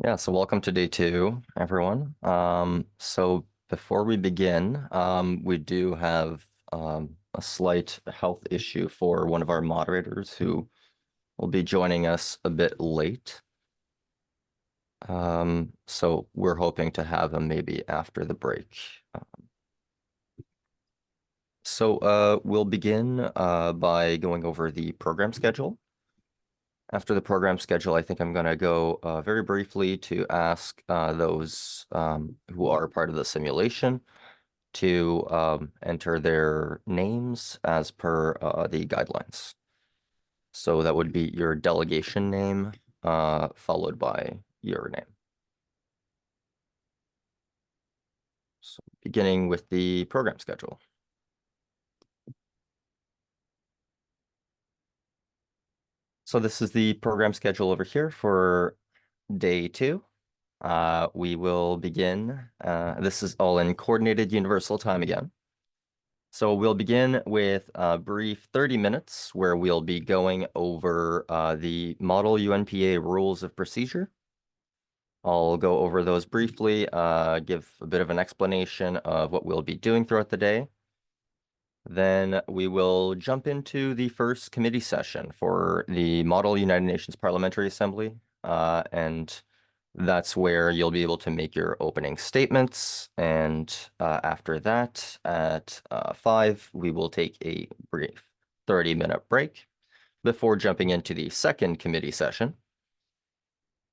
Yeah, so welcome to day two, everyone. So before we begin, we do have a slight health issue for one of our moderators who will be joining us a bit late. So we're hoping to have him maybe after the break. So we'll begin by going over the program schedule. After the program schedule, I think I'm going to go very briefly to ask those who are part of the simulation to enter their names as per the guidelines. So that would be your delegation name followed by your name. So beginning with the program schedule. So this is the program schedule over here for day two. We will begin. This is all in coordinated universal time again. So we'll begin with a brief 30 minutes where we'll be going over the Model UNPA rules of procedure. I'll go over those briefly, give a bit of an explanation of what we'll be doing throughout the day. Then we will jump into the first committee session for the Model United Nations Parliamentary Assembly, and that's where you'll be able to make your opening statements. And after that, at 5, we will take a brief 30-minute break before jumping into the second committee session,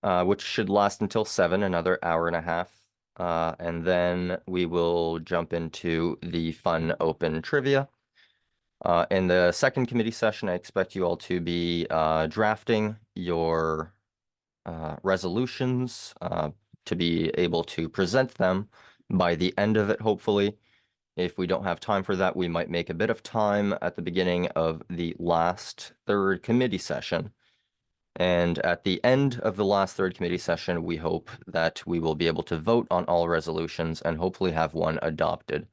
which should last until 7, another hour and a half. And then we will jump into the fun open trivia. In the second committee session, I expect you all to be drafting your resolutions to be able to present them by the end of it, hopefully. If we don't have time for that, we might make a bit of time at the beginning of the last third committee session. And at the end of the last third committee session, we hope that we will be able to vote on all resolutions and hopefully have one adopted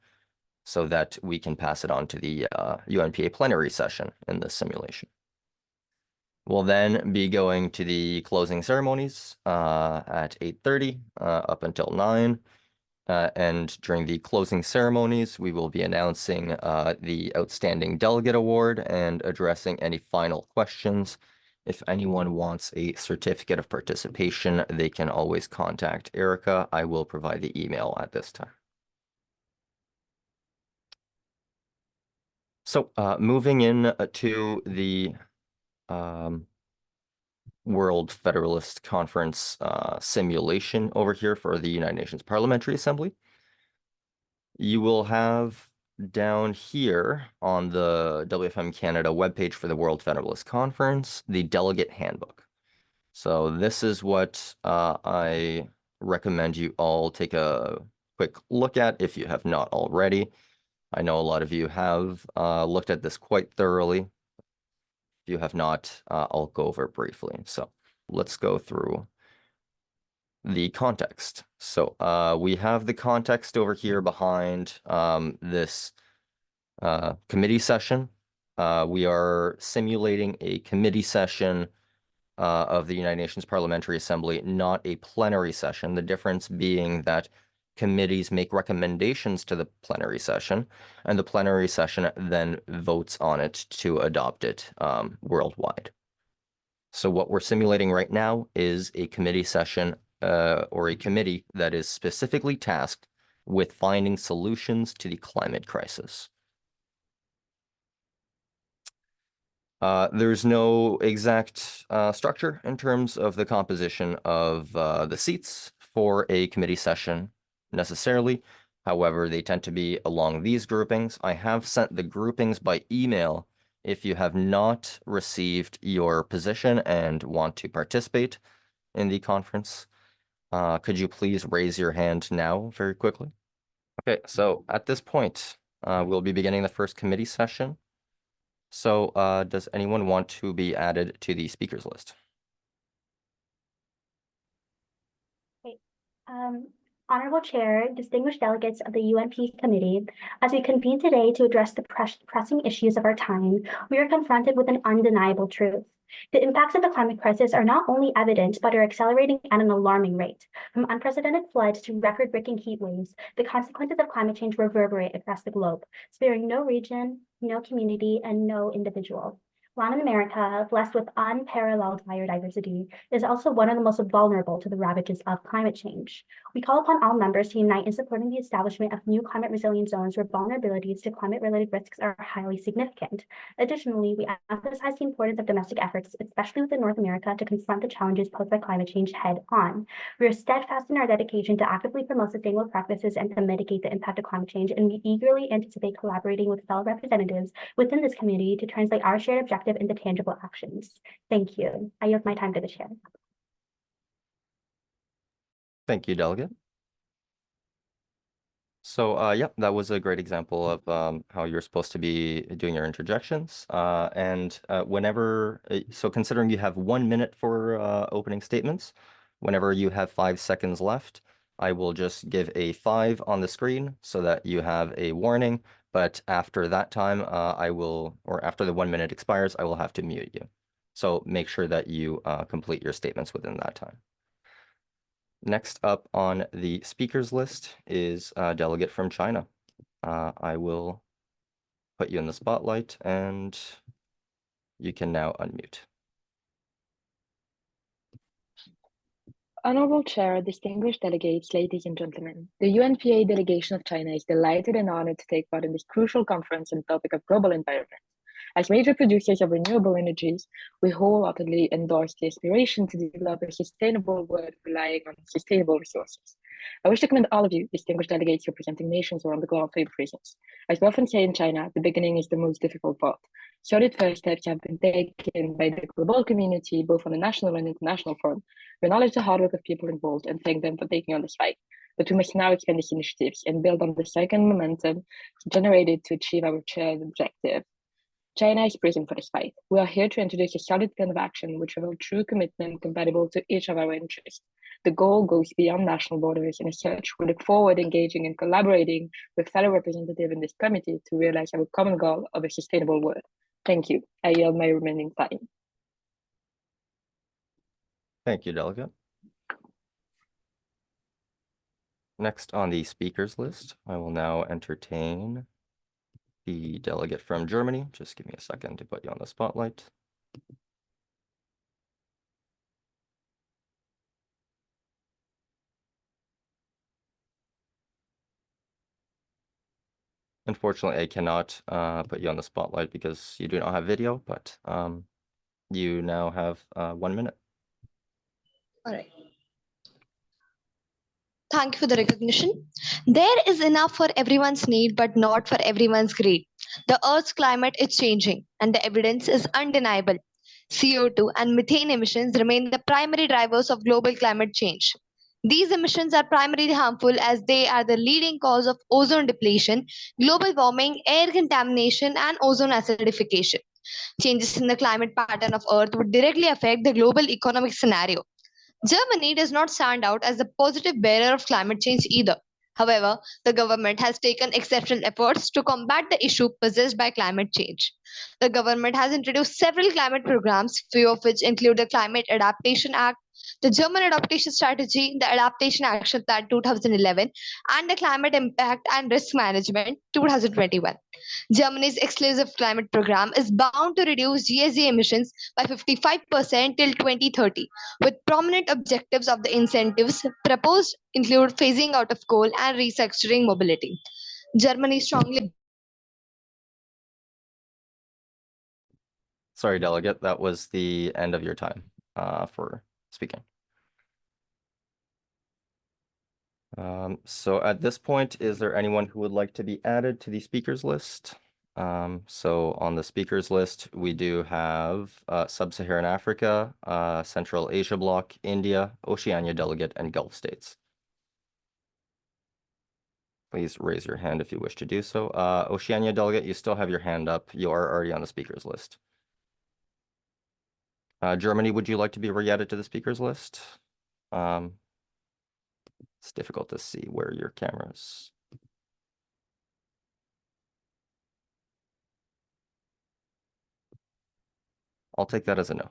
so that we can pass it on to the UNPA plenary session in this simulation. We'll then be going to the closing ceremonies at 8:30 up until 9. And during the closing ceremonies, we will be announcing the Outstanding Delegate Award and addressing any final questions. If anyone wants a certificate of participation, they can always contact Erica. I will provide the email at this time. So moving in to the World Federalist Conference simulation over here for the United Nations Parliamentary Assembly. You will have down here on the WFM-Canada webpage for the World Federalist Conference, the Delegate Handbook. So this is what I recommend you all take a quick look at if you have not already. I know a lot of you have looked at this quite thoroughly. If you have not, I'll go over it briefly. So let's go through the context. So we have the context over here behind this committee session. We are simulating a committee session of the United Nations Parliamentary Assembly, not a plenary session. The difference being that committees make recommendations to the plenary session, and the plenary session then votes on it to adopt it worldwide. So what we're simulating right now is a committee session or a committee that is specifically tasked with finding solutions to the climate crisis. There's no exact structure in terms of the composition of the seats for a committee session necessarily. However, they tend to be along these groupings. I have sent the groupings by email. If you have not received your position and want to participate in the conference, could you please raise your hand now very quickly? Okay, so at this point, we'll be beginning the first committee session. So does anyone want to be added to the speakers list? Okay. Honorable Chair, distinguished delegates of the UNP Committee, as we convene today to address the pressing issues of our time, we are confronted with an undeniable truth. The impacts of the climate crisis are not only evident, but are accelerating at an alarming rate. From unprecedented floods to record-breaking heat waves, the consequences of climate change reverberate across the globe, sparing no region, no community, and no individual. Latin America, blessed with unparalleled biodiversity, is also one of the most vulnerable to the ravages of climate change. We call upon all members to unite in supporting the establishment of new climate resilient zones where vulnerabilities to climate-related risks are highly significant. Additionally, we emphasize the importance of domestic efforts, especially within North America, to confront the challenges posed by climate change head-on. We are steadfast in our dedication to actively promote sustainable practices and to mitigate the impact of climate change, and we eagerly anticipate collaborating with fellow representatives within this community to translate our shared objective into tangible actions. Thank you. I yield my time to the chair. Thank you, Delegate. So, yeah, that was a great example of how you're supposed to be doing your interjections. So considering you have 1 minute for opening statements, whenever you have 5 seconds left, I will just give a 5 on the screen so that you have a warning. But after that time, or after the 1 minute expires, I will have to mute you. So make sure that you complete your statements within that time. Next up on the speakers list is a delegate from China. I will put you in the spotlight and you can now unmute. Honorable Chair, distinguished delegates, ladies and gentlemen, the UNPA delegation of China is delighted and honored to take part in this crucial conference on the topic of global environment. As major producers of renewable energies, we wholeheartedly endorse the aspiration to develop a sustainable world relying on sustainable resources. I wish to commend all of you, distinguished delegates representing nations around the globe for your presence. As we often say in China, the beginning is the most difficult part. Solid first steps have been taken by the global community, both on a national and international front. We acknowledge the hard work of people involved and thank them for taking on this fight. But we must now expand these initiatives and build on the second momentum generated to achieve our shared objective. China is present for this fight. We are here to introduce a solid plan of action which will have true commitment compatible to each of our interests. The goal goes beyond national borders, and as such, we look forward to engaging and collaborating with fellow representatives in this committee to realize our common goal of a sustainable world. Thank you. I yield my remaining time. Thank you, Delegate. Next on the speakers list, I will now entertain the delegate from Germany. Just give me a second to put you on the spotlight. Unfortunately, I cannot put you on the spotlight because you do not have video, but you now have 1 minute. All right. Thank you for the recognition. There is enough for everyone's need, but not for everyone's greed. The Earth's climate is changing, and the evidence is undeniable. CO2 and methane emissions remain the primary drivers of global climate change. These emissions are primarily harmful as they are the leading cause of ozone depletion, global warming, air contamination, and ozone acidification. Changes in the climate pattern of Earth would directly affect the global economic scenario. Germany does not stand out as the positive bearer of climate change either. However, the government has taken exceptional efforts to combat the issue possessed by climate change. The government has introduced several climate programs, few of which include the Climate Adaptation Act, the German Adaptation Strategy, the Adaptation Action Plan 2011, and the Climate Impact and Risk Management 2021. Germany's exclusive climate program is bound to reduce GHG emissions by 55% till 2030, with prominent objectives of the incentives proposed include phasing out of coal and restructuring mobility. Germany strongly... Sorry, Delegate, that was the end of your time for speaking. So at this point, is there anyone who would like to be added to the speakers list? So on the speakers list, we do have Sub-Saharan Africa, Central Asia Bloc, India, Oceania Delegate, and Gulf States. Please raise your hand if you wish to do so. Oceania Delegate, you still have your hand up. You are already on the speakers list. Germany, would you like to be re-added to the speakers list? It's difficult to see where your camera is. I'll take that as a no.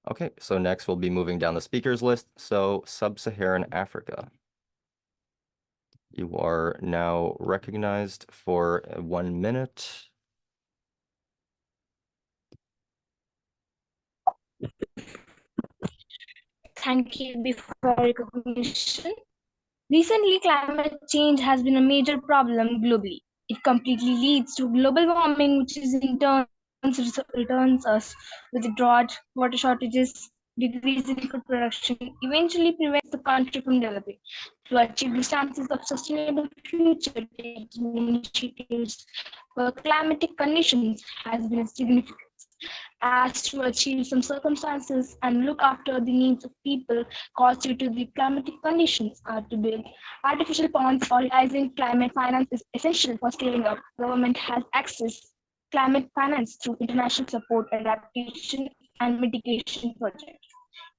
Okay, so next we'll be moving down the speakers list. So Sub-Saharan Africa. You are now recognized for 1 minute. Thank you before recognition. Recently, climate change has been a major problem globally. It completely leads to global warming, which is in turn returns us with drought, water shortages, decrease in food production, eventually prevents the country from developing. To achieve the chances of sustainable future, taking initiatives for climatic conditions has been significant. As to achieve some circumstances and look after the needs of people caused due to the climatic conditions are to build artificial ponds or utilizing climate finance is essential for scaling up. Government has access climate finance through international support, adaptation and mitigation projects.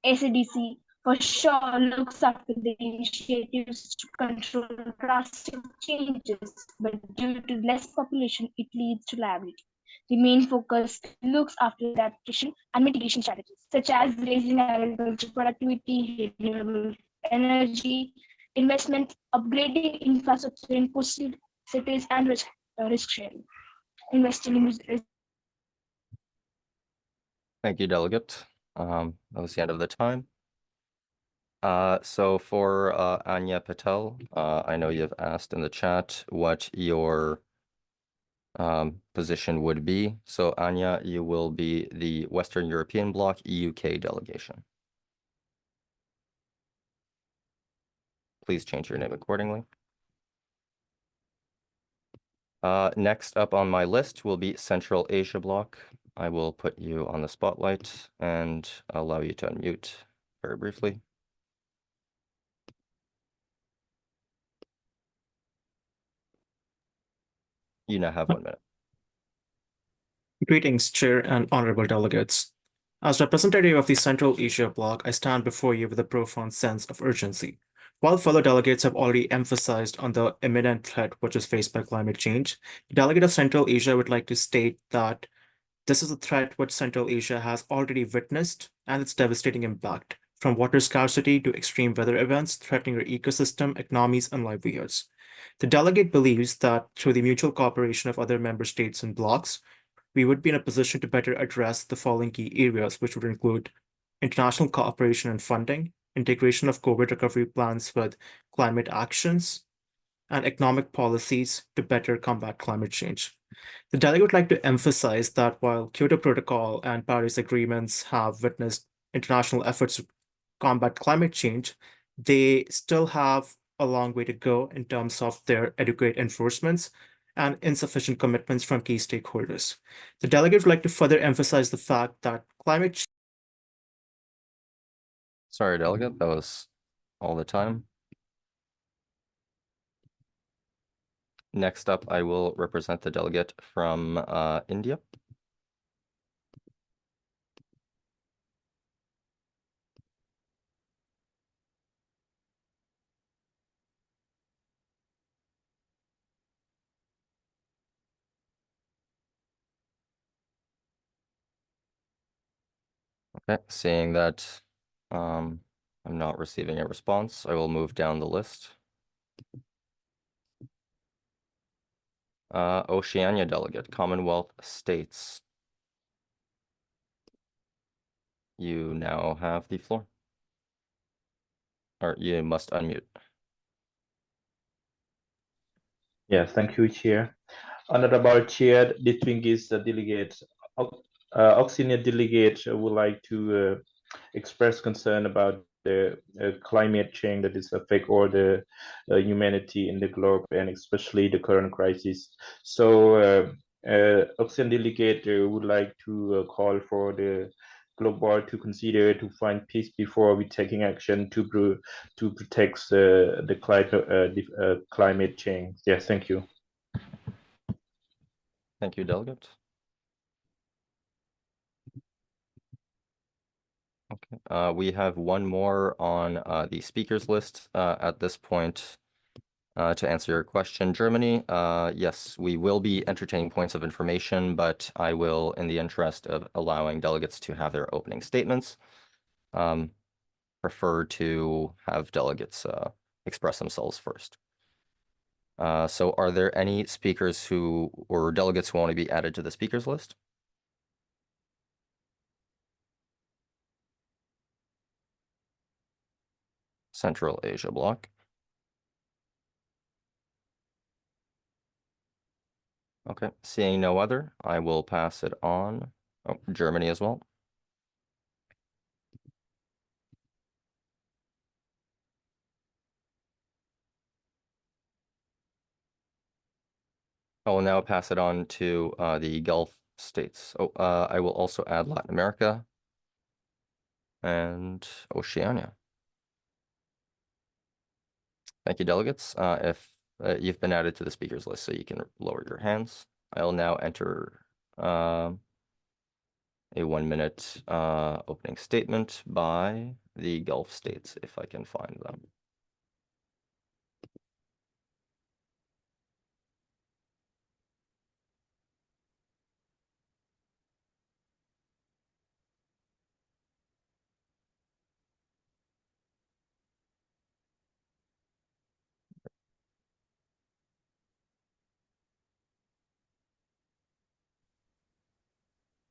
ACDC for sure looks after the initiatives to control drastic changes, but due to less population, it leads to liability. The main focus looks after adaptation and mitigation strategies, such as raising agriculture productivity, renewable energy, investment, upgrading infrastructure in coastal cities, and risk sharing. Investing in Thank you, Delegate. That was the end of the time. So for Anya Patel, I know you've asked in the chat what your position would be. So Anya, you will be the Western European Bloc UK delegation. Please change your name accordingly. Next up on my list will be Central Asia Bloc. I will put you on the spotlight and allow you to unmute very briefly. You now have 1 minute. Greetings, Chair and honorable delegates. As representative of the Central Asia Bloc, I stand before you with a profound sense of urgency. While fellow delegates have already emphasized on the imminent threat which is faced by climate change, the delegate of Central Asia would like to state that this is a threat which Central Asia has already witnessed and its devastating impact, from water scarcity to extreme weather events threatening our ecosystem, economies, and livelihoods. The delegate believes that through the mutual cooperation of other member states and blocs, we would be in a position to better address the following key areas, which would include international cooperation and funding, integration of COVID recovery plans with climate actions, and economic policies to better combat climate change. The delegate would like to emphasize that while Kyoto Protocol and Paris agreements have witnessed international efforts to combat climate change, they still have a long way to go in terms of their adequate enforcements and insufficient commitments from key stakeholders. The delegate would like to further emphasize the fact that climate change. Sorry, Delegate, that was all the time. Next up, I will represent the delegate from India. Okay, seeing that I'm not receiving a response, I will move down the list. Oceania delegate, Commonwealth States. You now have the floor. Or you must unmute. Yes, thank you, Chair. Honorable Chair, distinguished delegate, Oceania delegate would like to express concern about the climate change that is affect all the humanity in the globe and especially the current crisis. So Oceania delegate would like to call for the global to consider to find peace before we taking action to protect the climate change. Yes, thank you. Thank you, delegate. Okay. We have one more on the speakers list at this point. To answer your question, Germany, yes, we will be entertaining points of information, but I will, in the interest of allowing delegates to have their opening statements, prefer to have delegates express themselves first. So are there any speakers or delegates who want to be added to the speakers list? Central Asia bloc. Okay, seeing no other, I will pass it on. Oh, Germany as well. I will now pass it on to the Gulf states. Oh, I will also add Latin America and Oceania. Thank you, delegates. If you've been added to the speakers list, so you can lower your hands. I'll now enter a 1-minute opening statement by the Gulf states, if I can find them.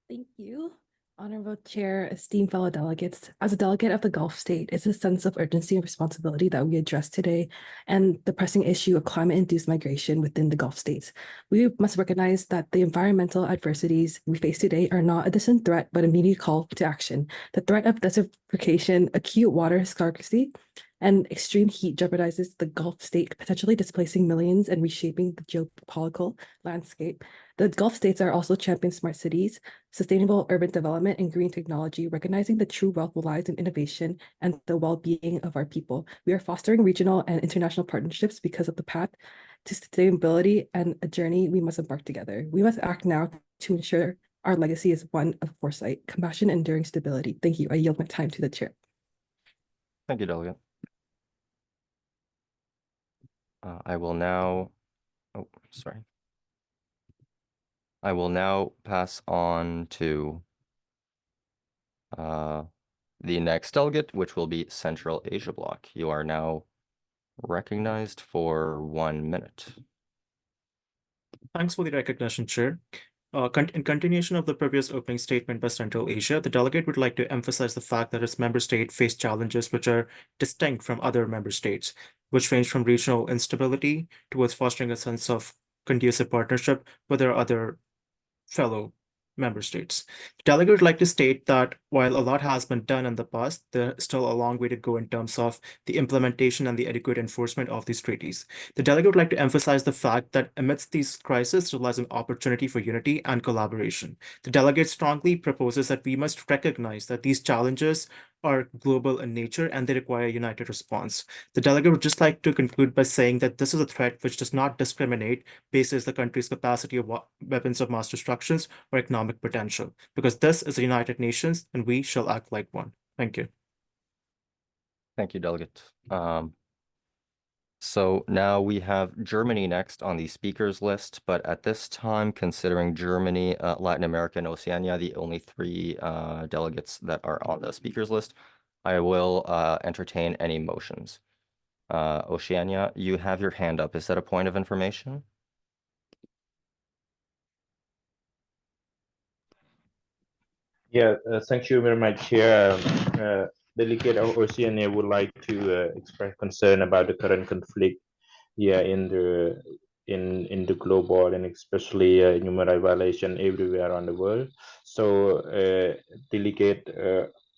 Thank you. Honorable Chair, esteemed fellow delegates, as a delegate of the Gulf state, it's a sense of urgency and responsibility that we address today and the pressing issue of climate-induced migration within the Gulf states. We must recognize that the environmental adversities we face today are not a distant threat, but an immediate call to action. The threat of desertification, acute water scarcity, and extreme heat jeopardizes the Gulf state, potentially displacing millions and reshaping the geopolitical landscape. The Gulf states are also championing smart cities, sustainable urban development, and green technology, recognizing the true wealth lies in innovation and the well-being of our people. We are fostering regional and international partnerships because of the path to sustainability and a journey we must embark together. We must act now to ensure our legacy is one of foresight, compassion, and enduring stability. Thank you. I yield my time to the chair. Thank you, delegate. I will now, oh, sorry. I will now pass on to the next delegate, which will be Central Asia Bloc. You are now recognized for 1 minute. Thanks for the recognition, Chair. In continuation of the previous opening statement by Central Asia, the delegate would like to emphasize the fact that its member state faced challenges which are distinct from other member states, which range from regional instability towards fostering a sense of conducive partnership with their other fellow member states. The delegate would like to state that while a lot has been done in the past, there's still a long way to go in terms of the implementation and the adequate enforcement of these treaties. The delegate would like to emphasize the fact that amidst these crises, there lies an opportunity for unity and collaboration. The delegate strongly proposes that we must recognize that these challenges are global in nature and they require a united response. The delegate would just like to conclude by saying that this is a threat which does not discriminate based on the country's capacity of weapons of mass destruction or economic potential, because this is the United Nations and we shall act like one. Thank you. Thank you, delegate. So now we have Germany next on the speakers list, but at this time, considering Germany, Latin America, and Oceania, the only 3 delegates that are on the speakers list, I will entertain any motions. Oceania, you have your hand up. Is that a point of information? Yeah, thank you very much, Chair. Delegate of Oceania would like to express concern about the current conflict here in the global and especially human rights violation everywhere around the world. So, delegate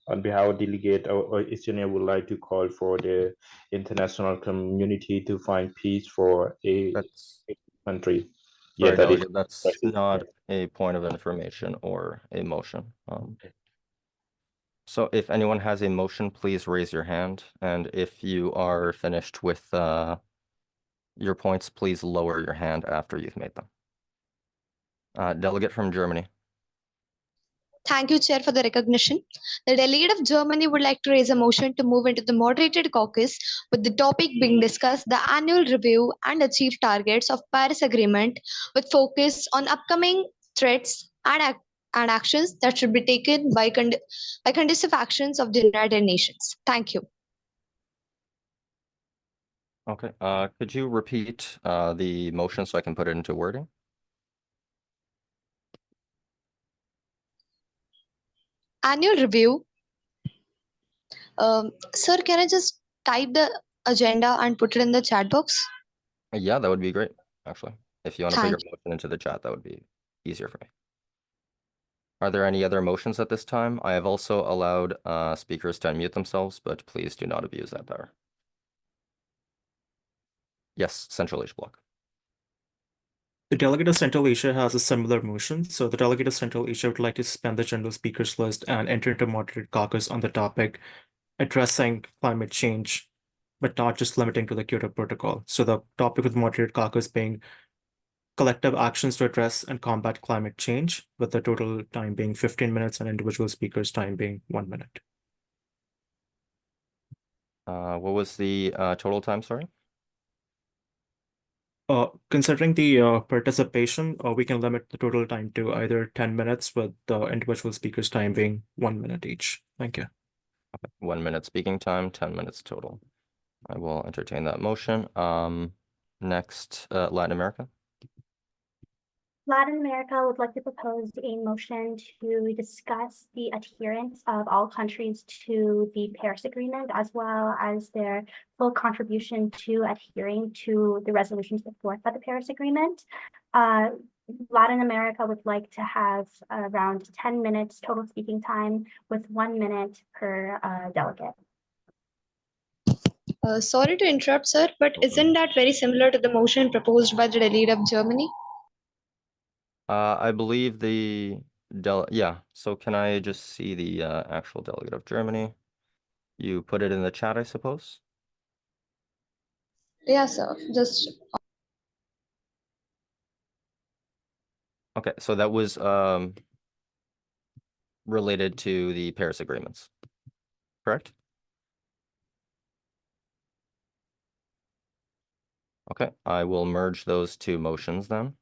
on behalf of delegate Oceania would like to call for the international community to find peace for a country. Yeah, Sorry, that is. delegate, that's not a point of information or a motion. So if anyone has a motion, please raise your hand. And if you are finished with your points, please lower your hand after you've made them. Delegate from Germany. Thank you, Chair, for the recognition. The delegate of Germany would like to raise a motion to move into the moderated caucus with the topic being discussed, the annual review and achieve targets of Paris Agreement with focus on upcoming threats and actions that should be taken by conducive actions of the United Nations. Thank you. Okay, could you repeat the motion so I can put it into wording? Annual review. Sir, can I just type the agenda and put it in the chat box? Yeah, that would be great, actually. If you want to put your Thank motion into the chat, that would be easier for me. Are there any other motions at this time? I have also allowed speakers to unmute themselves, but please do not abuse that power. Yes, Central Asia Bloc. The delegate of Central Asia has a similar motion. So the delegate of Central Asia would like to suspend the general speakers list and enter into moderated caucus on the topic addressing climate change, but not just limiting to the Kyoto Protocol. So the topic of the moderated caucus being collective actions to address and combat climate change, with the total time being 15 minutes and individual speakers' time being 1 minute. What was the total time, sorry? Considering the participation, we can limit the total time to either 10 minutes, with the individual speakers' time being 1 minute each. Thank you. 1 minute speaking time, 10 minutes total. I will entertain that motion. Next, Latin America. Latin America would like to propose a motion to discuss the adherence of all countries to the Paris Agreement, as well as their full contribution to adhering to the resolutions put forth by the Paris Agreement. Latin America would like to have around 10 minutes total speaking time, with 1 minute per delegate. Sorry to interrupt, sir, but isn't that very similar to the motion proposed by the delegate of Germany? I believe yeah, so can I just see the actual delegate of Germany? You put it in the chat, I suppose? Yeah, sir. Just Okay, so that was related to the Paris agreements, correct? Okay, I will merge those two motions then.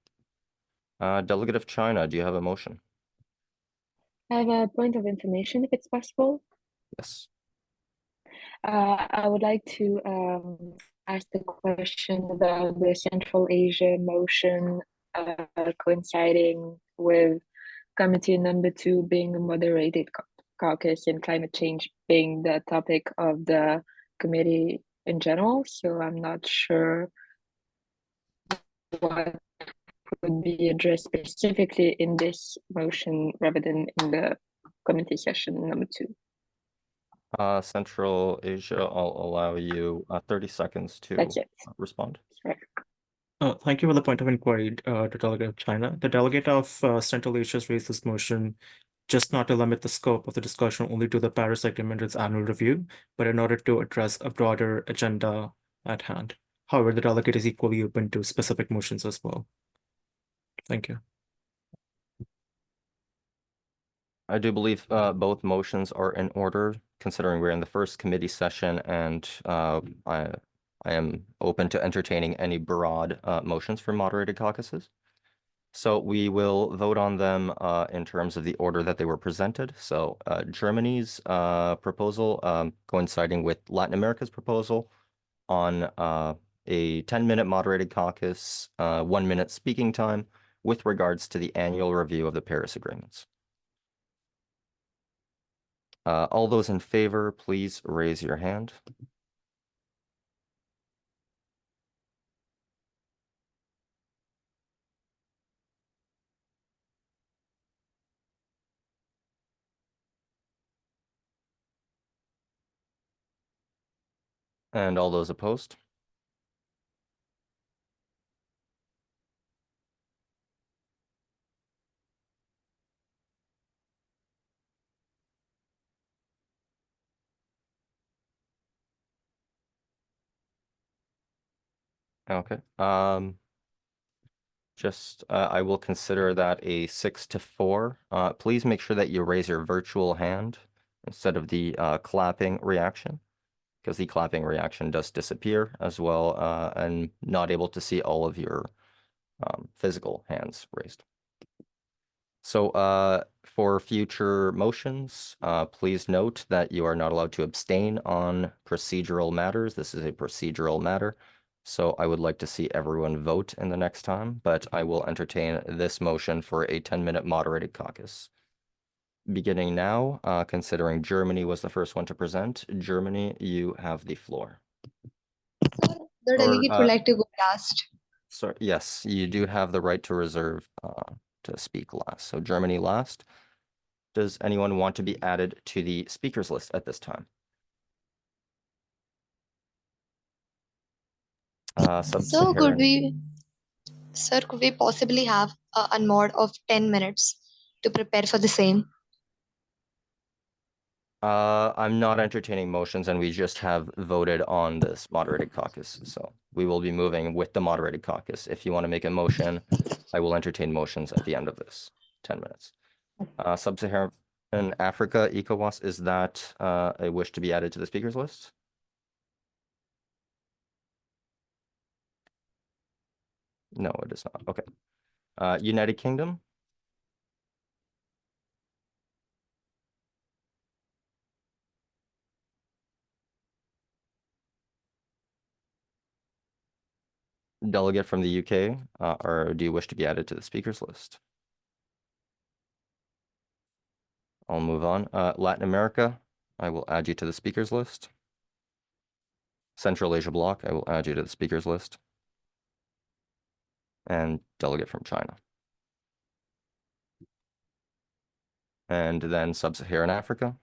Delegate of China, do you have a motion? I have a point of information, if it's possible. Yes. I would like to ask the question about the Central Asia motion coinciding with committee number 2 being a moderated caucus and climate change being the topic of the committee in general. So I'm not sure what would be addressed specifically in this motion rather than in the committee session number 2. Central Asia, I'll allow you 30 seconds to That's it. respond. Sorry. Thank you for the point of inquiry, to delegate of China. The delegate of Central Asia has raised this motion just not to limit the scope of the discussion only to the Paris Agreement's annual review, but in order to address a broader agenda at hand. However, the delegate is equally open to specific motions as well. Thank you. I do believe both motions are in order, considering we're in the first committee session, and I am open to entertaining any broad motions for moderated caucuses. So we will vote on them in terms of the order that they were presented. So Germany's proposal coinciding with Latin America's proposal on a 10-minute moderated caucus, 1 minute speaking time with regards to the annual review of the Paris agreements. All those in favor, please raise your hand. And all those opposed? Okay. Just, I will consider that a 6-4. Please make sure that you raise your virtual hand instead of the clapping reaction, because the clapping reaction does disappear as well, and not able to see all of your physical hands raised. So for future motions, please note that you are not allowed to abstain on procedural matters. This is a procedural matter. So I would like to see everyone vote in the next time, but I will entertain this motion for a 10-minute moderated caucus. Beginning now, considering Germany was the first one to present. Germany, you have the floor. Sir, the Or, delegate would like to go last. Sorry, yes, you do have the right to reserve to speak last. So Germany last. Does anyone want to be added to the speakers list at this time? So could we possibly have a mod of 10 minutes to prepare for the same? I'm not entertaining motions, and we just have voted on this moderated caucus. So we will be moving with the moderated caucus. If you want to make a motion, I will entertain motions at the end of this 10 minutes. Sub-Saharan Africa, ECOWAS, is that a wish to be added to the speakers list? No, it is not. Okay. United Kingdom? Delegate from the UK, or do you wish to be added to the speakers list? I'll move on. Latin America, I will add you to the speakers list. Central Asia Bloc, I will add you to the speakers list. And delegate from China. And then Sub-Saharan Africa.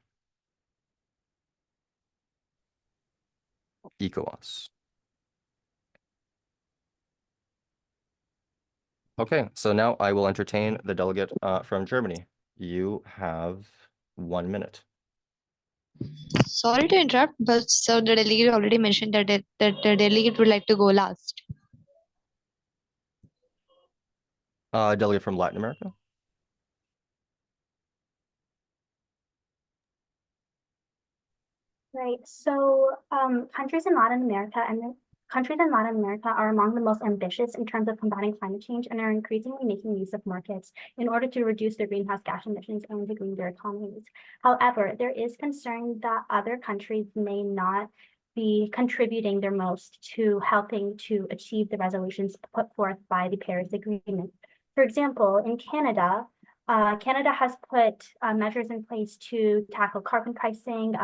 ECOWAS. Okay, so now I will entertain the delegate from Germany. You have 1 minute. Sorry to interrupt, but so the delegate already mentioned that the delegate would like to go last. Delegate from Latin America. Right. So countries in Latin America are among the most ambitious in terms of combating climate change and are increasingly making use of markets in order to reduce their greenhouse gas emissions and to green their economies. However, there is concern that other countries may not be contributing their most to helping to achieve the resolutions put forth by the Paris Agreement. For example, in Canada, Canada has put measures in place to tackle carbon pricing,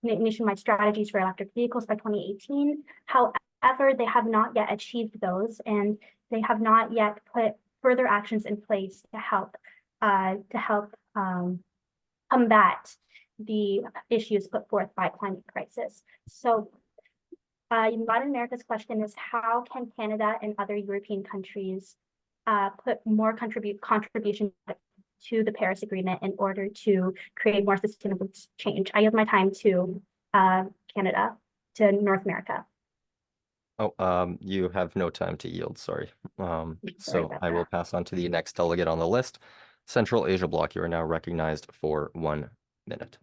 nationwide strategies for electric vehicles by 2018. However, they have not yet achieved those, and they have not yet put further actions in place to help combat the issues put forth by climate crisis. So Latin America's question is, how can Canada and other European countries put more contribution to the Paris Agreement in order to create more sustainable change? I yield my time to Canada, to North America. Oh, you have no time to yield, sorry. So I will pass on to the next delegate on the list. Central Asia Bloc, you are now recognized for 1 minute.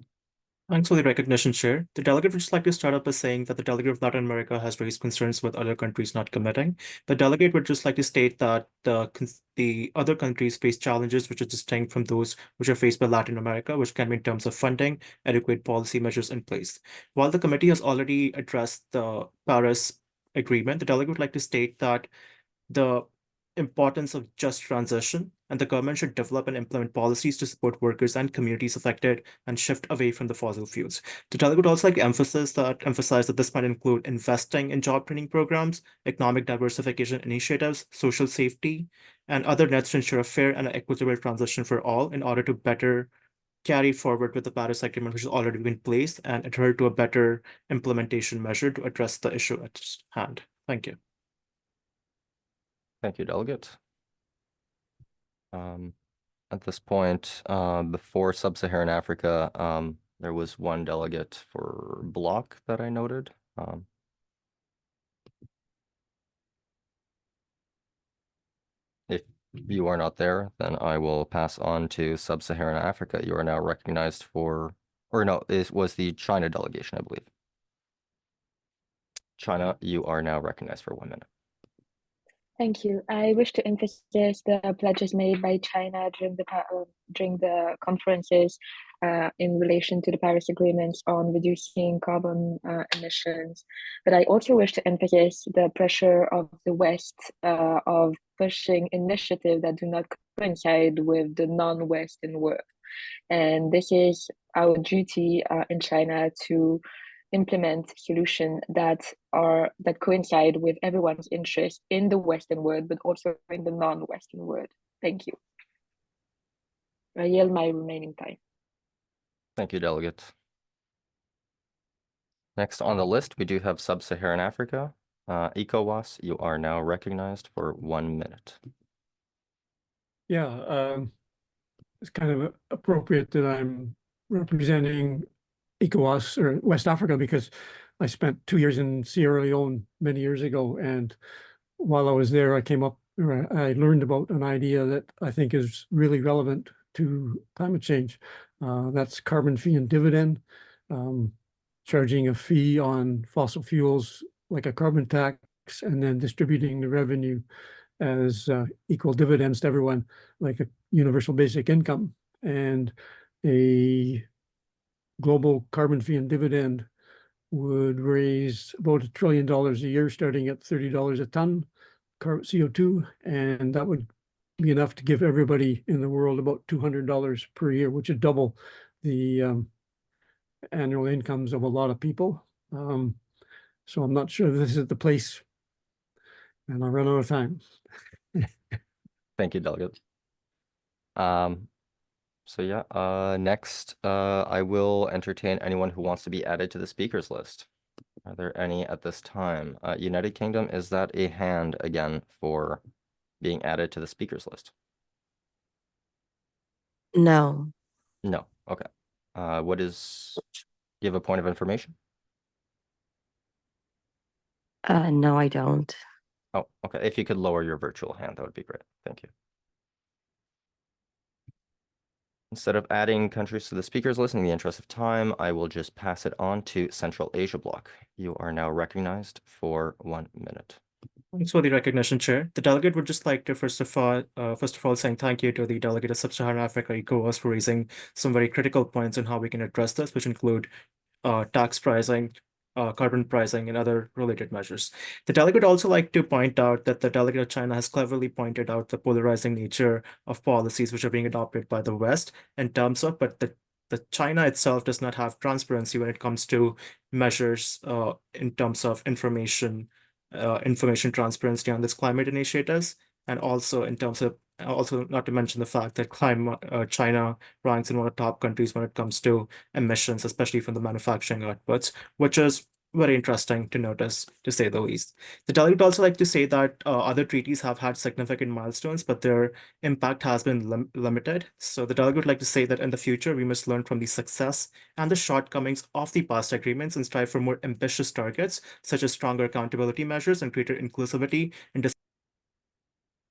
Thanks for the recognition, Chair. The delegate would just like to start up by saying that the delegate of Latin America has raised concerns with other countries not committing. The delegate would just like to state that the other countries face challenges which are distinct from those which are faced by Latin America, which can be in terms of funding, adequate policy measures in place. While the committee has already addressed the Paris Agreement, the delegate would like to state that the importance of just transition, and the government should develop and implement policies to support workers and communities affected and shift away from the fossil fuels. The delegate would also like to emphasize that this might include investing in job training programs, economic diversification initiatives, social safety, and other nets to ensure a fair and equitable transition for all in order to better carry forward with the Paris Agreement, which has already been placed, and adhere to a better implementation measure to address the issue at hand. Thank you. Thank you, delegate. At this point, before Sub-Saharan Africa, there was one delegate for Bloc that I noted. If You are not there, then I will pass on to Sub-Saharan Africa. You are now recognized for, or no, it was the China delegation, I believe. China, you are now recognized for 1 minute. Thank you. I wish to emphasize the pledges made by China during the conferences in relation to the Paris agreements on reducing carbon emissions. But I also wish to emphasize the pressure of the West of pushing initiatives that do not coincide with the non-Western world. And this is our duty in China to implement solutions that coincide with everyone's interest in the Western world, but also in the non-Western world. Thank you. I yield my remaining time. Thank you, Delegate. Next on the list, we do have Sub-Saharan Africa. ECOWAS, you are now recognized for 1 minute. Yeah, it's kind of appropriate that I'm representing ECOWAS or West Africa because I spent 2 years in Sierra Leone many years ago, and while I was there, I learned about an idea that I think is really relevant to climate change. That's carbon fee and dividend, charging a fee on fossil fuels like a carbon tax, and then distributing the revenue as equal dividends to everyone, like a universal basic income. And a global carbon fee and dividend would raise about $1 trillion a year, starting at $30 a ton CO2, and that would be enough to give everybody in the world about $200 per year, which would double the annual incomes of a lot of people. So I'm not sure this is the place, and I run out of time. Thank you, Delegate. So yeah, next, I will entertain anyone who wants to be added to the speakers list. Are there any at this time? United Kingdom, is that a hand again for being added to the speakers list? No. No. Okay. Do you have a point of information? No, I don't. Oh, okay. If you could lower your virtual hand, that would be great. Thank you. Instead of adding countries to the speakers list in the interest of time, I will just pass it on to Central Asia Bloc. You are now recognized for 1 minute. Thanks for the recognition, Chair. The delegate would just like to first of all saying thank you to the delegate of Sub-Saharan Africa, ECOWAS, for raising some very critical points on how we can address this, which include tax pricing, carbon pricing, and other related measures. The delegate would also like to point out that the delegate of China has cleverly pointed out the polarizing nature of policies which are being adopted by the West in terms of, but the China itself does not have transparency when it comes to measures in terms of information transparency on this climate initiatives, and also in terms of not to mention the fact that China ranks in one of the top countries when it comes to emissions, especially from the manufacturing outputs, which is very interesting to notice, to say the least. The delegate would also like to say that other treaties have had significant milestones, but their impact has been limited. So the delegate would like to say that in the future, we must learn from the success and the shortcomings of the past agreements and strive for more ambitious targets, such as stronger accountability measures and greater inclusivity in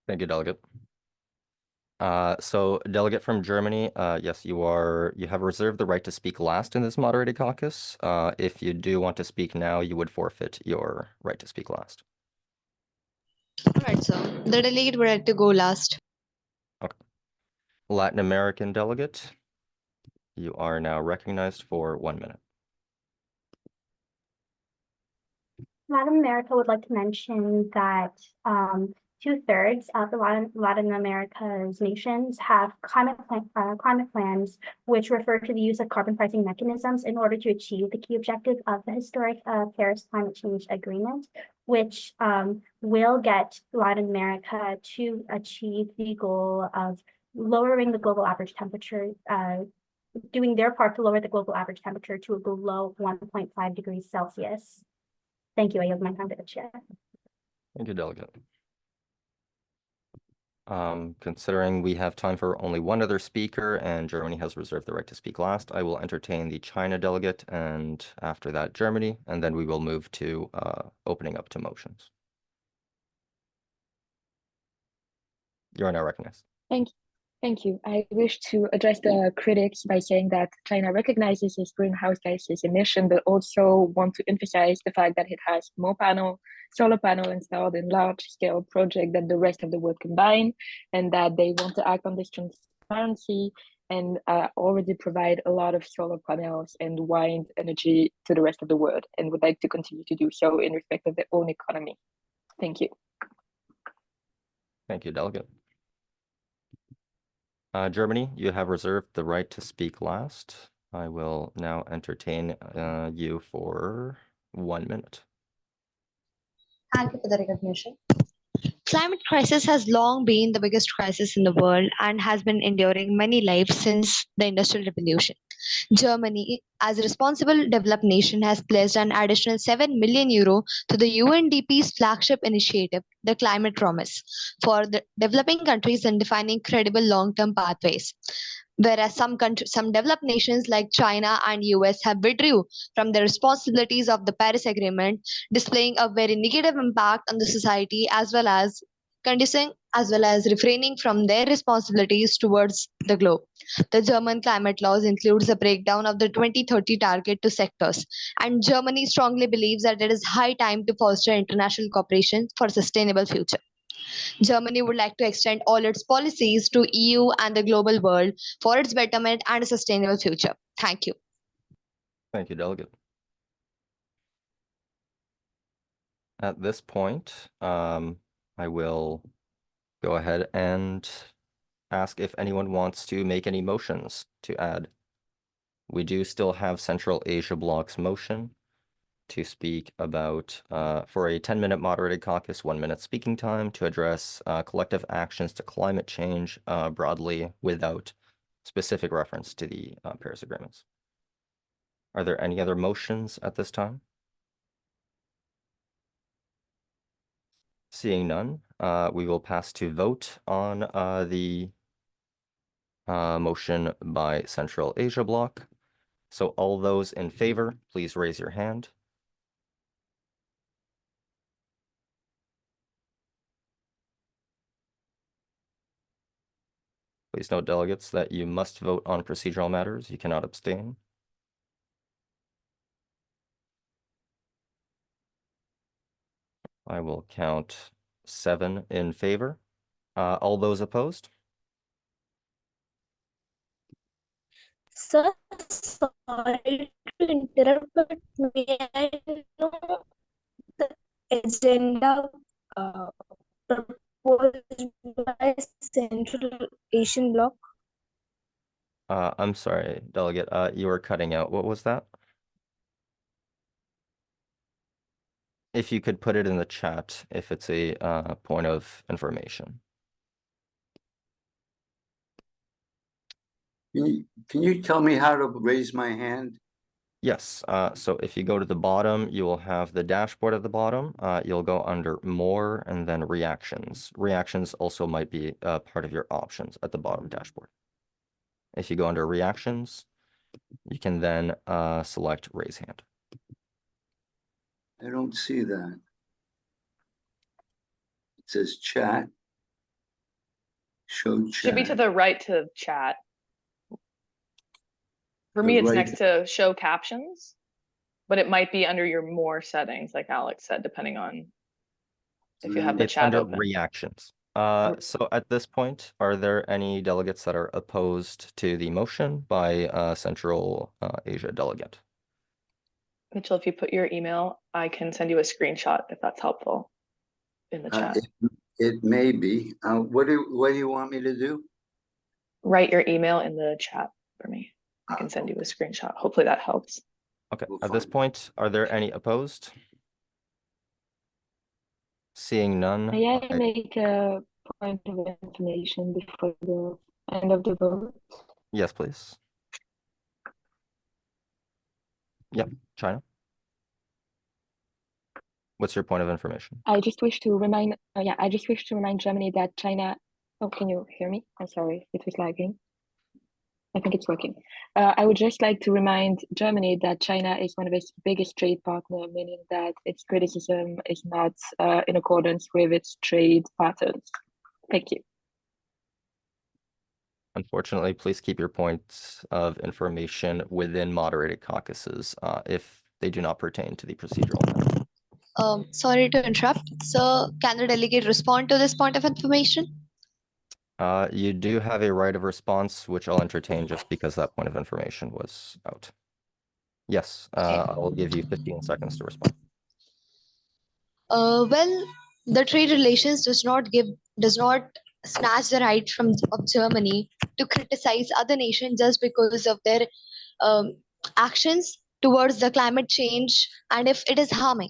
Thank you, Delegate. So delegate from Germany, yes, you have reserved the right to speak last in this moderated caucus. If you do want to speak now, you would forfeit your right to speak last. All right, so the delegate would like to go last. Okay. Latin American delegate, you are now recognized for 1 minute. Latin America would like to mention that 2/3 of the Latin America's nations have climate plans which refer to the use of carbon pricing mechanisms in order to achieve the key objective of the historic Paris Climate Change Agreement, which will get Latin America to achieve the goal of lowering the global average temperature, doing their part to lower the global average temperature to below 1.5 degrees Celsius. Thank you. I yield my time to the chair. Thank you, Delegate. Considering we have time for only one other speaker and Germany has reserved the right to speak last, I will entertain the China delegate and after that Germany, and then we will move to opening up to motions. You are now recognized. Thank you. I wish to address the critics by saying that China recognizes its greenhouse gases emission, but also want to emphasize the fact that it has more solar panel installed in large-scale projects than the rest of the world combined, and that they want to act on this transparency and already provide a lot of solar panels and wind energy to the rest of the world, and would like to continue to do so in respect of their own economy. Thank you. Thank you, Delegate. Germany, you have reserved the right to speak last. I will now entertain you for 1 minute. Thank you for the recognition. Climate crisis has long been the biggest crisis in the world and has been enduring many lives since the Industrial Revolution. Germany, as a responsible developed nation, has pledged an additional 7 million euro to the UNDP's flagship initiative, the Climate Promise, for the developing countries in defining credible long-term pathways. Whereas some developed nations like China and US have withdrew from the responsibilities of the Paris Agreement, displaying a very negative impact on the society as well as refraining from their responsibilities towards the globe. The German climate laws includes a breakdown of the 2030 target to sectors, and Germany strongly believes that it is high time to foster international cooperation for a sustainable future. Germany would like to extend all its policies to EU and the global world for its betterment and a sustainable future. Thank you. Thank you, Delegate. At this point, I will go ahead and ask if anyone wants to make any motions to add. We do still have Central Asia Bloc's motion to speak about, for a 10-minute moderated caucus, 1 minute speaking time to address collective actions to climate change broadly without specific reference to the Paris agreements. Are there any other motions at this time? Seeing none, we will pass to vote on the motion by Central Asia Bloc. So all those in favor, please raise your hand. Please note, delegates, that you must vote on procedural matters. You cannot abstain. I will count 7 in favor. All those opposed? Sir, sorry to interrupt, but may I know the agenda proposed by Central Asian Bloc? I'm sorry, Delegate, you were cutting out. What was that? If you could put it in the chat, if it's a point of information. Can you tell me how to raise my hand? Yes, so if you go to the bottom, you will have the dashboard at the bottom. You'll go under more and then reactions. Reactions also might be part of your options at the bottom dashboard. If you go under reactions, you can then select raise hand. I don't see that. It says chat. Show chat. Should be to the right to chat. For me, it's right. next to show captions, but it might be under your more settings, like Alex said, depending on if you have the It's chat under open. reactions. So at this point, are there any delegates that are opposed to the motion by Central Asia delegate? Mitchell, if you put your email, I can send you a screenshot if that's helpful in the chat. It may be. What do you want me to do? Write your email in the chat for me. I can send you a screenshot. Hopefully that helps. Okay, at this point, are there any opposed? Seeing none. May I make a point of information before the end of the vote? Yes, please. Yep, China. What's your point of information? I just wish to remind Germany that China. Oh, can you hear me? I'm sorry, it was lagging. I think it's working. I would just like to remind Germany that China is one of its biggest trade partners, meaning that its criticism is not in accordance with its trade patterns. Thank you. Unfortunately, please keep your points of information within moderated caucuses if they do not pertain to the procedural matter. Sorry to interrupt. Sir, can the delegate respond to this point of information? You do have a right of response, which I'll entertain just because that point of information was out. Yes, I'll give you 15 seconds to respond. Well, the trade relations does not snatch the right of Germany to criticize other nations just because of their um, actions towards the climate change and if it is harming.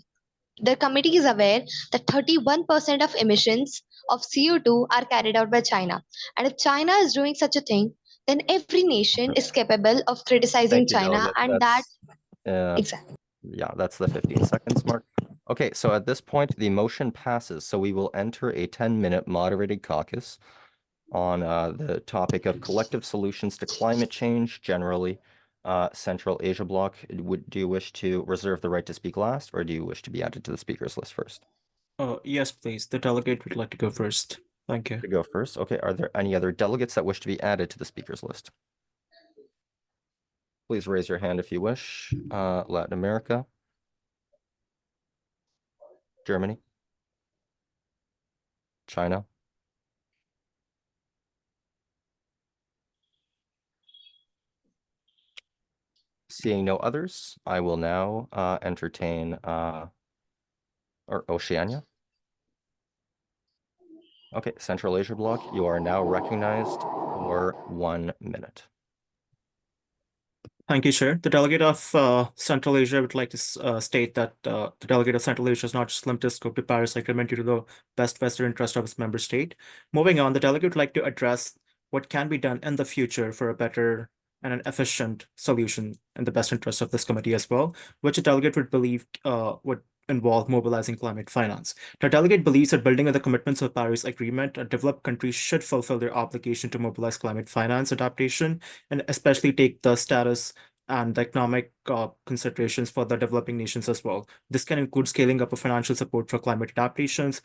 The committee is aware that 31% of emissions of CO2 are carried out by China. And if China is doing such a thing, then every nation is capable of criticizing Thank you, China, delegate. and That's, exactly. yeah, that's the 15 seconds mark. Okay, so at this point, the motion passes. So we will enter a 10-minute moderated caucus on the topic of collective solutions to climate change generally. Central Asia Bloc, do you wish to reserve the right to speak last, or do you wish to be added to the speakers list first? Yes, please. The delegate would like to go first. Thank you. To go first. Okay, are there any other delegates that wish to be added to the speakers list? Please raise your hand if you wish. Latin America. Germany. China. Seeing no others, I will now entertain or Oceania. Okay, Central Asia Bloc, you are now recognized for 1 minute. Thank you, Chair. The delegate of Central Asia would like to state that the delegate of Central Asia is not just limited scope to Paris Agreement due to the best vested interest of its member state. Moving on, the delegate would like to address what can be done in the future for a better and an efficient solution in the best interest of this committee as well, which a delegate would believe would involve mobilizing climate finance. The delegate believes that building on the commitments of the Paris Agreement, developed countries should fulfill their obligation to mobilize climate finance adaptation and especially take the status and the economic considerations for the developing nations as well. This can include scaling up of financial support for climate adaptations,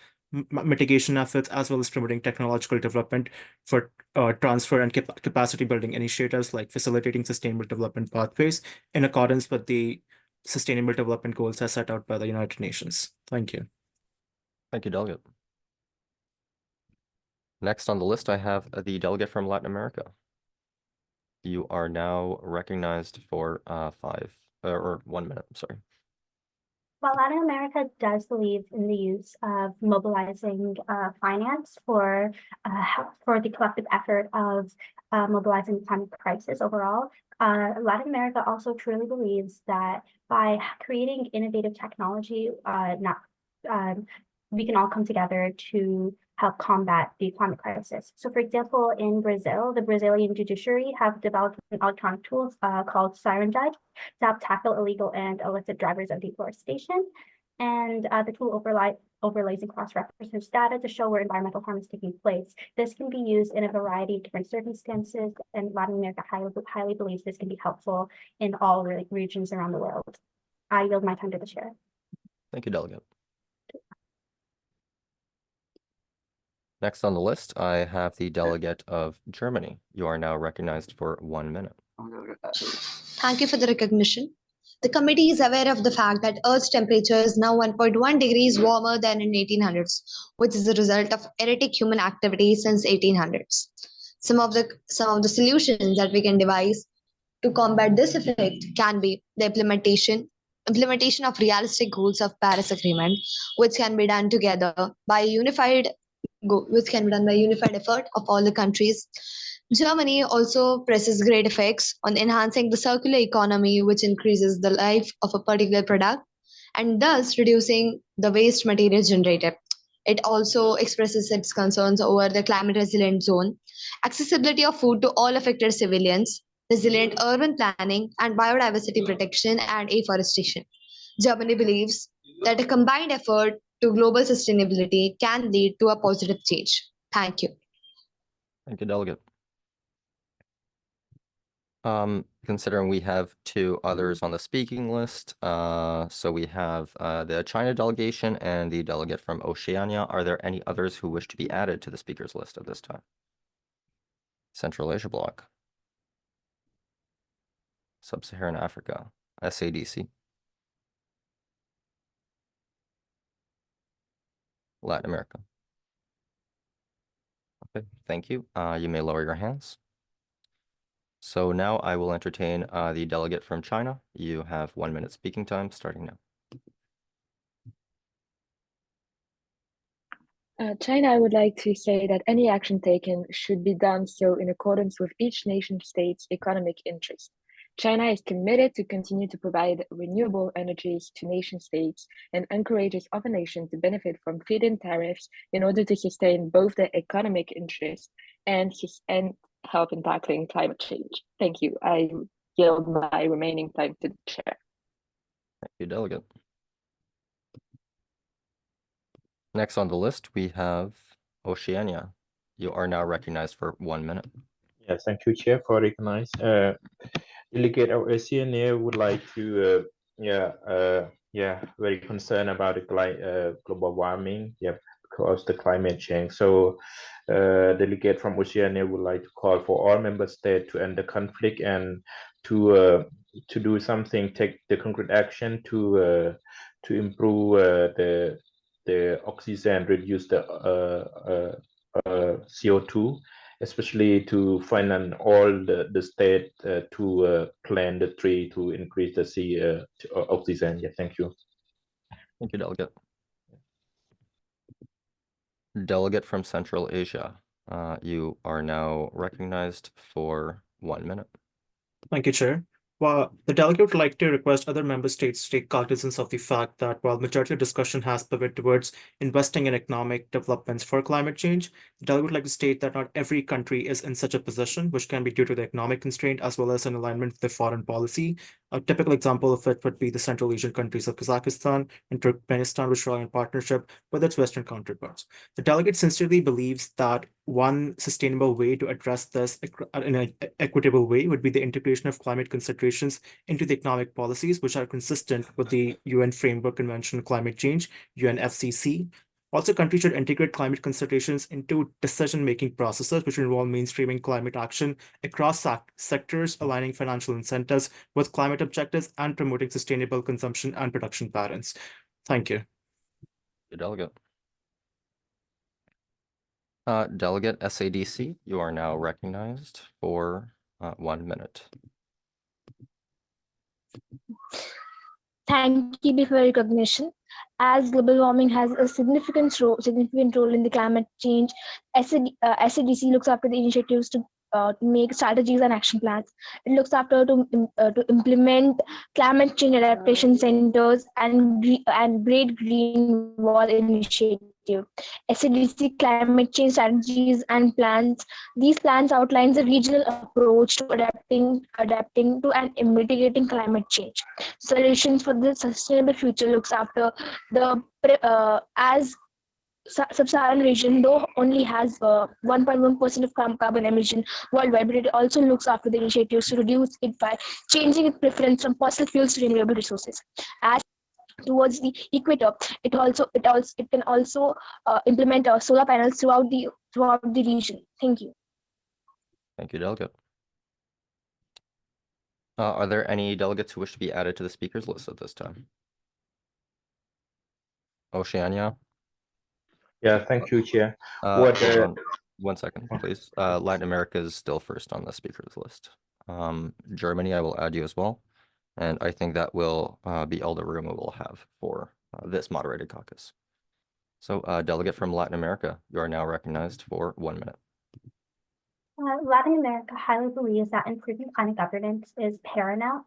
mitigation efforts, as well as promoting technological development for transfer and capacity building initiatives like facilitating sustainable development pathways in accordance with the Sustainable Development Goals as set out by the United Nations. Thank you. Thank you, delegate. Next on the list, I have the delegate from Latin America. You are now recognized for 1 minute, sorry. While Latin America does believe in the use of mobilizing finance for the collective effort of mobilizing the climate crisis overall, Latin America also truly believes that by creating innovative technology, we can all come together to help combat the climate crisis. So for example, in Brazil, the Brazilian judiciary have developed an electronic tool called Siren Judge to help tackle illegal and illicit drivers of deforestation. And the tool overlays and cross-references data to show where environmental harm is taking place. This can be used in a variety of different circumstances, and Latin America highly believes this can be helpful in all regions around the world. I yield my time to the chair. Thank you, delegate. Next on the list, I have the delegate of Germany. You are now recognized for 1 minute. Thank you for the recognition. The committee is aware of the fact that Earth's temperature is now 1.1 degrees warmer than in 1800s, which is the result of erratic human activity since 1800s. Some of the solutions that we can devise to combat this effect can be the implementation of realistic goals of Paris Agreement, which can be done together by unified effort of all the countries. Germany also presses great effects on enhancing the circular economy, which increases the life of a particular product and thus reducing the waste material generated. It also expresses its concerns over the climate resilient zone, accessibility of food to all affected civilians, resilient urban planning, and biodiversity protection and afforestation. Germany believes that a combined effort to global sustainability can lead to a positive change. Thank you. Thank you, delegate. Considering we have 2 others on the speaking list, so we have the China delegation and the delegate from Oceania. Are there any others who wish to be added to the speakers list at this time? Central Asia Bloc, Sub-Saharan Africa, SADC, Latin America. Okay, thank you. You may lower your hands. So now I will entertain the delegate from China. You have 1 minute speaking time starting now. China, I would like to say that any action taken should be done so in accordance with each nation state's economic interest. China is committed to continue to provide renewable energies to nation states and encourages other nations to benefit from feed-in tariffs in order to sustain both their economic interests and help in tackling climate change. Thank you. I yield my remaining time to the chair. Thank you, delegate. Next on the list, we have Oceania. You are now recognized for 1 minute. Yeah, thank you, Chair, for recognizing. Delegate of Oceania would like to, very concerned about the global warming, because the climate change. So, delegate from Oceania would like to call for all member states to end the conflict and to do something, take the concrete action to improve the oxygen, reduce the CO2, especially to finance all the state to plant the tree to increase the oxygen. Yeah, thank you. Thank you, delegate. Delegate from Central Asia, you are now recognized for 1 minute. Thank you, Chair. Well, the delegate would like to request other member states to take cognizance of the fact that while majority of discussion has pivoted towards investing in economic developments for climate change, the delegate would like to state that not every country is in such a position, which can be due to the economic constraint as well as in alignment with their foreign policy. A typical example of it would be the Central Asian countries of Kazakhstan and Turkmenistan, which rely on partnership with its Western counterparts. The delegate sincerely believes that one sustainable way to address this in an equitable way would be the integration of climate considerations into the economic policies, which are consistent with the UN Framework Convention on Climate Change, UNFCCC. Also, countries should integrate climate considerations into decision-making processes, which involve mainstreaming climate action across sectors, aligning financial incentives with climate objectives, and promoting sustainable consumption and production patterns. Thank you. The delegate. Delegate SADC, you are now recognized for 1 minute. Thank you for recognition. As global warming has a significant role in the climate change, SADC looks after the initiatives to make strategies and action plans. It looks after to implement climate change adaptation centers and Great Green Wall initiative. SADC climate change strategies and plans. These plans outlines a regional approach to adapting to and mitigating climate change. Solutions for the sustainable future looks after the as Sub-Saharan region, though only has 1.1% of carbon emission worldwide, but it also looks after the initiatives to reduce it by changing its preference from fossil fuels to renewable resources. As towards the equator, it can also implement solar panels throughout the region. Thank you. Thank you, delegate. Are there any delegates who wish to be added to the speakers list at this time? Oceania? Yeah, thank you, Chair. Hold on 1 second, please. Latin America is still first on the speakers list. Germany, I will add you as well. And I think that will be all the room we will have for this moderated caucus. So, delegate from Latin America, you are now recognized for 1 minute. Latin America highly believes that improving climate governance is paramount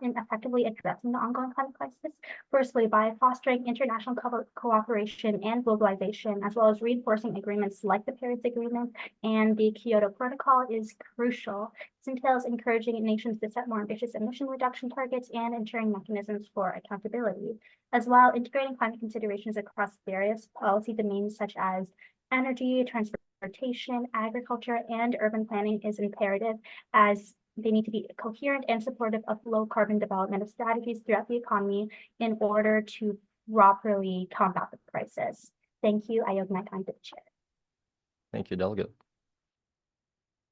in effectively addressing the ongoing climate crisis, firstly by fostering international cooperation and globalization, as well as reinforcing agreements like the Paris Agreement and the Kyoto Protocol is crucial. This entails encouraging nations to set more ambitious emission reduction targets and ensuring mechanisms for accountability. As well, integrating climate considerations across various policy domains such as energy, transportation, agriculture, and urban planning is imperative, as they need to be coherent and supportive of low carbon development of strategies throughout the economy in order to properly combat the crisis. Thank you. I yield my time to the chair. Thank you, delegate.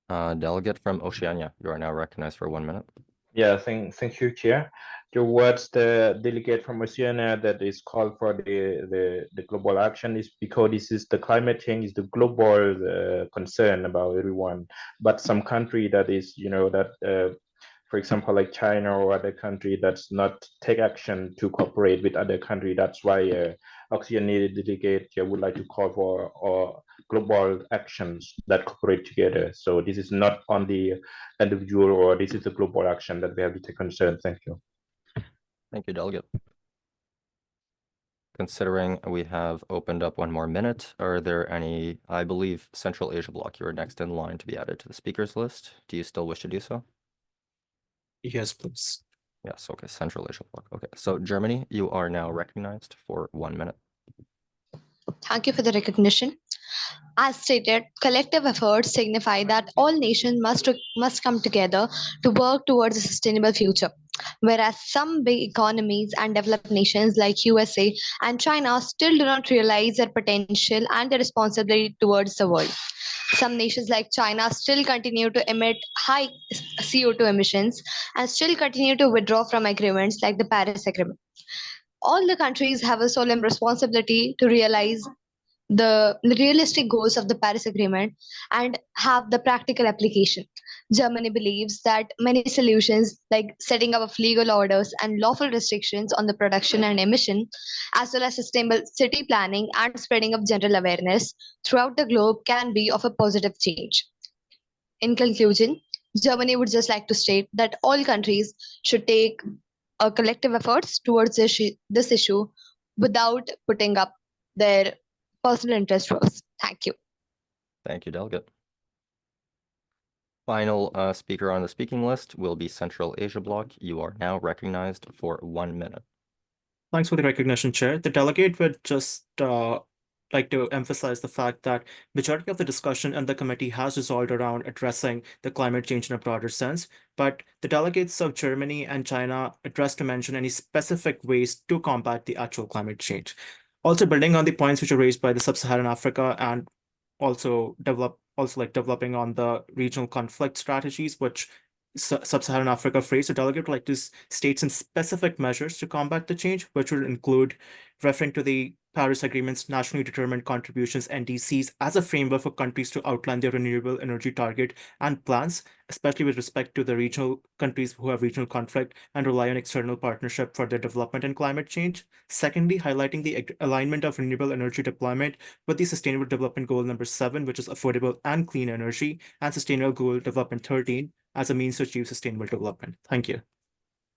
Delegate from Oceania, you are now recognized for 1 minute. Yeah, thank you, Chair. Towards the delegate from Oceania that is called for the global action is because this is the climate change is the global concern about everyone. But some country that is, for example, like China or other country that's not take action to cooperate with other country. That's why Oceania delegate would like to call for global actions that cooperate together. So this is not on the individual, or this is a global action that we have to take concern. Thank you. Thank you, Delegate. Considering we have opened up 1 more minute, are there any, I believe, Central Asia Bloc, you are next in line to be added to the speakers list. Do you still wish to do so? Yes, please. Yes, okay, Central Asia Bloc. Okay, so Germany, you are now recognized for 1 minute. Thank you for the recognition. As stated, collective efforts signify that all nations must come together to work towards a sustainable future. Whereas some big economies and developed nations like USA and China still do not realize their potential and their responsibility towards the world. Some nations like China still continue to emit high CO2 emissions and still continue to withdraw from agreements like the Paris Agreement. All the countries have a solemn responsibility to realize the realistic goals of the Paris Agreement and have the practical application. Germany believes that many solutions, like setting up of legal orders and lawful restrictions on the production and emission, as well as sustainable city planning and spreading of general awareness throughout the globe, can be of a positive change. In conclusion, Germany would just like to state that all countries should take a collective efforts towards this issue without putting up their personal interest first. Thank you. Thank you, Delegate. Final speaker on the speaking list will be Central Asia Bloc. You are now recognized for 1 minute. Thanks for the recognition, Chair. The delegate would just like to emphasize the fact that majority of the discussion in the committee has resolved around addressing the climate change in a broader sense, but the delegates of Germany and China addressed to mention any specific ways to combat the actual climate change. Also, building on the points which are raised by the Sub-Saharan Africa and also developing on the regional conflict strategies, which Sub-Saharan Africa phrase, the delegate would like to state some specific measures to combat the change, which would include referring to the Paris Agreement's nationally determined contributions (NDCs) as a framework for countries to outline their renewable energy target and plans, especially with respect to the regional countries who have regional conflict and rely on external partnership for their development and climate change. Secondly, highlighting the alignment of renewable energy deployment with the Sustainable Development Goal number 7, which is affordable and clean energy, and Sustainable Goal Development 13 as a means to achieve sustainable development. Thank you.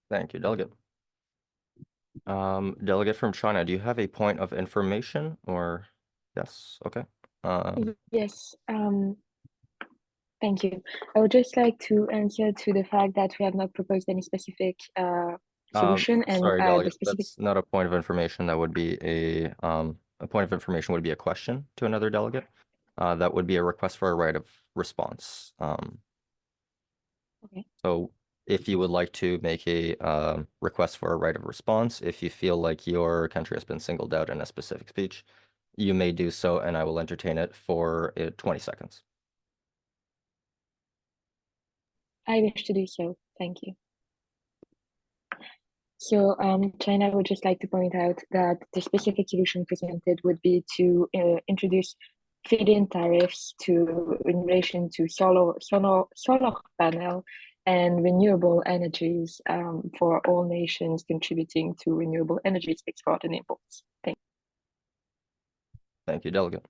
Thank you, Delegate. Delegate from China, do you have a point of information or yes? Okay. Yes. Thank you. I would just like to answer to the fact that we have not proposed any specific solution, and sorry, the Delegate, specific. that's not a point of information. That would be a point of information would be a question to another delegate. That would be a request for a right of response. Okay. So if you would like to make a request for a right of response, if you feel like your country has been singled out in a specific speech, you may do so, and I will entertain it for 20 seconds. I wish to do so. Thank you. So China would just like to point out that the specific solution presented would be to introduce feed-in tariffs in relation to solar panel and renewable energies for all nations contributing to renewable energies export and imports. Thank you, Delegate.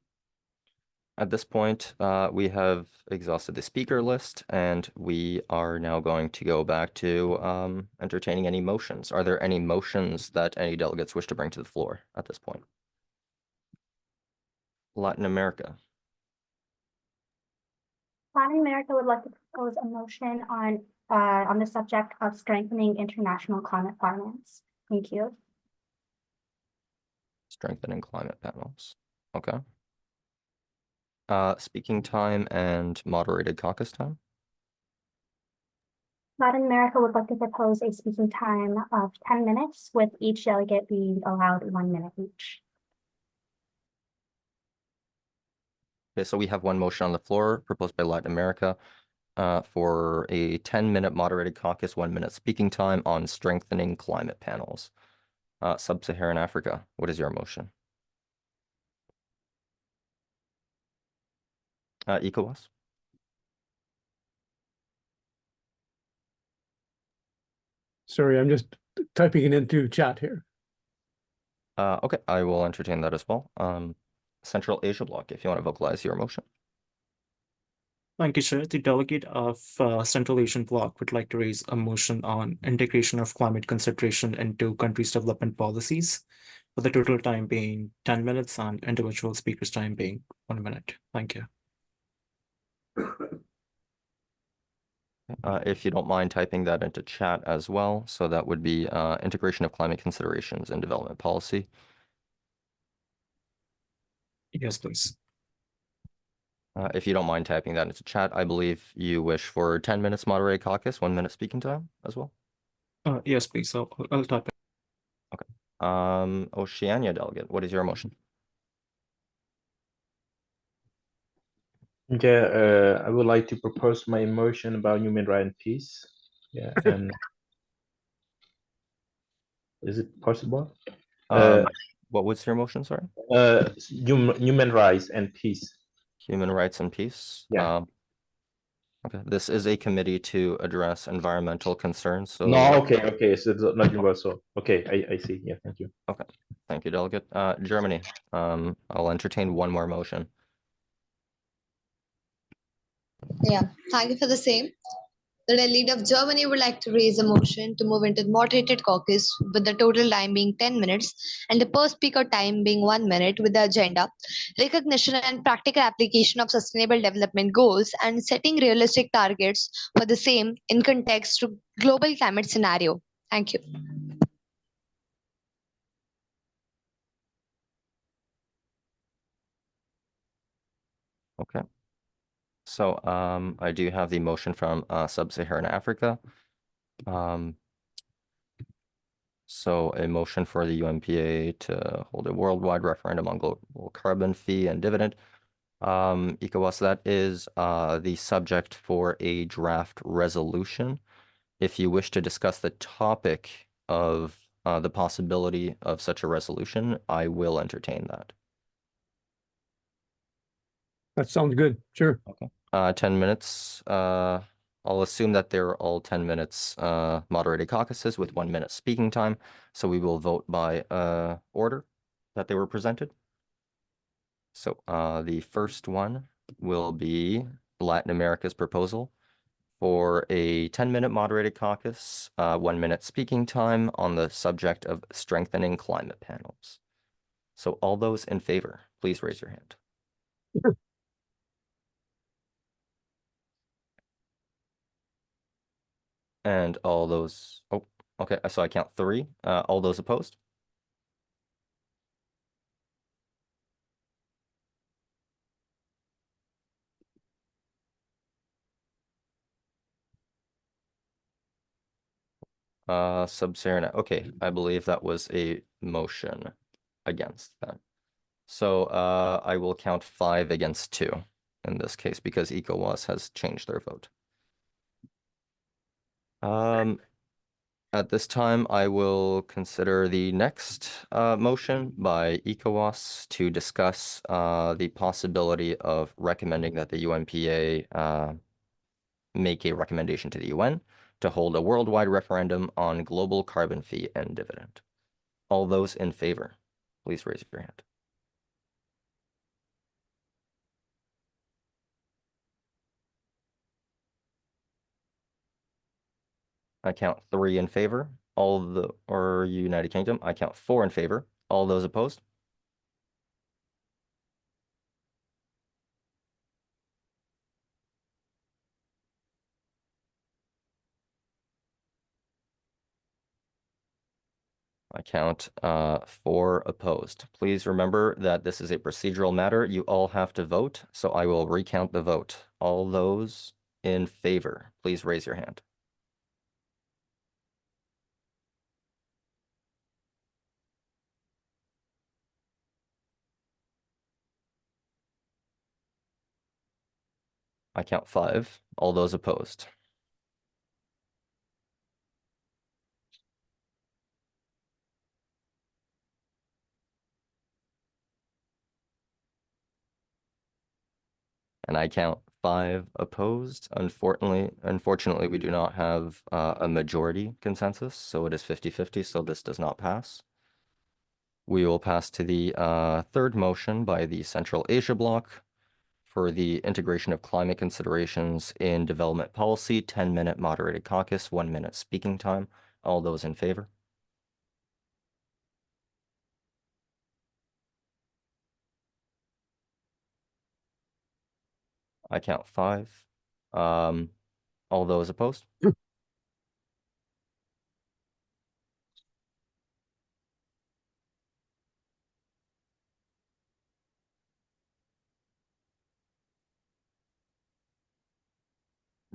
At this point, we have exhausted the speaker list, and we are now going to go back to entertaining any motions. Are there any motions that any delegates wish to bring to the floor at this point? Latin America. Latin America would like to propose a motion on the subject of strengthening international climate finance. Thank you. Strengthening climate panels. Okay. Speaking time and moderated caucus time. Latin America would like to propose a speaking time of 10 minutes, with each delegate being allowed 1 minute each. Okay, so we have one motion on the floor proposed by Latin America. for a 10-minute moderated caucus, 1 minute speaking time on strengthening climate panels. Sub-Saharan Africa, what is your motion? ECOWAS? Sorry, I'm just typing it into chat here. Okay, I will entertain that as well. Central Asia Bloc, if you want to vocalize your motion. Thank you, Chair. The delegate of Central Asian Bloc would like to raise a motion on integration of climate consideration into countries' development policies, with the total time being 10 minutes and individual speakers' time being 1 minute. Thank you. If you don't mind typing that into chat as well, so that would be integration of climate considerations in development policy. Yes, please. If you don't mind typing that into chat, I believe you wish for 10 minutes moderated caucus, 1 minute speaking time as well. Yes, please. I'll type it. Oceania delegate, what is your motion? Yeah, I would like to propose my motion about human rights and peace. Yeah, and is it possible? What was your motion, sorry? Human rights and peace. Human rights and peace. Yeah. Okay, this is a committee to address environmental concerns. So No, okay. So it's not universal. Okay, I see. Yeah, thank you. Okay, thank you, delegate. Germany. I'll entertain one more motion. Yeah, thank you for the same. The delegate of Germany would like to raise a motion to move into moderated caucus with the total time being 10 minutes and the per speaker time being 1 minute, with the agenda recognition and practical application of sustainable development goals and setting realistic targets for the same in context to global climate scenario. Thank you. Okay. So I do have the motion from Sub-Saharan Africa. So a motion for the UNPA to hold a worldwide referendum on global carbon fee and dividend. ECOWAS, that is the subject for a draft resolution. If you wish to discuss the topic of the possibility of such a resolution, I will entertain that. That sounds good. Sure. Okay. 10 minutes. I'll assume that they're all 10 minutes moderated caucuses with 1 minute speaking time. So we will vote by order that they were presented. So the first one will be Latin America's proposal for a 10-minute moderated caucus, 1 minute speaking time on the subject of strengthening climate panels. So all those in favor, please raise your hand. And all those, oh, okay, so I count 3. All those opposed? Sub-Saharan, okay, I believe that was a motion against that. So I will count 5 against 2 in this case because ECOWAS has changed their vote. At this time, I will consider the next motion by ECOWAS to discuss the possibility of recommending that the UNPA make a recommendation to the UN to hold a worldwide referendum on global carbon fee and dividend. All those in favor, please raise your hand. I count 3 in favor. Or United Kingdom, I count 4 in favor. All those opposed? I count 4 opposed. Please remember that this is a procedural matter. You all have to vote, so I will recount the vote. All those in favor, please raise your hand. I count 5. All those opposed. And I count 5 opposed. Unfortunately, we do not have a majority consensus, so it is 50-50, so this does not pass. We will pass to the third motion by the Central Asia Bloc for the integration of climate considerations in development policy, 10-minute moderated caucus, 1-minute speaking time. All those in favor? I count 5. All those opposed?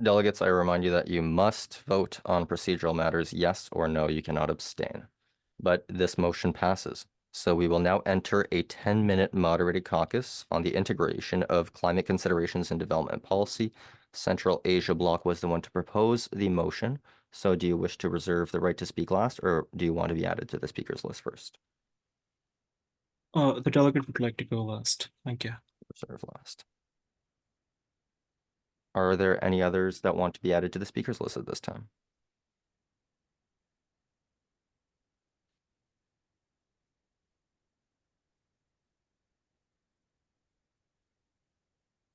Delegates, I remind you that you must vote on procedural matters, yes or no. You cannot abstain. But this motion passes. So we will now enter a 10-minute moderated caucus on the integration of climate considerations in development policy. Central Asia Bloc was the one to propose the motion. So do you wish to reserve the right to speak last, or do you want to be added to the speakers list first? The delegate would like to go last. Thank you. Reserve last. Are there any others that want to be added to the speakers list at this time?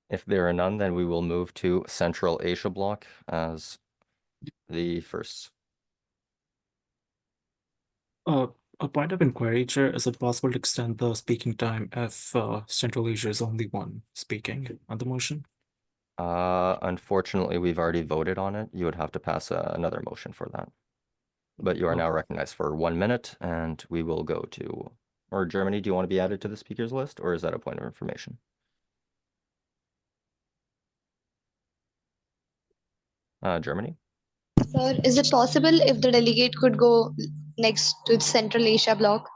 If there are none, then we will move to Central Asia Bloc as the first. A point of inquiry, Chair, is it possible to extend the speaking time if Central Asia is only one speaking on the motion? Unfortunately, we've already voted on it. You would have to pass another motion for that. But you are now recognized for 1 minute, and we will go to, or Germany, do you want to be added to the speakers list, or is that a point of information? Germany? Sir, is it possible if the delegate could go next to the Central Asia bloc?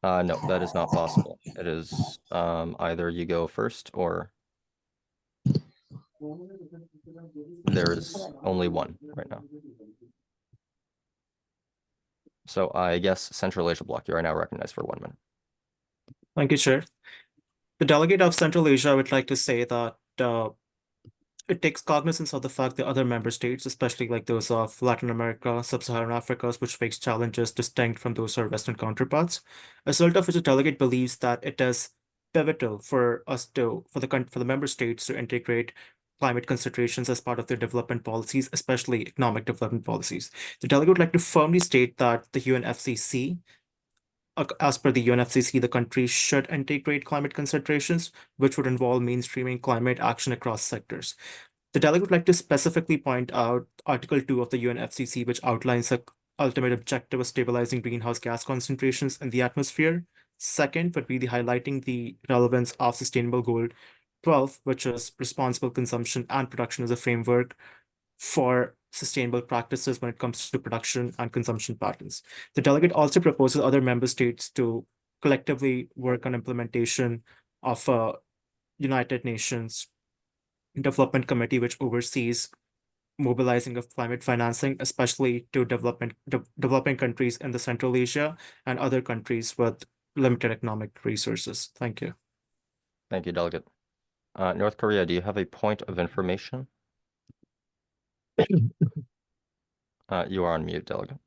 No, that is not possible. It is either you go first or there is only one right now. So I guess Central Asia Bloc, you are now recognized for 1 minute. Thank you, Chair. The delegate of Central Asia would like to say that it takes cognizance of the fact that other member states, especially like those of Latin America, Sub-Saharan Africa, which face challenges distinct from those of our Western counterparts, as a result of which the delegate believes that it is pivotal for the member states to integrate climate considerations as part of their development policies, especially economic development policies. The delegate would like to firmly state that the UNFCCC, as per the UNFCCC, the country should integrate climate considerations, which would involve mainstreaming climate action across sectors. The delegate would like to specifically point out Article 2 of the UNFCCC, which outlines the ultimate objective of stabilizing greenhouse gas concentrations in the atmosphere. Second would be highlighting the relevance of Sustainable Goal 12, which is responsible consumption and production as a framework for sustainable practices when it comes to production and consumption patterns. The delegate also proposes other member states to collectively work on implementation of a United Nations Development Committee, which oversees mobilizing of climate financing, especially to developing countries in the Central Asia and other countries with limited economic resources. Thank you. Thank you, Delegate. North Korea, do you have a point of information? You are on mute, Delegate.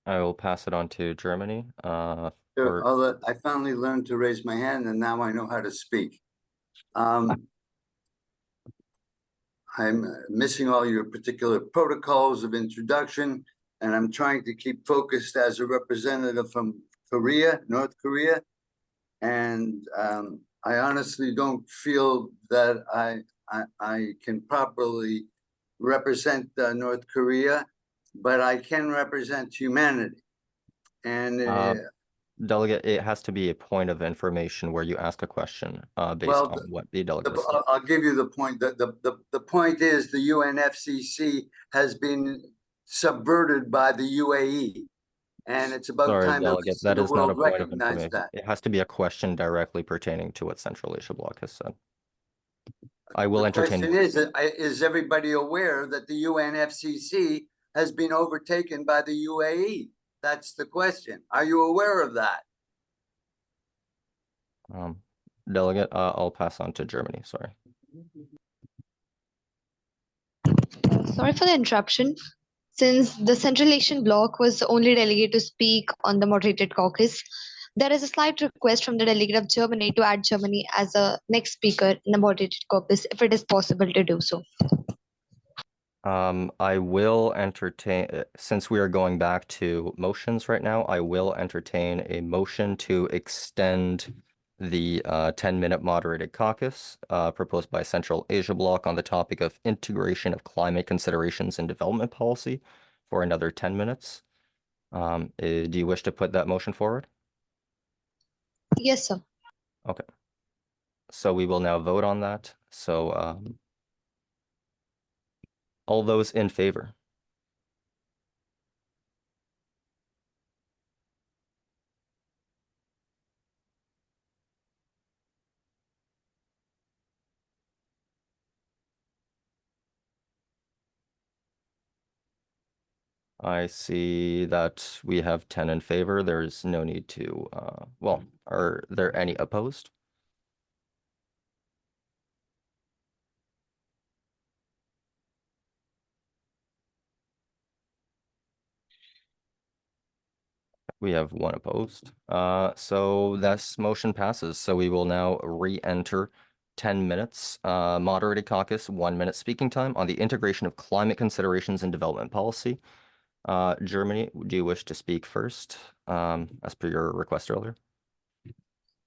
I will pass it on to Germany. I finally learned to raise my hand, and now I know how to speak. I'm missing all your particular protocols of introduction, and I'm trying to keep focused as a representative from Korea, North Korea. And I honestly don't feel that I can properly represent North Korea, but I can represent humanity. And Delegate, it has to be a point of information where you ask a question based on what the delegate is saying. I'll give you the point. The point is the UNFCCC has been subverted by the UAE. And it's about Sorry, time the delegate, rest of that the is not a world point of recognize information. that. It has to be a question directly pertaining to what Central Asia Bloc has said. I will The entertain. question is everybody aware that the UNFCCC has been overtaken by the UAE? That's the question. Are you aware of that? Delegate, I'll pass on to Germany, sorry. Sorry for the interruption. Since the Central Asian Bloc was the only delegate to speak on the moderated caucus, there is a slight request from the delegate of Germany to add Germany as a next speaker in the moderated caucus, if it is possible to do so. I will entertain, since we are going back to motions right now, I will entertain a motion to extend the 10-minute moderated caucus proposed by Central Asia Bloc on the topic of integration of climate considerations in development policy for another 10 minutes. Do you wish to put that motion forward? Yes, sir. Okay. So we will now vote on that. So all those in favor? I see that we have 10 in favor. There's no need to, well, are there any opposed? We have one opposed. So this motion passes. So we will now re-enter 10 minutes moderated caucus, 1 minute speaking time on the integration of climate considerations in development policy. Germany, do you wish to speak first, as per your request earlier?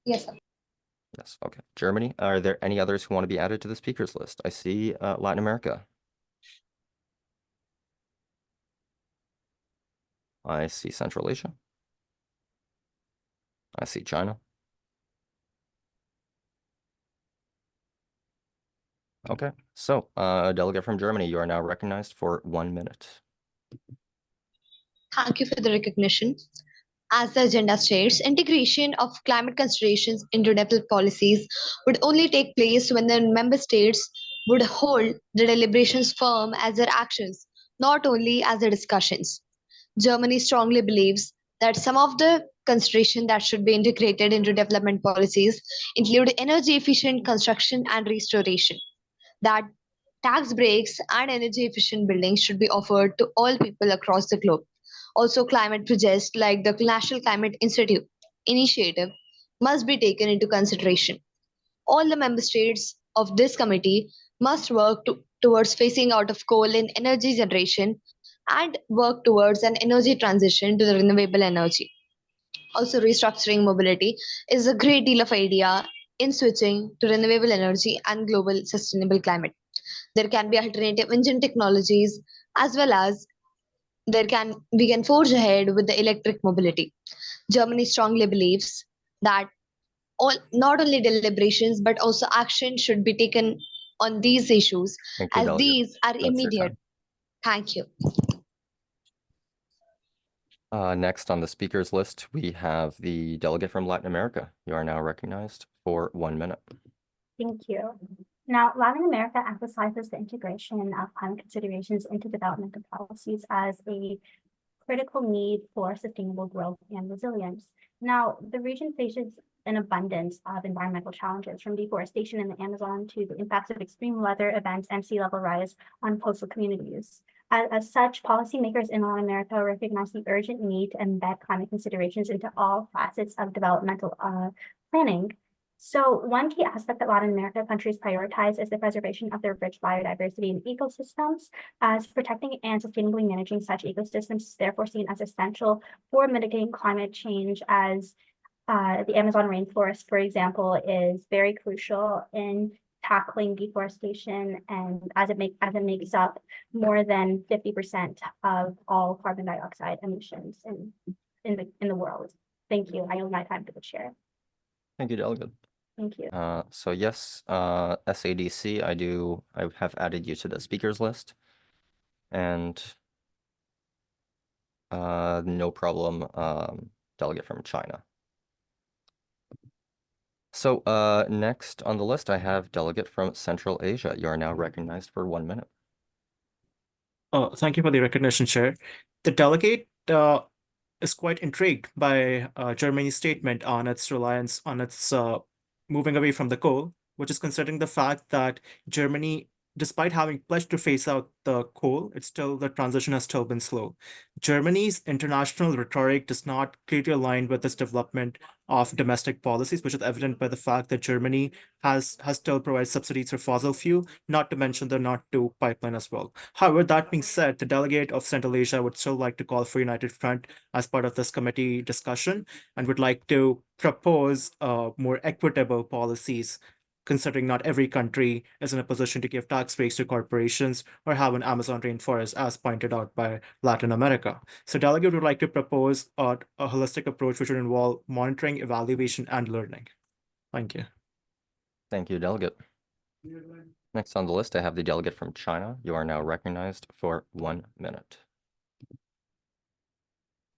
Yes, sir. Yes, okay. Germany, are there any others who want to be added to the speakers list? I see Latin America. I see Central Asia. I see China. Okay, so a delegate from Germany, you are now recognized for 1 minute. Thank you for the recognition. As the agenda states, integration of climate considerations into development policies would only take place when the member states would hold the deliberations firm as their actions, not only as their discussions. Germany strongly believes that some of the considerations that should be integrated into development policies include energy efficient construction and restoration, that tax breaks and energy efficient buildings should be offered to all people across the globe. Also, climate projects like the National Climate Institute initiative must be taken into consideration. All the member states of this committee must work towards phasing out of coal in energy generation and work towards an energy transition to the renewable energy. Also, restructuring mobility is a great deal of idea in switching to renewable energy and global sustainable climate. There can be alternative engine technologies as well as we can forge ahead with the electric mobility. Germany strongly believes that not only deliberations but also action should be taken on these issues Thank you, as delegate. these are That's your immediate. time. Thank you. Next on the speakers list, we have the delegate from Latin America. You are now recognized for 1 minute. Thank you. Now, Latin America emphasizes the integration of climate considerations into developmental policies as a critical need for sustainable growth and resilience. Now, the region faces an abundance of environmental challenges, from deforestation in the Amazon to the impacts of extreme weather events and sea level rise on coastal communities. As such, policymakers in Latin America recognize the urgent need to embed climate considerations into all facets of developmental planning. So one key aspect that Latin America countries prioritize is the preservation of their rich biodiversity and ecosystems, as protecting and sustainably managing such ecosystems is therefore seen as essential for mitigating climate change, as the Amazon rainforest, for example, is very crucial in tackling deforestation, and as it makes up more than 50% of all carbon dioxide emissions in the world. Thank you. I yield my time to the chair. Thank you, delegate. Thank you. So yes, SADC, I have added you to the speakers list. And No problem, delegate from China. So next on the list, I have delegate from Central Asia. You are now recognized for 1 minute. Thank you for the recognition, Chair. The delegate is quite intrigued by Germany's statement on its reliance on its moving away from the coal, which is considering the fact that Germany, despite having pledged to phase out the coal, the transition has still been slow. Germany's international rhetoric does not clearly align with this development of domestic policies, which is evident by the fact that Germany has still provided subsidies for fossil fuel, not to mention the Nord 2 pipeline as well. However, that being said, the delegate of Central Asia would still like to call for united front as part of this committee discussion and would like to propose more equitable policies, considering not every country is in a position to give tax breaks to corporations or have an Amazon rainforest, as pointed out by Latin America. So delegate would like to propose a holistic approach which would involve monitoring, evaluation, and learning. Thank you. Thank you, delegate. Next on the list, I have the delegate from China. You are now recognized for 1 minute.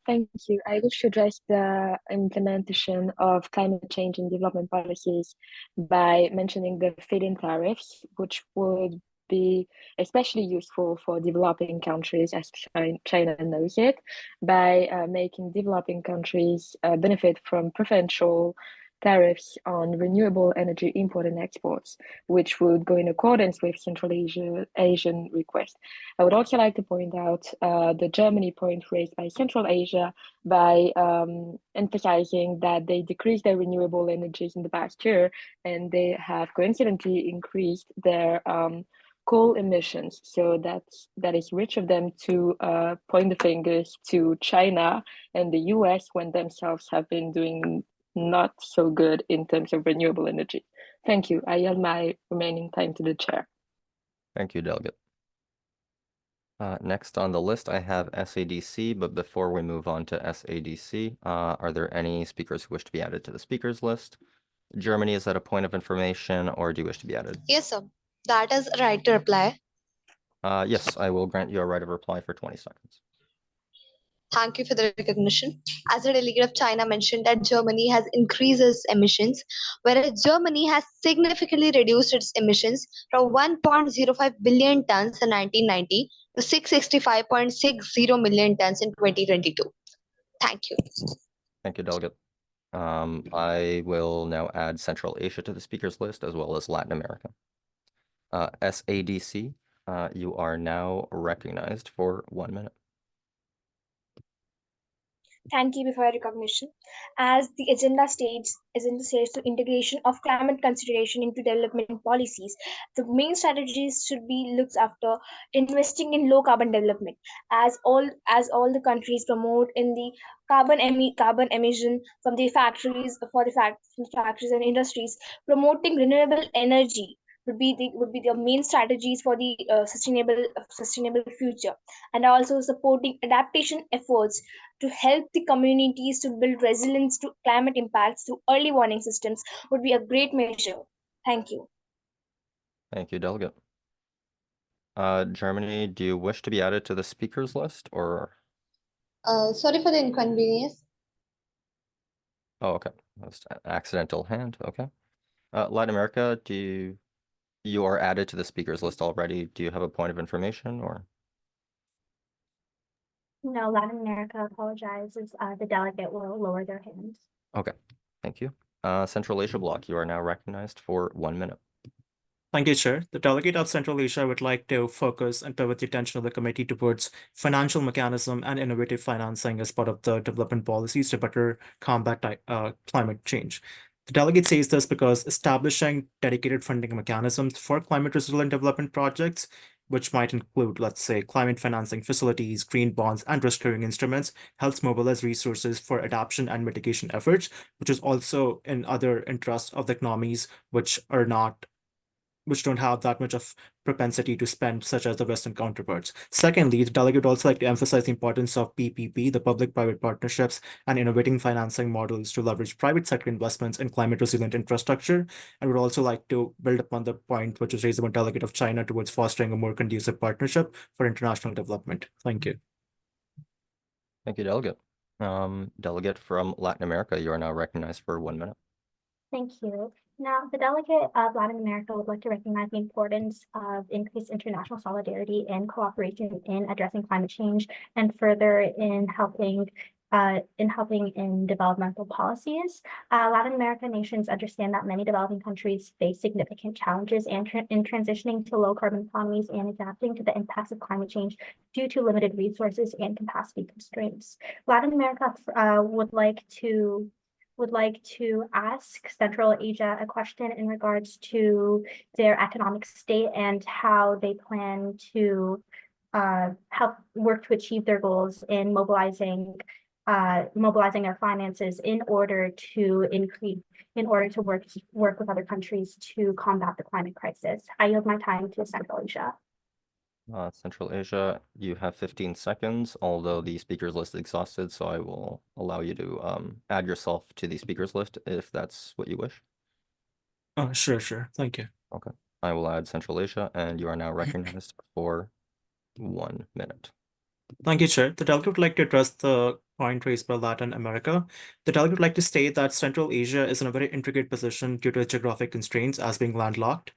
Thank you. I wish to address the implementation of climate change and development policies by mentioning the feed-in tariffs, which would be especially useful for developing countries, as China knows it, by making developing countries benefit from preferential tariffs on renewable energy import and exports, which would go in accordance with Central Asian requests. I would also like to point out the Germany point raised by Central Asia by emphasizing that they decreased their renewable energies in the past year, and they have coincidentally increased their coal emissions. So that is rich of them to point the fingers to China and the US when themselves have been doing not so good in terms of renewable energy. Thank you. I yield my remaining time to the chair. Thank you, delegate. Next on the list, I have SADC, but before we move on to SADC, are there any speakers who wish to be added to the speakers list? Germany, is that a point of information, or do you wish to be added? Yes, sir. That is right to reply. Yes, I will grant you a right of reply for 20 seconds. Thank you for the recognition. As the delegate of China mentioned that Germany has increased its emissions, whereas Germany has significantly reduced its emissions from 1.05 billion tons in 1990 to 665.60 million tons in 2022. Thank you. Thank you, delegate. I will now add Central Asia to the speakers list, as well as Latin America. SADC, you are now recognized for 1 minute. Thank you for your recognition. As the agenda states to integration of climate consideration into development policies, the main strategies should be looked after investing in low carbon development, as all the countries promote in the carbon emission from the factories and industries. Promoting renewable energy would be the main strategies for the sustainable future, and also supporting adaptation efforts to help the communities to build resilience to climate impacts through early warning systems would be a great measure. Thank you. Thank you, delegate. Germany, do you wish to be added to the speakers list, or? Sorry for the inconvenience. Oh, okay. That's an accidental hand. Okay. Latin America, you are added to the speakers list already. Do you have a point of information, or? No, Latin America apologizes. The delegate will lower their hands. Okay, thank you. Central Asia Bloc, you are now recognized for 1 minute. Thank you, Chair. The delegate of Central Asia would like to focus and pivot the attention of the committee towards financial mechanism and innovative financing as part of the development policies to better combat climate change. The delegate says this because establishing dedicated funding mechanisms for climate resilient development projects, which might include, let's say, climate financing facilities, green bonds, and risk-sharing instruments, helps mobilize resources for adaptation and mitigation efforts, which is also in other interests of the economies which don't have that much of propensity to spend, such as the Western counterparts. Secondly, the delegate would also like to emphasize the importance of PPP, the public-private partnerships, and innovating financing models to leverage private sector investments in climate-resilient infrastructure, and would also like to build upon the point which was raised by the delegate of China towards fostering a more conducive partnership for international development. Thank you. Thank you, Delegate. Delegate from Latin America, you are now recognized for 1 minute. Thank you. Now, the delegate of Latin America would like to recognize the importance of increased international solidarity and cooperation in addressing climate change and further in helping in developmental policies. Latin American nations understand that many developing countries face significant challenges in transitioning to low carbon economies and adapting to the impacts of climate change due to limited resources and capacity constraints. Latin America would like to ask Central Asia a question in regards to their economic state and how they plan to help work to achieve their goals in mobilizing their finances in order to work with other countries to combat the climate crisis. I yield my time to Central Asia. Central Asia, you have 15 seconds, although the speakers list is exhausted, so I will allow you to add yourself to the speakers list if that's what you wish. Sure. Thank you. Okay. I will add Central Asia, and you are now recognized for 1 minute. Thank you, Chair. The delegate would like to address the point raised by Latin America. The delegate would like to state that Central Asia is in a very intricate position due to its geographic constraints as being landlocked,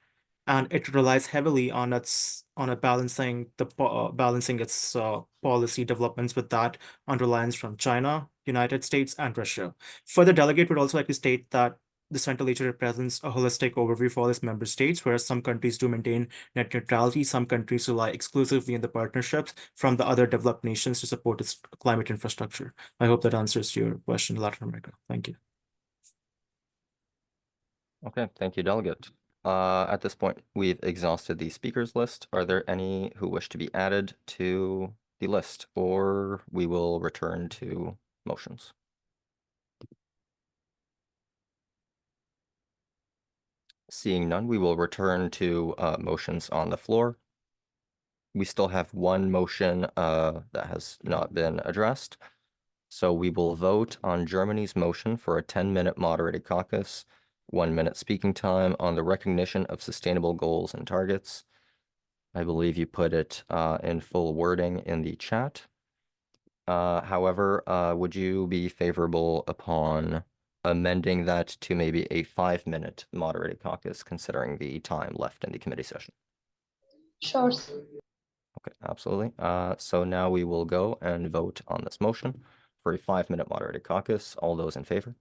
and it relies heavily on balancing its policy developments with that on reliance from China, United States, and Russia. Further, delegate would also like to state that the Central Asia represents a holistic overview for all its member states, whereas some countries do maintain net neutrality, some countries rely exclusively on the partnerships from the other developed nations to support its climate infrastructure. I hope that answers your question, Latin America. Thank you. Okay, thank you, Delegate. At this point, we've exhausted the speakers list. Are there any who wish to be added to the list, or we will return to motions? Seeing none, we will return to motions on the floor. We still have one motion that has not been addressed. So we will vote on Germany's motion for a 10-minute moderated caucus, 1 minute speaking time on the recognition of sustainable goals and targets. I believe you put it in full wording in the chat. However, would you be favorable upon amending that to maybe a 5-minute moderated caucus, considering the time left in the committee session? Sure. Okay, absolutely. So now we will go and vote on this motion for a 5-minute moderated caucus. All those in favor?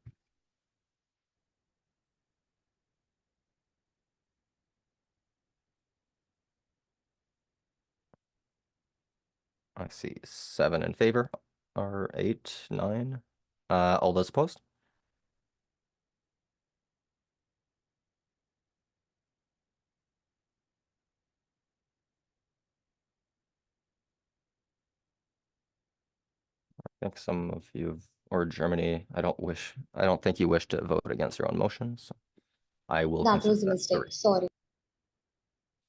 I see 7 in favor, or 8, 9. All those opposed? I think some of you, or Germany, I don't think you wish to vote against your own motion, so I will That consider was a that mistake. carried. Sorry.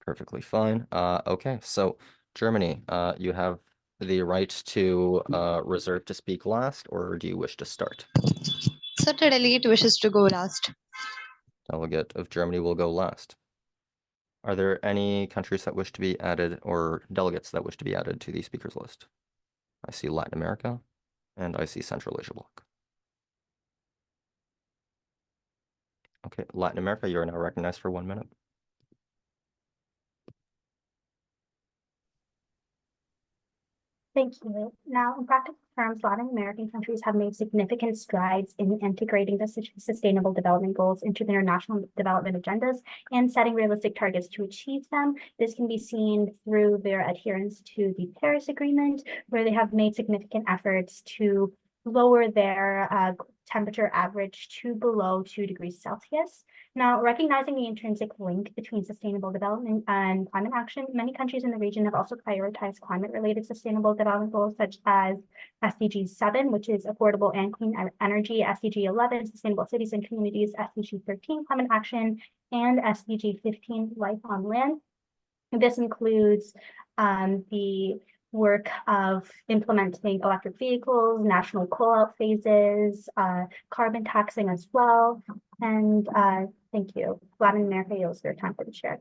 Perfectly fine. Okay, so Germany, you have the right to reserve to speak last, or do you wish to start? So the delegate wishes to go last. Delegate of Germany will go last. Are there any countries that wish to be added, or delegates that wish to be added to the speakers list? I see Latin America, and I see Central Asia Bloc. Okay, Latin America, you are now recognized for 1 minute. Thank you. Now, in practical terms, Latin American countries have made significant strides in integrating the sustainable development goals into their national development agendas and setting realistic targets to achieve them. This can be seen through their adherence to the Paris Agreement, where they have made significant efforts to lower their temperature average to below 2 degrees Celsius. Now, recognizing the intrinsic link between sustainable development and climate action, many countries in the region have also prioritized climate-related sustainable development goals, such as SDG 7, which is affordable and clean energy, SDG 11, sustainable cities and communities, SDG 13, climate action, and SDG 15, life on land. This includes the work of implementing electric vehicles, national coal-out phases, carbon taxing as well. And thank you. Latin America yields their time for the chair.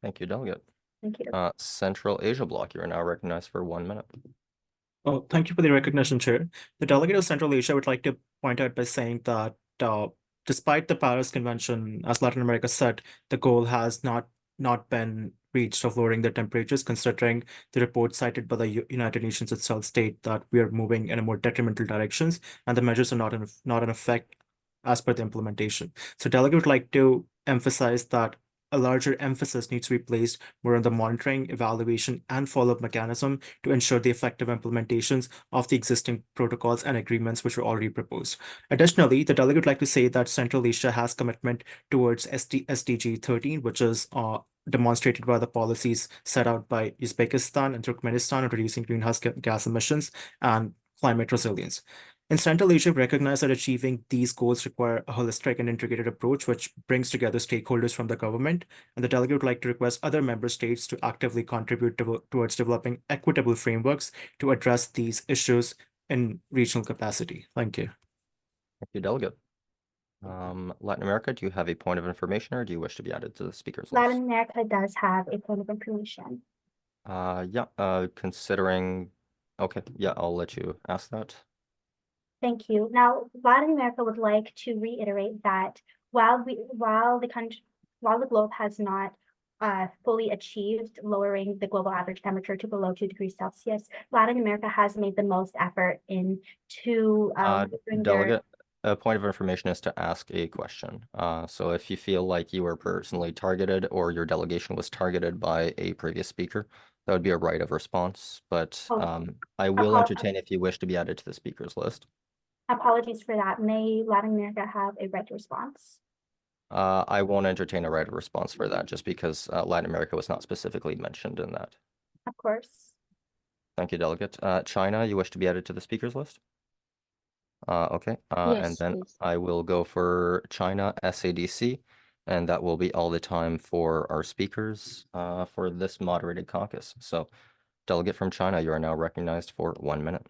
Thank you, Delegate. Thank you. Central Asia Bloc, you are now recognized for 1 minute. Oh, thank you for the recognition, Chair. The delegate of Central Asia would like to point out by saying that despite the Paris Convention, as Latin America said, the goal has not been reached of lowering the temperatures, considering the report cited by the United Nations itself state that we are moving in a more detrimental directions, and the measures are not in effect as per the implementation. So delegate would like to emphasize that a larger emphasis needs to be placed more on the monitoring, evaluation, and follow-up mechanism to ensure the effective implementations of the existing protocols and agreements which were already proposed. Additionally, the delegate would like to say that Central Asia has commitment towards SDG 13, which is demonstrated by the policies set out by Uzbekistan and Turkmenistan on reducing greenhouse gas emissions and climate resilience. In Central Asia, we recognize that achieving these goals require a holistic and integrated approach, which brings together stakeholders from the government. And the delegate would like to request other member states to actively contribute towards developing equitable frameworks to address these issues in regional capacity. Thank you. Thank you, Delegate. Latin America, do you have a point of information or do you wish to be added to the speakers list? Latin America does have a point of information. Considering, okay, yeah, I'll let you ask that. Thank you. Now, Latin America would like to reiterate that while the globe has not fully achieved lowering the global average temperature to below 2 degrees Celsius, Latin America has made the most effort into Delegate, a point of information is to ask a question. So if you feel like you were personally targeted or your delegation was targeted by a previous speaker, that would be a right of response. But I will entertain if you wish to be added to the speakers list. Apologies for that. May Latin America have a right to response? I won't entertain a right of response for that just because Latin America was not specifically mentioned in that. Of course. Thank you, Delegate. China, you wish to be added to the speakers list? Okay. Yes, And then please. I will go for China SADC, and that will be all the time for our speakers for this moderated caucus. So, Delegate from China, you are now recognized for 1 minute.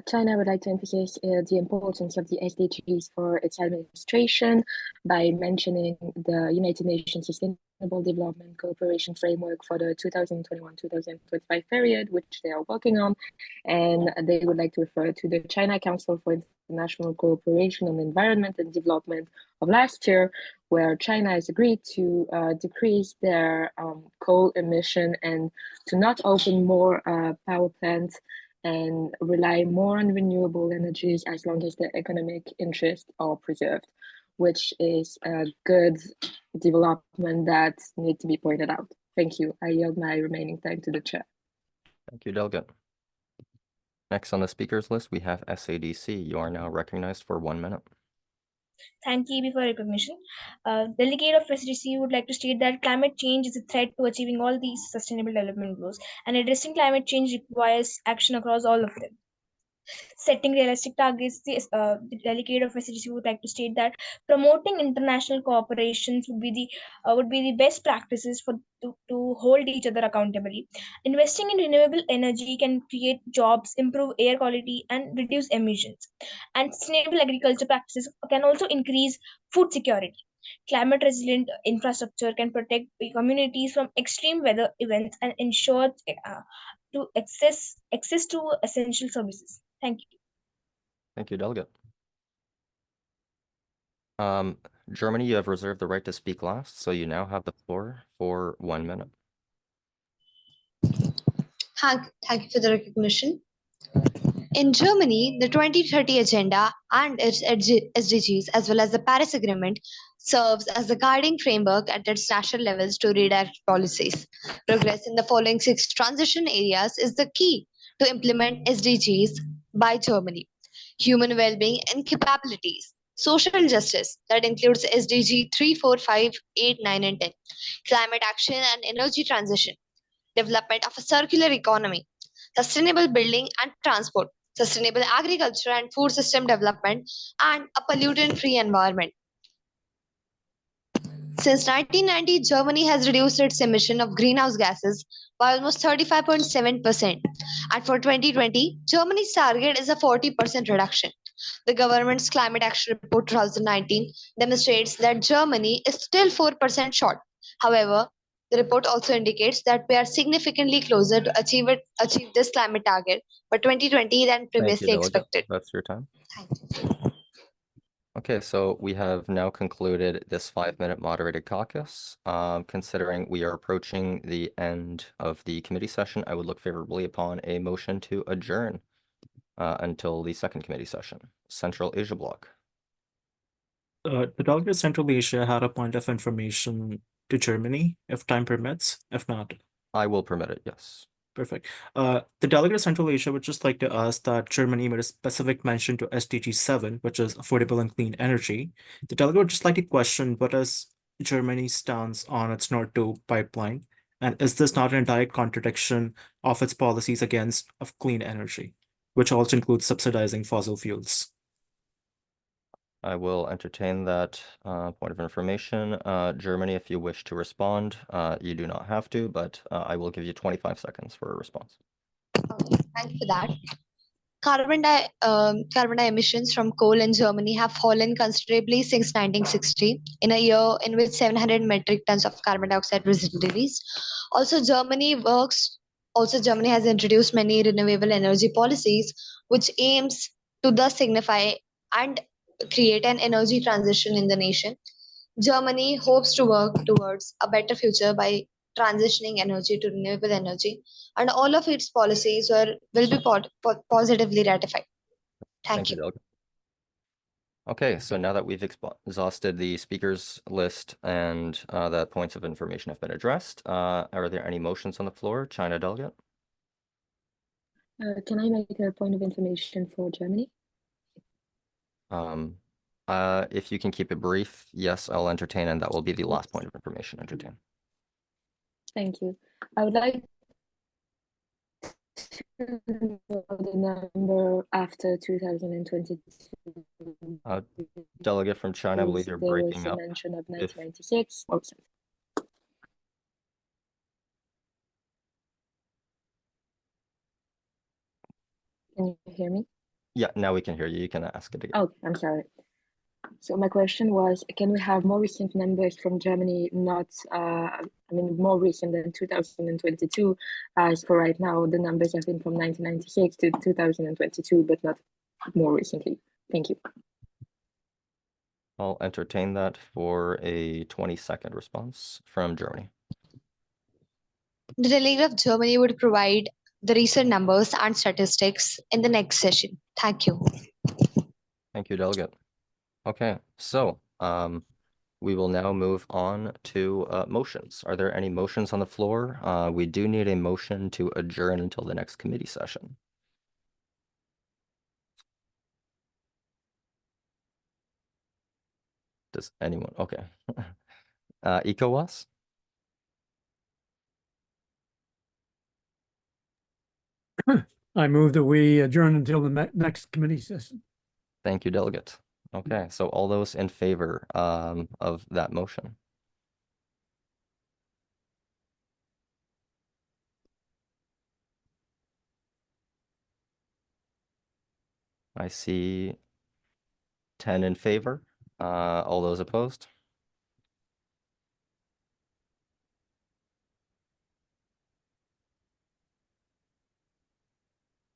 China would like to emphasize the importance of the SDGs for its administration by mentioning the United Nations Sustainable Development Cooperation Framework for the 2021-2025 period, which they are working on. And they would like to refer to the China Council for International Cooperation on Environment and Development of last year, where China has agreed to decrease their coal emission and to not open more power plants and rely more on renewable energies as long as the economic interests are preserved, which is a good development that needs to be pointed out. Thank you. I yield my remaining time to the chair. Thank you, Delegate. Next on the speakers list, we have SADC. You are now recognized for 1 minute. Thank you for recognition. Delegate of SDC would like to state that climate change is a threat to achieving all these sustainable development goals, and addressing climate change requires action across all of them. Setting realistic targets, the delegate of SDC would like to state that promoting international cooperations would be the best practices to hold each other accountable. Investing in renewable energy can create jobs, improve air quality, and reduce emissions. And sustainable agriculture practices can also increase food security. Climate resilient infrastructure can protect communities from extreme weather events and ensure to access to essential services. Thank you. Thank you, Delegate. Germany, you have reserved the right to speak last, so you now have the floor for 1 minute. Thank you for the recognition. In Germany, the 2030 Agenda and its SDGs, as well as the Paris Agreement, serves as the guiding framework at its national levels to redirect policies. Progress in the following 6 transition areas is the key to implement SDGs by Germany: human well-being and capabilities, social justice, that includes SDG 3, 4, 5, 8, 9, and 10, climate action and energy transition, development of a circular economy, sustainable building and transport, sustainable agriculture and food system development, and a pollutant-free environment. Since 1990, Germany has reduced its emission of greenhouse gases by almost 35.7%. And for 2020, Germany's target is a 40% reduction. The government's Climate Action Report 2019 demonstrates that Germany is still 4% short. However, The report also indicates that we are significantly closer to achieve this climate target by 2020 than Thank you, previously delegate. expected. That's your time. Thank you. Okay, so we have now concluded this 5-minute moderated caucus. Considering we are approaching the end of the committee session, I would look favorably upon a motion to adjourn until the second committee session. Central Asia Bloc. The delegate of Central Asia had a point of information to Germany, if time permits. If not, I will permit it, yes. perfect. The delegate of Central Asia would just like to ask that Germany made a specific mention to SDG 7, which is affordable and clean energy. The delegate would just like to question what is Germany's stance on its Nord 2 pipeline, and is this not in direct contradiction of its policies against of clean energy, which also includes subsidizing fossil fuels? I will entertain that point of information. Germany, if you wish to respond, you do not have to, but I will give you 25 seconds for a response. Okay, thank you for that. Carbon dioxide emissions from coal in Germany have fallen considerably since 1960, in a year in which 700 metric tons of carbon dioxide was released. Also, Germany has introduced many renewable energy policies, which aims to thus signify and create an energy transition in the nation. Germany hopes to work towards a better future by transitioning energy to renewable energy, and all of its policies will be positively ratified. Thank you. Delegate. Okay, so now that we've exhausted the speakers list and that points of information have been addressed, are there any motions on the floor? China delegate? Can I make a point of information for Germany? If you can keep it brief, yes, I'll entertain, and that will be the last point of information entertained. Thank you. I would like to know the number after 2022. Delegate from China, I believe you're There was breaking a up. mention of 1996. Oh, sorry. Can you hear me? Yeah, now we can hear you. You can ask it again. Oh, I'm sorry. So my question was, can we have more recent numbers from Germany, not, more recent than 2022, as for right now, the numbers have been from 1996 to 2022, but not more recently. Thank you. I'll entertain that for a 20-second response from Germany. The delegate of Germany would provide the recent numbers and statistics in the next session. Thank you. Thank you, delegate. Okay, so we will now move on to motions. Are there any motions on the floor? We do need a motion to adjourn until the next committee session. Does anyone? Okay. ECOWAS? I move that we adjourn until the next committee session. Thank you, delegate. Okay, so all those in favor of that motion? I see 10 in favor. All those opposed?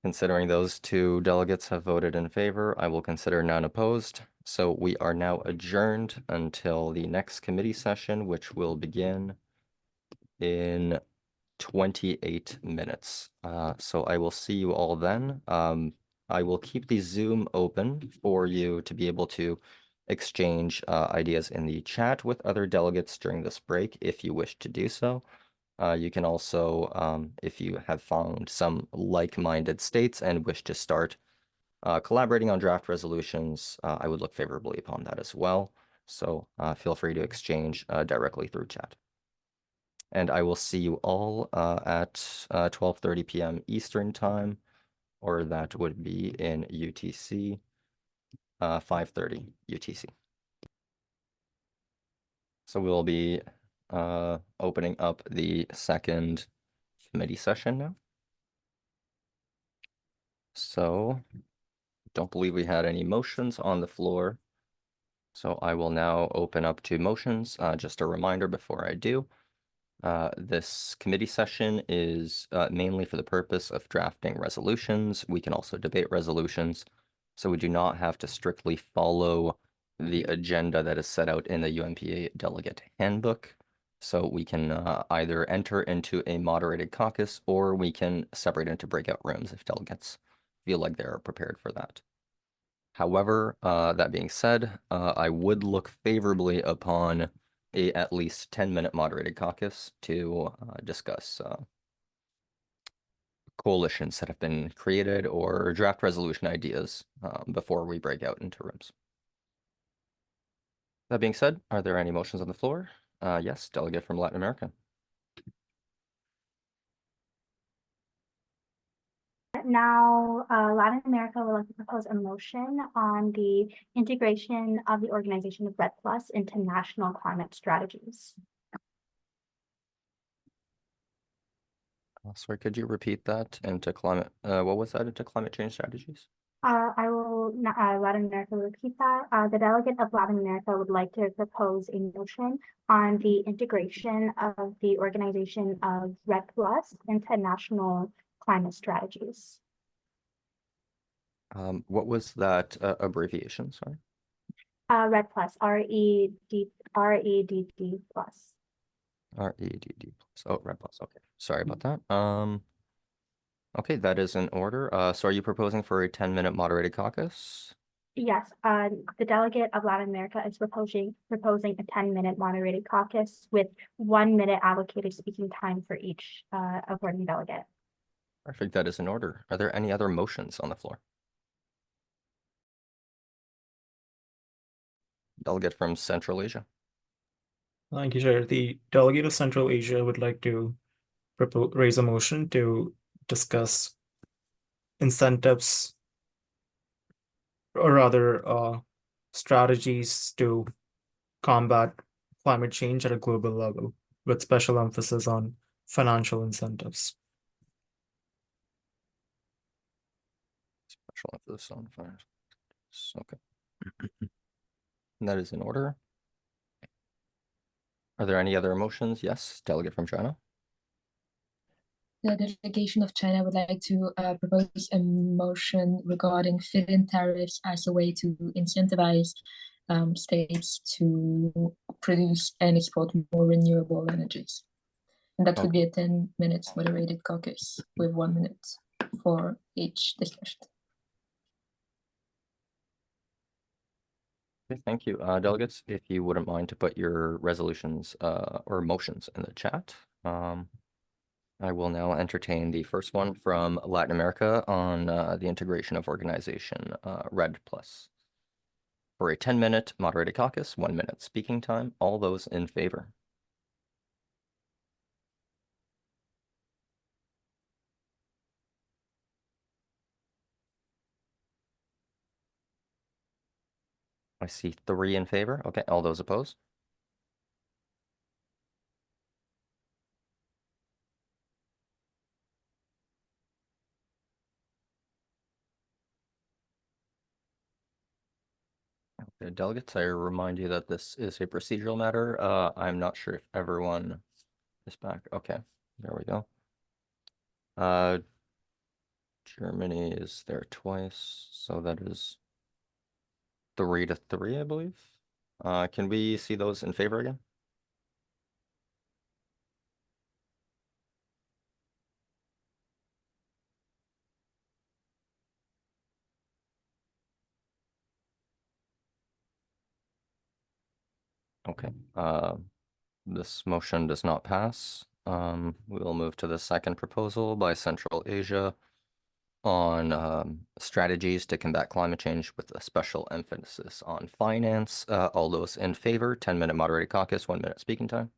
Considering those two delegates have voted in favor, I will consider none opposed. So we are now adjourned until the next committee session, which will begin in 28 minutes. So I will see you all then. I will keep the Zoom open for you to be able to exchange ideas in the chat with other delegates during this break if you wish to do so. You can also, if you have found some like-minded states and wish to start collaborating on draft resolutions, I would look favorably upon that as well. So feel free to exchange directly through chat. And I will see you all at 12:30 p.m. Eastern Time, or that would be in UTC, 5:30 UTC. So we'll be opening up the second committee session now. So don't believe we had any motions on the floor. So I will now open up to motions. Just a reminder before I do This committee session is mainly for the purpose of drafting resolutions. We can also debate resolutions, so we do not have to strictly follow the agenda that is set out in the UNPA delegate handbook. So we can either enter into a moderated caucus or we can separate into breakout rooms if delegates feel like they're prepared for that. However, that being said, I would look favorably upon a at least 10-minute moderated caucus to discuss coalitions that have been created or draft resolution ideas before we break out into rooms. That being said, are there any motions on the floor? Yes, delegate from Latin America. Now, Latin America would like to propose a motion on the integration of the organization of RED Plus into national climate strategies. Sorry, could you repeat that into climate? What was that into climate change strategies? I will, Latin America will repeat that. The delegate of Latin America would like to propose a motion on the integration of the organization of RED Plus into national climate strategies. What was that abbreviation? Sorry. RED Plus, REDD plus. REDD plus. Oh, Red Plus. Okay. Sorry about that. Okay, that is in order. So are you proposing for a 10-minute moderated caucus? Yes, the delegate of Latin America is proposing a 10-minute moderated caucus with 1 minute allocated speaking time for each awarding delegate. Perfect, that is in order. Are there any other motions on the floor? Delegate from Central Asia. Thank you, Chair. The delegate of Central Asia would like to raise a motion to discuss incentives, or rather, strategies to combat climate change at a global level, with special emphasis on financial incentives. Special emphasis on finance. Okay. That is in order. Are there any other motions? Yes, delegate from China. The delegation of China would like to propose a motion regarding feed-in tariffs as a way to incentivize states to produce and export more renewable energies. And that would be a 10 minutes moderated caucus with 1 minute for each discussion. Okay, thank you. Delegates, if you wouldn't mind to put your resolutions or motions in the chat. I will now entertain the first one from Latin America on the integration of organization RED Plus. For a 10-minute moderated caucus, 1 minute speaking time. All those in favor? I see 3 in favor. Okay, all those opposed? Okay, delegates, I remind you that this is a procedural matter. I'm not sure if everyone is back. Okay, there we go. Germany is there twice, so that is 3 to 3, I believe. Can we see those in favor again? Okay, this motion does not pass. We will move to the second proposal by Central Asia on strategies to combat climate change with a special emphasis on finance. All those in favor, 10-minute moderated caucus, 1 minute speaking time.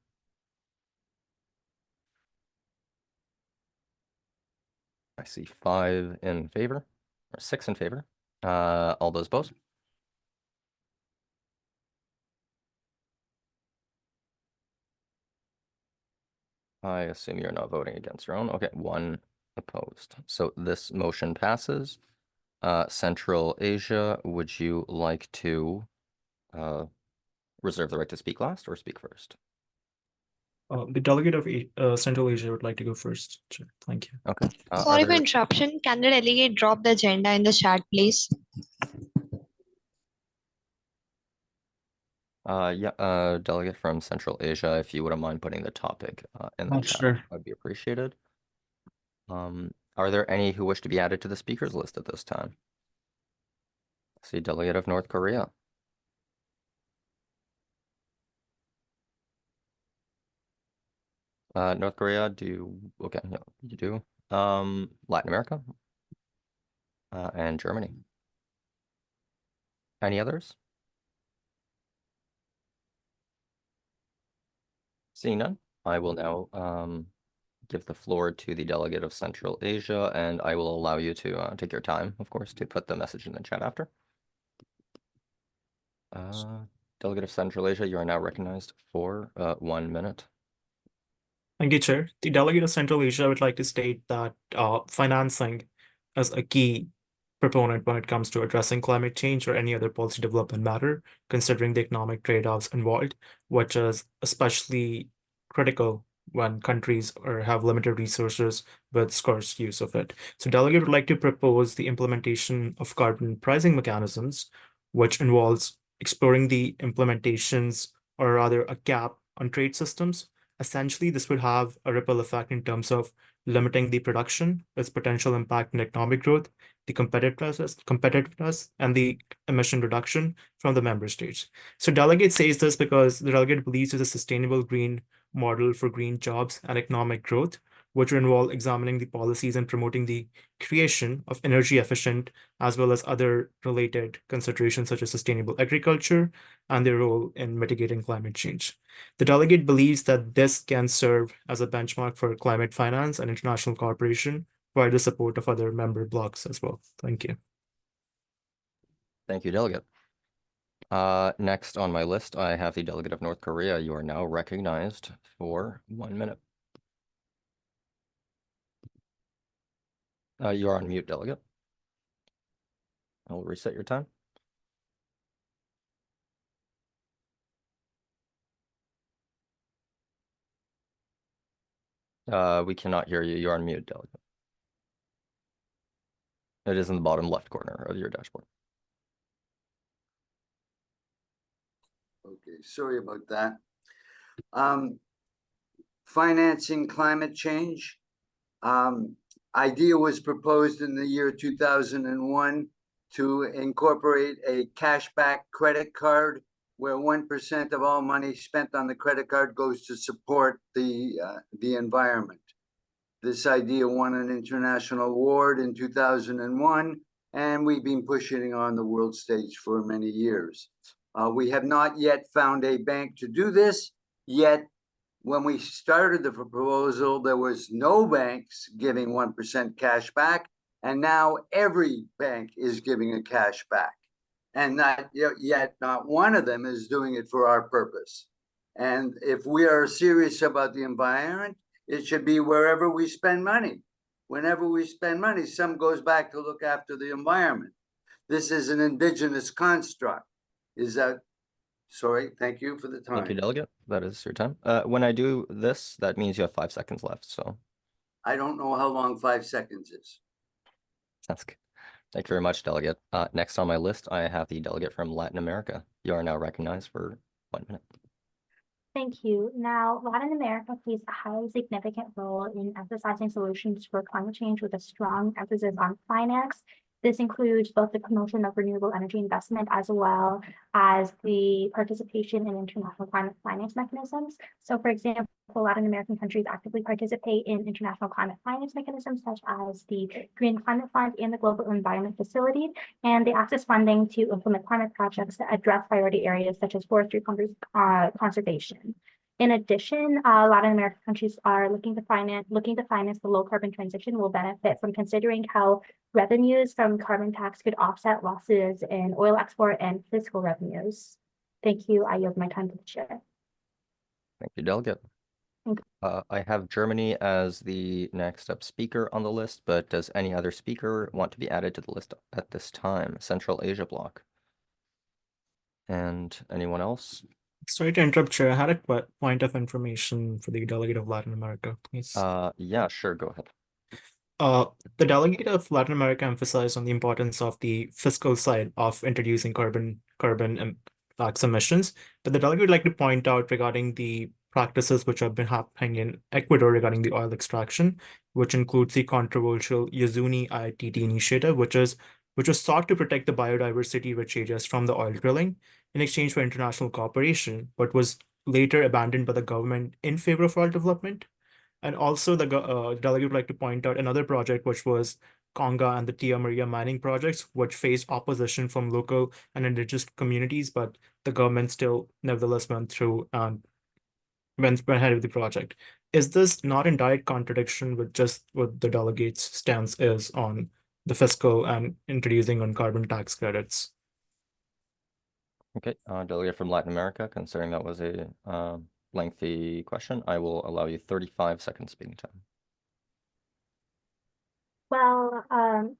I see 5 in favor, or 6 in favor. All those opposed? I assume you're not voting against your own. Okay, 1 opposed. So this motion passes. Central Asia, would you like to reserve the right to speak last or speak first? The delegate of Central Asia would like to go first. Sure. Thank you. Okay. Are Sorry for there interruption. Can the delegate drop the agenda in the chat, please? delegate from Central Asia, if you wouldn't mind putting the topic in the chat, Sure. I'd be appreciated. Are there any who wish to be added to the speakers list at this time? See, delegate of North Korea. North Korea, okay, yeah, you do. Latin America, and Germany. Any others? Seeing none, I will now give the floor to the delegate of Central Asia, and I will allow you to take your time, of course, to put the message in the chat after. Delegate of Central Asia, you are now recognized for 1 minute. Thank you, Chair. The delegate of Central Asia would like to state that financing is a key proponent when it comes to addressing climate change or any other policy development matter, considering the economic trade-offs involved, which is especially critical when countries have limited resources with scarce use of it. So delegate would like to propose the implementation of carbon pricing mechanisms, which involves exploring the implementations, or rather a cap on trade systems. Essentially, this would have a ripple effect in terms of limiting the production, its potential impact on economic growth, the competitiveness, and the emission reduction from the member states. So delegate says this because the delegate believes it's a sustainable green model for green jobs and economic growth, which will involve examining the policies and promoting the creation of energy efficient as well as other related considerations such as sustainable agriculture and their role in mitigating climate change. The delegate believes that this can serve as a benchmark for climate finance and international cooperation, via the support of other member blocs as well. Thank you. Thank you, delegate. Next on my list, I have the delegate of North Korea. You are now recognized for 1 minute. You are on mute, delegate. I'll reset your time. We cannot hear you. You're on mute, delegate. It is in the bottom left corner of your dashboard. Okay, sorry about that. Financing climate change. Idea was proposed in the year 2001 to incorporate a cashback credit card where 1% of all money spent on the credit card goes to support the environment. This idea won an international award in 2001, and we've been pushing it on the world stage for many years. We have not yet found a bank to do this, yet when we started the proposal, there was no banks giving 1% cash back, and now every bank is giving a cash back. And not yet not one of them is doing it for our purpose. And if we are serious about the environment, it should be wherever we spend money. Whenever we spend money, some goes back to look after the environment. This is an indigenous construct. Is that, sorry, thank you for the time. Thank you, delegate. That is your time. When I do this, that means you have 5 seconds left, so. I don't know how long 5 seconds is. That's good. Thank you very much, delegate. Next on my list, I have the delegate from Latin America. You are now recognized for 1 minute. Thank you. Now, Latin America plays a highly significant role in emphasizing solutions for climate change with a strong emphasis on finance. This includes both the promotion of renewable energy investment as well as the participation in international climate finance mechanisms. So, for example, Latin American countries actively participate in international climate finance mechanisms such as the Green Climate Fund and the Global Environment Facility, and they access funding to implement climate projects that address priority areas such as forestry conservation. In addition, Latin American countries are looking to finance the low carbon transition will benefit from considering how revenues from carbon tax could offset losses in oil export and fiscal revenues. Thank you. I yield my time to the chair. Thank you, delegate. I have Germany as the next up speaker on the list, but does any other speaker want to be added to the list at this time? Central Asia bloc. And anyone else? Sorry to interrupt, Chair. I had a point of information for the delegate of Latin America, please. Yeah, sure, go ahead. The delegate of Latin America emphasized on the importance of the fiscal side of introducing carbon tax emissions, but the delegate would like to point out regarding the practices which have been happening in Ecuador regarding the oil extraction, which includes the controversial Yazuni ITT initiative, which was sought to protect the biodiversity rich areas from the oil drilling in exchange for international cooperation, but was later abandoned by the government in favor of oil development. And also the delegate would like to point out another project, which was Conga and the Tia Maria mining projects, which faced opposition from local and indigenous communities, but the government still nevertheless went through and went ahead with the project. Is this not in direct contradiction with just what the delegate's stance is on the fiscal and introducing on carbon tax credits? Okay, delegate from Latin America, considering that was a lengthy question, I will allow you 35 seconds speaking time. Well,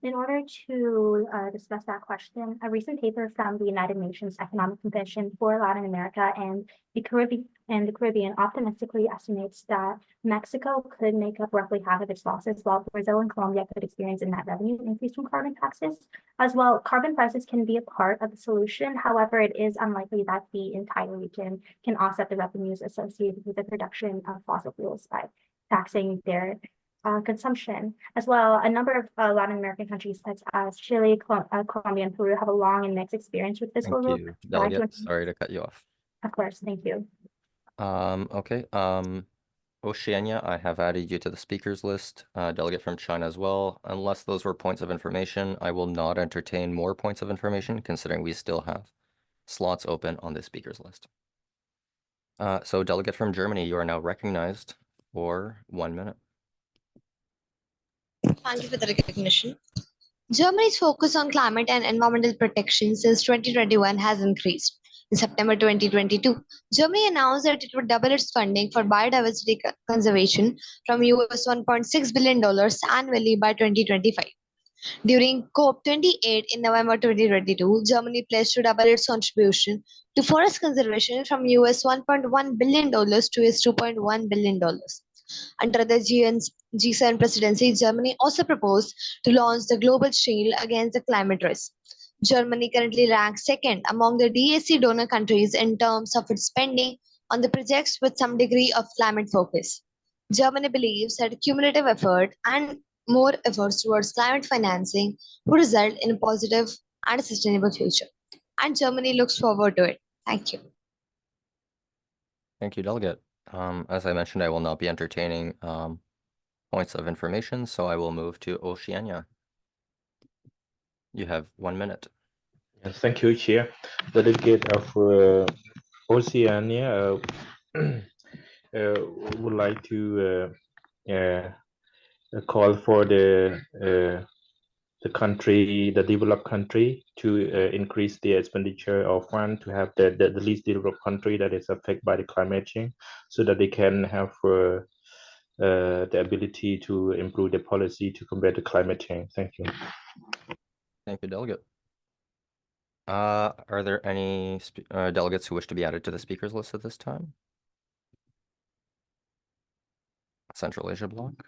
in order to discuss that question, a recent paper from the United Nations Economic Commission for Latin America and the Caribbean optimistically estimates that Mexico could make up roughly half of its losses, while Brazil and Colombia could experience a net revenue increase from carbon taxes. As well, carbon prices can be a part of the solution. However, it is unlikely that the entire region can offset the revenues associated with the production of fossil fuels by taxing their consumption. As well, a number of Latin American countries such as Chile, Colombia, and Peru have a long and mixed experience with fiscal Thank you, delegate. Sorry to cut you off. Of course, thank you. Okay, Oceania, I have added you to the speakers list, delegate from China as well. Unless those were points of information, I will not entertain more points of information, considering we still have slots open on the speakers list. So delegate from Germany, you are now recognized for 1 minute. Thank you for the recognition. Germany's focus on climate and environmental protection since 2021 has increased. In September 2022, Germany announced that it would double its funding for biodiversity conservation from US $1.6 billion annually by 2025. During COP28 in November 2022, Germany pledged to double its contribution to forest conservation from US $1.1 billion to US $2.1 billion. Under the G7 presidency, Germany also proposed to launch the Global Shield against the climate risk. Germany currently ranks second among the DAC donor countries in terms of its spending on the projects with some degree of climate focus. Germany believes that cumulative effort and more efforts towards climate financing would result in a positive and sustainable future. And Germany looks forward to it. Thank you. Thank you, delegate. As I mentioned, I will not be entertaining points of information, so I will move to Oceania. You have 1 minute. Yes, thank you, Chair. Delegate of Oceania would like to call for the developed country to increase the expenditure of fund to have the least developed country that is affected by the climate change, so that they can have the ability to improve the policy to combat the climate change. Thank you. Thank you, delegate. Are there any delegates who wish to be added to the speakers list at this time? Central Asia bloc.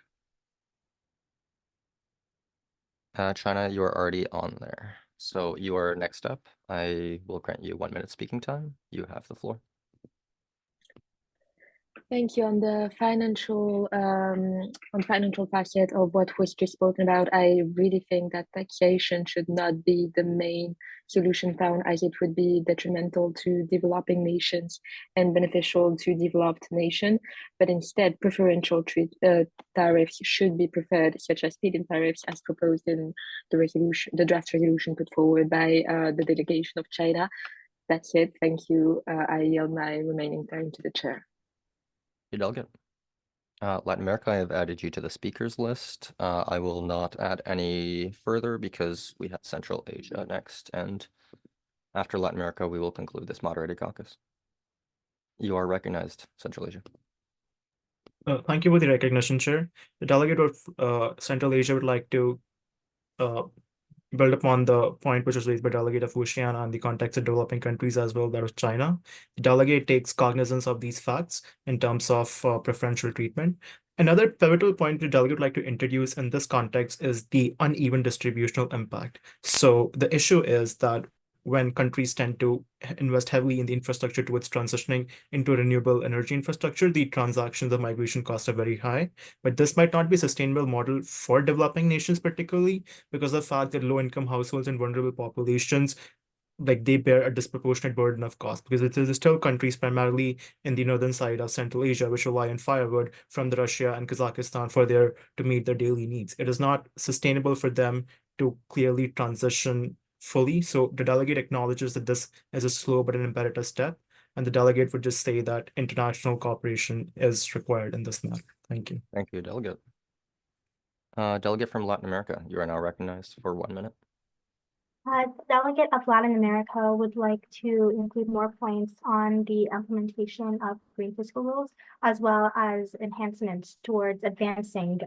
China, you are already on there. So you are next up. I will grant you 1 minute speaking time. You have the floor. Thank you. On the financial facet of what was just spoken about, I really think that taxation should not be the main solution found, as it would be detrimental to developing nations and beneficial to developed nations. But instead, preferential tariffs should be preferred, such as feed-in tariffs, as proposed in the draft resolution put forward by the delegation of China. That's it. Thank you. I yield my remaining time to the chair. You delegate. Latin America, I have added you to the speakers list. I will not add any further because we have Central Asia next, and after Latin America, we will conclude this moderated caucus. You are recognized, Central Asia. Thank you for the recognition, Chair. The delegate of Central Asia would like to build upon the point which was raised by Delegate of Oceania and the context of developing countries as well, that was China. The delegate takes cognizance of these facts in terms of preferential treatment. Another pivotal point the delegate would like to introduce in this context is the uneven distributional impact. So the issue is that when countries tend to invest heavily in the infrastructure towards transitioning into renewable energy infrastructure, the transactions of migration costs are very high. But this might not be a sustainable model for developing nations, particularly because of the fact that low-income households and vulnerable populations, like they bear a disproportionate burden of cost, because it is still countries primarily in the northern side of Central Asia which rely on firewood from the Russia and Kazakhstan to meet their daily needs. It is not sustainable for them to clearly transition fully. So the delegate acknowledges that this is a slow but an imperative step, and the delegate would just say that international cooperation is required in this matter. Thank you. Thank you, Delegate. Delegate from Latin America, you are now recognized for 1 minute. Delegate of Latin America would like to include more points on the implementation of green fiscal rules, as well as enhancements towards advancing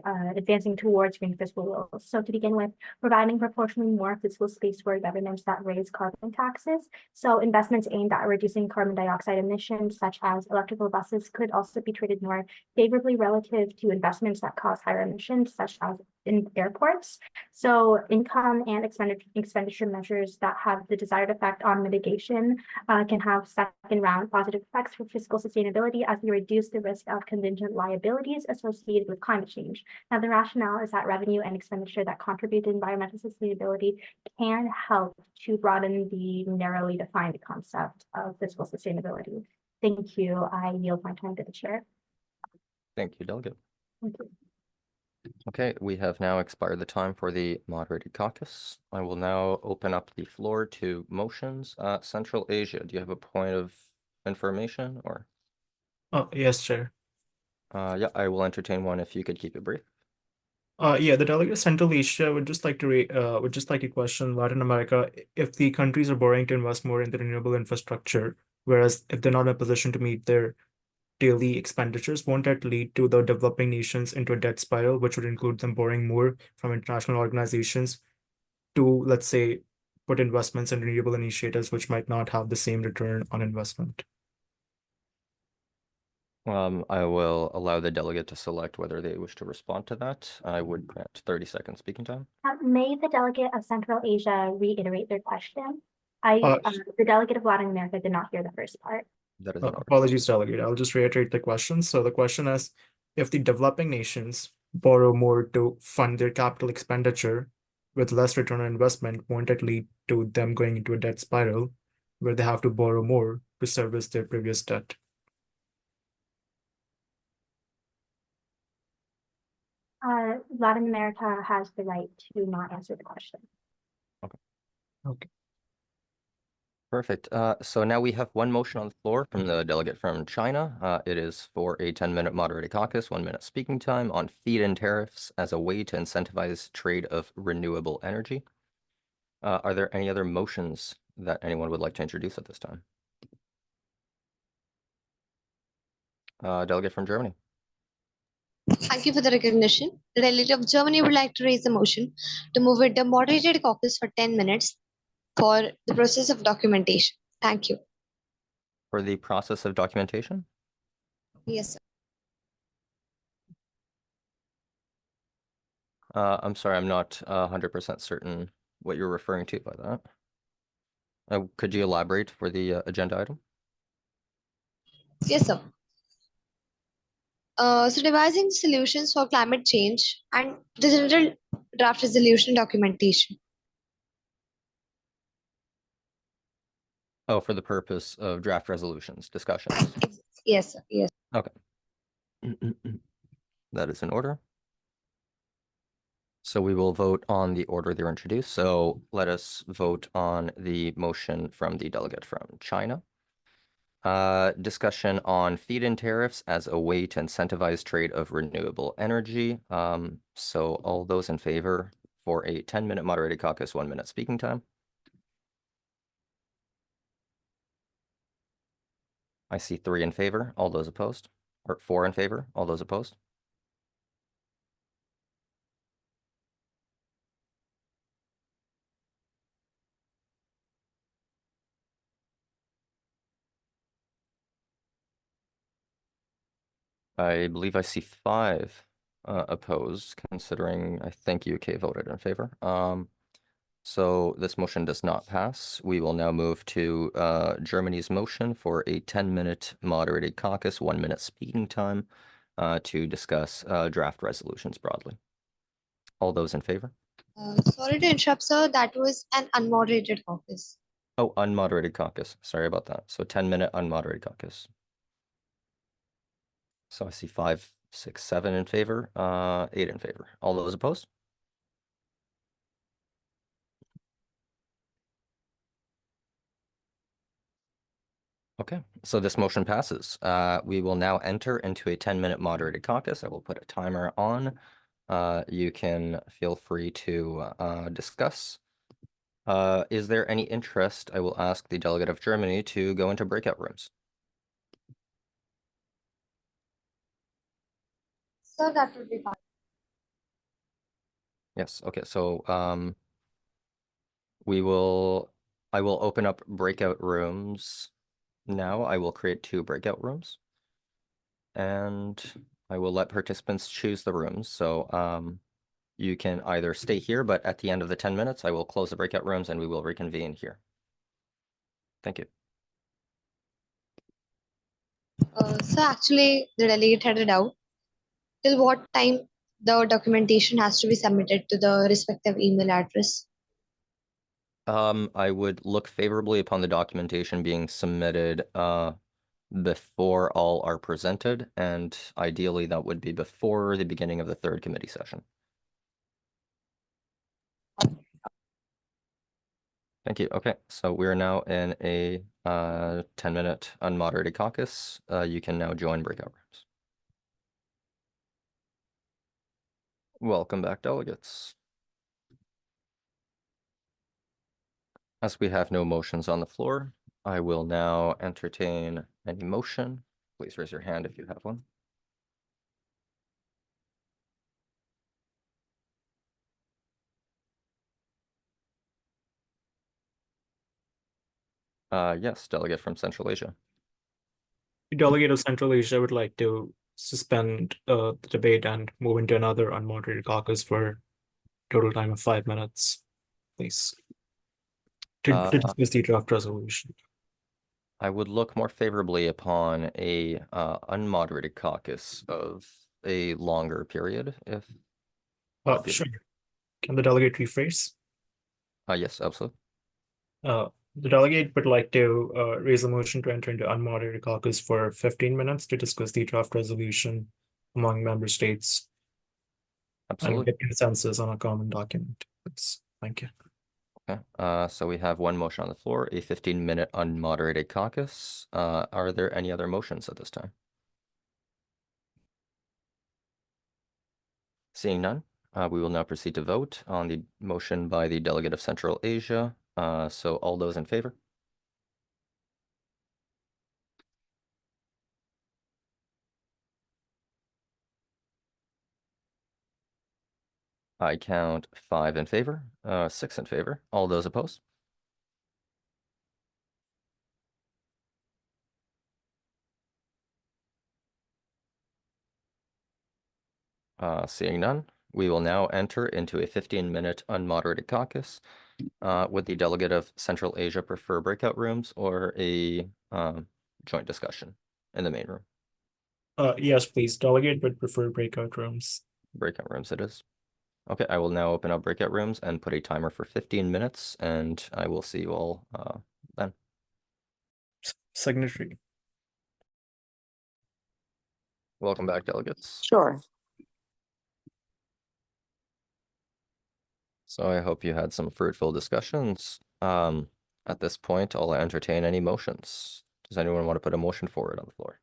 towards green fiscal rules. So to begin with, providing proportionally more fiscal space for governments that raise carbon taxes. So investments aimed at reducing carbon dioxide emissions, such as electrical buses, could also be treated more favorably relative to investments that cause higher emissions, such as in airports. So income and expenditure measures that have the desired effect on mitigation can have second round positive effects for fiscal sustainability as we reduce the risk of contingent liabilities associated with climate change. Now, the rationale is that revenue and expenditure that contribute to environmental sustainability can help to broaden the narrowly defined concept of fiscal sustainability. Thank you. I yield my time to the chair. Thank you, Delegate. Thank you. Okay, we have now expired the time for the moderated caucus. I will now open up the floor to motions. Central Asia, do you have a point of information or? Yes, Chair. Yeah, I will entertain one if you could keep it brief. Yeah, the delegate of Central Asia would just like to question Latin America if the countries are borrowing to invest more in the renewable infrastructure, whereas if they're not in a position to meet their daily expenditures, won't that lead to the developing nations into a debt spiral, which would include them borrowing more from international organizations to, let's say, put investments in renewable initiatives which might not have the same return on investment? I will allow the delegate to select whether they wish to respond to that. I would grant 30 seconds speaking time. May the delegate of Central Asia reiterate their question? The delegate of Latin America did not hear the first part. That is an order. Apologies, delegate. I'll just reiterate the question. So the question is, if the developing nations borrow more to fund their capital expenditure with less return on investment, won't it lead to them going into a debt spiral where they have to borrow more to service their previous debt? Latin America has the right to not answer the question. Okay. Perfect. So now we have one motion on the floor from the delegate from China. It is for a 10-minute moderated caucus, 1 minute speaking time on feed-in tariffs as a way to incentivize trade of renewable energy. Are there any other motions that anyone would like to introduce at this time? Delegate from Germany. Thank you for the recognition. The delegate of Germany would like to raise a motion to move it the moderated caucus for 10 minutes for the process of documentation. Thank you. For the process of documentation? Yes, sir. I'm sorry, I'm not 100% certain what you're referring to by that. Could you elaborate for the agenda item? Yes, sir. So devising solutions for climate change and the general draft resolution documentation. Oh, for the purpose of draft resolutions, discussions. Yes, sir. Yes. Okay. That is in order. So we will vote on the order they're introduced. So let us vote on the motion from the delegate from China. Discussion on feed-in tariffs as a way to incentivize trade of renewable energy. So all those in favor for a 10-minute moderated caucus, 1 minute speaking time. I see 3 in favor. All those opposed? Or 4 in favor? All those opposed? I believe I see 5 opposed, considering I think UK voted in favor. So this motion does not pass. We will now move to Germany's motion for a 10-minute moderated caucus, 1-minute speaking time to discuss draft resolutions broadly. All those in favor? Sorry to interrupt, sir. That was an unmoderated caucus. Oh, unmoderated caucus. Sorry about that. So 10-minute unmoderated caucus. So I see 5, 6, 7 in favor, 8 in favor. All those opposed? Okay, so this motion passes. We will now enter into a 10-minute moderated caucus. I will put a timer on. You can feel free to discuss. Is there any interest? I will ask the delegate of Germany to go into breakout rooms. Sir, that would be fine. Yes, okay, so I will open up breakout rooms now. I will create 2 breakout rooms. And I will let participants choose the rooms. So you can either stay here, but at the end of the 10 minutes, I will close the breakout rooms and we will reconvene here. Thank you. So actually, the delegate had a doubt. Till what time the documentation has to be submitted to the respective email address? I would look favorably upon the documentation being submitted before all are presented, and ideally that would be before the beginning of the 3rd committee session. Thank you. Okay, so we're now in a 10-minute unmoderated caucus. You can now join breakout rooms. Welcome back, delegates. As we have no motions on the floor, I will now entertain any motion. Please raise your hand if you have one. Yes, delegate from Central Asia. The delegate of Central Asia would like to suspend the debate and move into another unmoderated caucus for a total time of 5 minutes, please, to discuss the draft resolution. I would look more favorably upon a unmoderated caucus of a longer period, if Sure. Can the delegate rephrase? Yes, absolutely. The delegate would like to raise a motion to enter into unmoderated caucus for 15 minutes to discuss the draft resolution among member states. Absolutely. And get consensus on a common document. Thank you. Okay, so we have one motion on the floor, a 15-minute unmoderated caucus. Are there any other motions at this time? Seeing none, we will now proceed to vote on the motion by the delegate of Central Asia. So all those in favor? I count 5 in favor, 6 in favor. All those opposed? Seeing none, we will now enter into a 15-minute unmoderated caucus. Would the delegate of Central Asia prefer breakout rooms or a joint discussion in the main room? Yes, please. Delegate would prefer breakout rooms. Breakout rooms it is. Okay, I will now open up breakout rooms and put a timer for 15 minutes, and I will see you all then. Signatory. Welcome back, delegates. Sure. So I hope you had some fruitful discussions. At this point, I'll entertain any motions. Does anyone want to put a motion forward on the floor?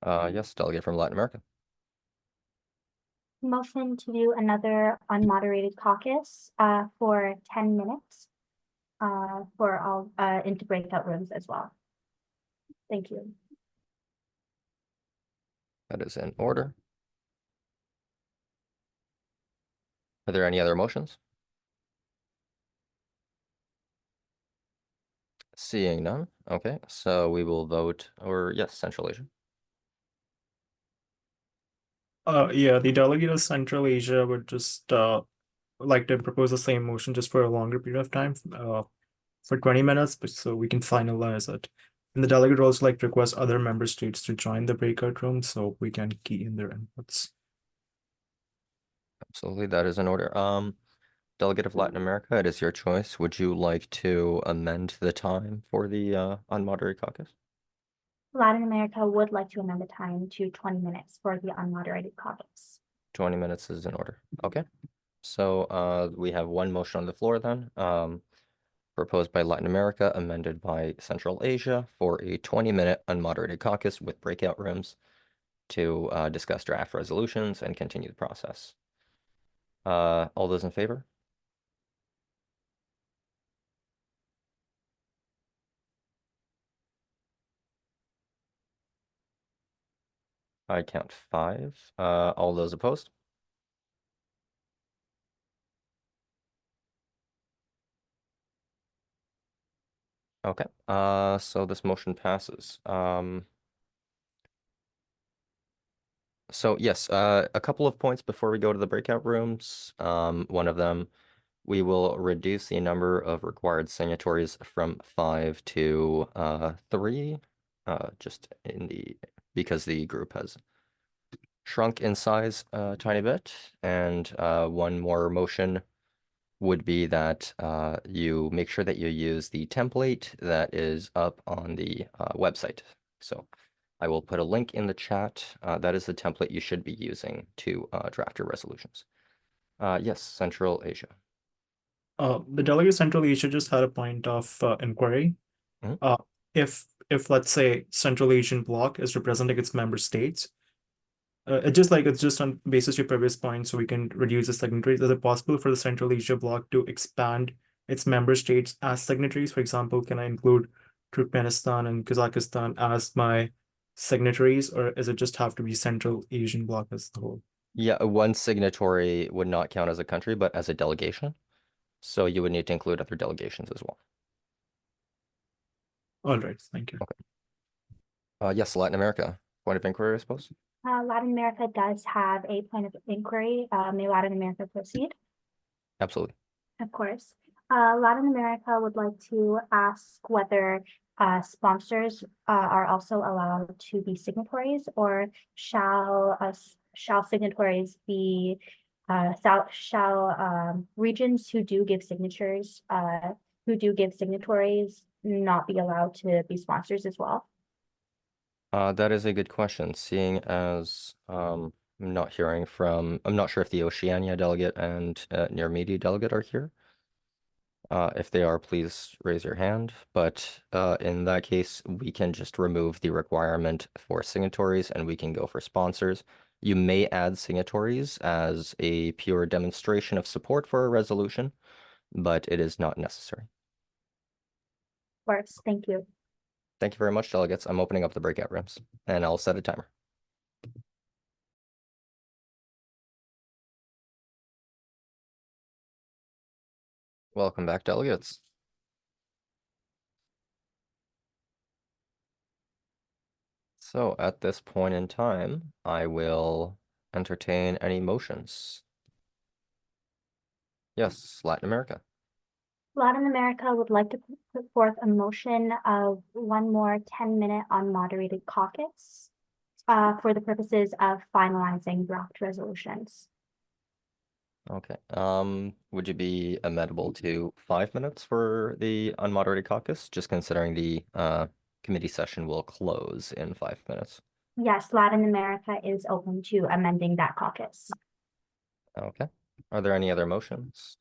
Yes, delegate from Latin America. Motion to do another unmoderated caucus for 10 minutes for all into breakout rooms as well. Thank you. That is in order. Are there any other motions? Seeing none. Okay, so we will vote, or yes, Central Asia. Yeah, the delegate of Central Asia would just like to propose the same motion just for a longer period of time, for 20 minutes, but so we can finalize it. And the delegate would also like to request other member states to join the breakout room so we can key in their inputs. Absolutely, that is in order. Delegate of Latin America, it is your choice. Would you like to amend the time for the unmoderated caucus? Latin America would like to amend the time to 20 minutes for the unmoderated caucus. 20 minutes is in order. Okay. So we have one motion on the floor then. Proposed by Latin America, amended by Central Asia for a 20-minute unmoderated caucus with breakout rooms to discuss draft resolutions and continue the process. All those in favor? I count 5. All those opposed? Okay, so this motion passes. So yes, a couple of points before we go to the breakout rooms. One of them, we will reduce the number of required signatories from 5 to 3, just because the group has shrunk in size a tiny bit. And one more motion would be that you make sure that you use the template that is up on the website. So I will put a link in the chat. That is the template you should be using to draft your resolutions. Yes, Central Asia. The delegate of Central Asia just had a point of inquiry. Mhm. If let's say Central Asian bloc is representing its member states, it's just on basis of your previous point, so we can reduce the signatories. Is it possible for the Central Asia bloc to expand its member states as signatories? For example, can I include Turkmenistan and Kazakhstan as my signatories, or does it just have to be Central Asian bloc as the whole? Yeah, one signatory would not count as a country, but as a delegation. So you would need to include other delegations as well. All right, thank you. Okay. Yes, Latin America. Point of inquiry, I suppose. Latin America does have a point of inquiry. May Latin America proceed? Absolutely. Of course. Latin America would like to ask whether sponsors are also allowed to be signatories, or shall signatories be regions who do give signatures not be allowed to be sponsors as well? That is a good question, seeing as I'm not sure if the Oceania delegate and Near Media delegate are here. If they are, please raise your hand. But in that case, we can just remove the requirement for signatories and we can go for sponsors. You may add signatories as a pure demonstration of support for a resolution, but it is not necessary. Of course, thank you. Thank you very much, delegates. I'm opening up the breakout rooms, and I'll set a timer. Welcome back, delegates. So at this point in time, I will entertain any motions. Yes, Latin America. Latin America would like to put forth a motion of one more 10-minute unmoderated caucus for the purposes of finalizing draft resolutions. Okay. Would you be amenable to 5 minutes for the unmoderated caucus, just considering the committee session will close in 5 minutes? Yes, Latin America is open to amending that caucus. Okay. Are there any other motions?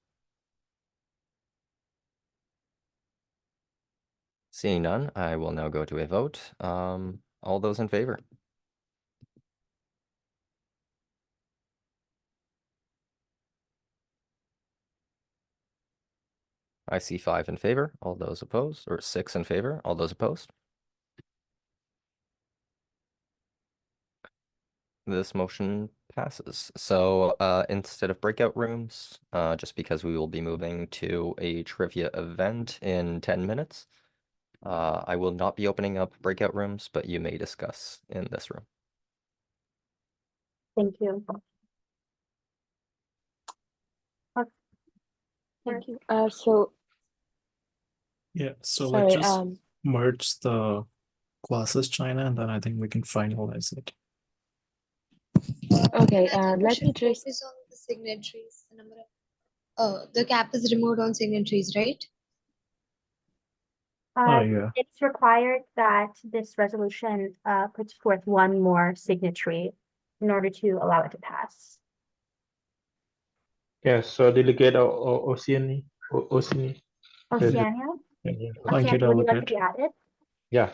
Seeing none, I will now go to a vote. All those in favor? I see 5 in favor. All those opposed, or 6 in favor. All those opposed? This motion passes. So instead of breakout rooms, just because we will be moving to a trivia event in 10 minutes, I will not be opening up breakout rooms, but you may discuss in this room. Thank you. Thank you. So Yeah, so sorry, like just merge the classes, China, and then I think we can finalize it. okay, I think we let should me just focus on the signatories. The number of the cap is removed on signatories, right? Oh yeah. It's required that this resolution puts forth one more signatory in order to allow it to pass. Yes, so delegate Oceania. Oceania? Yeah. Thank you, Oceania, would you like to delegate. be added? Yeah.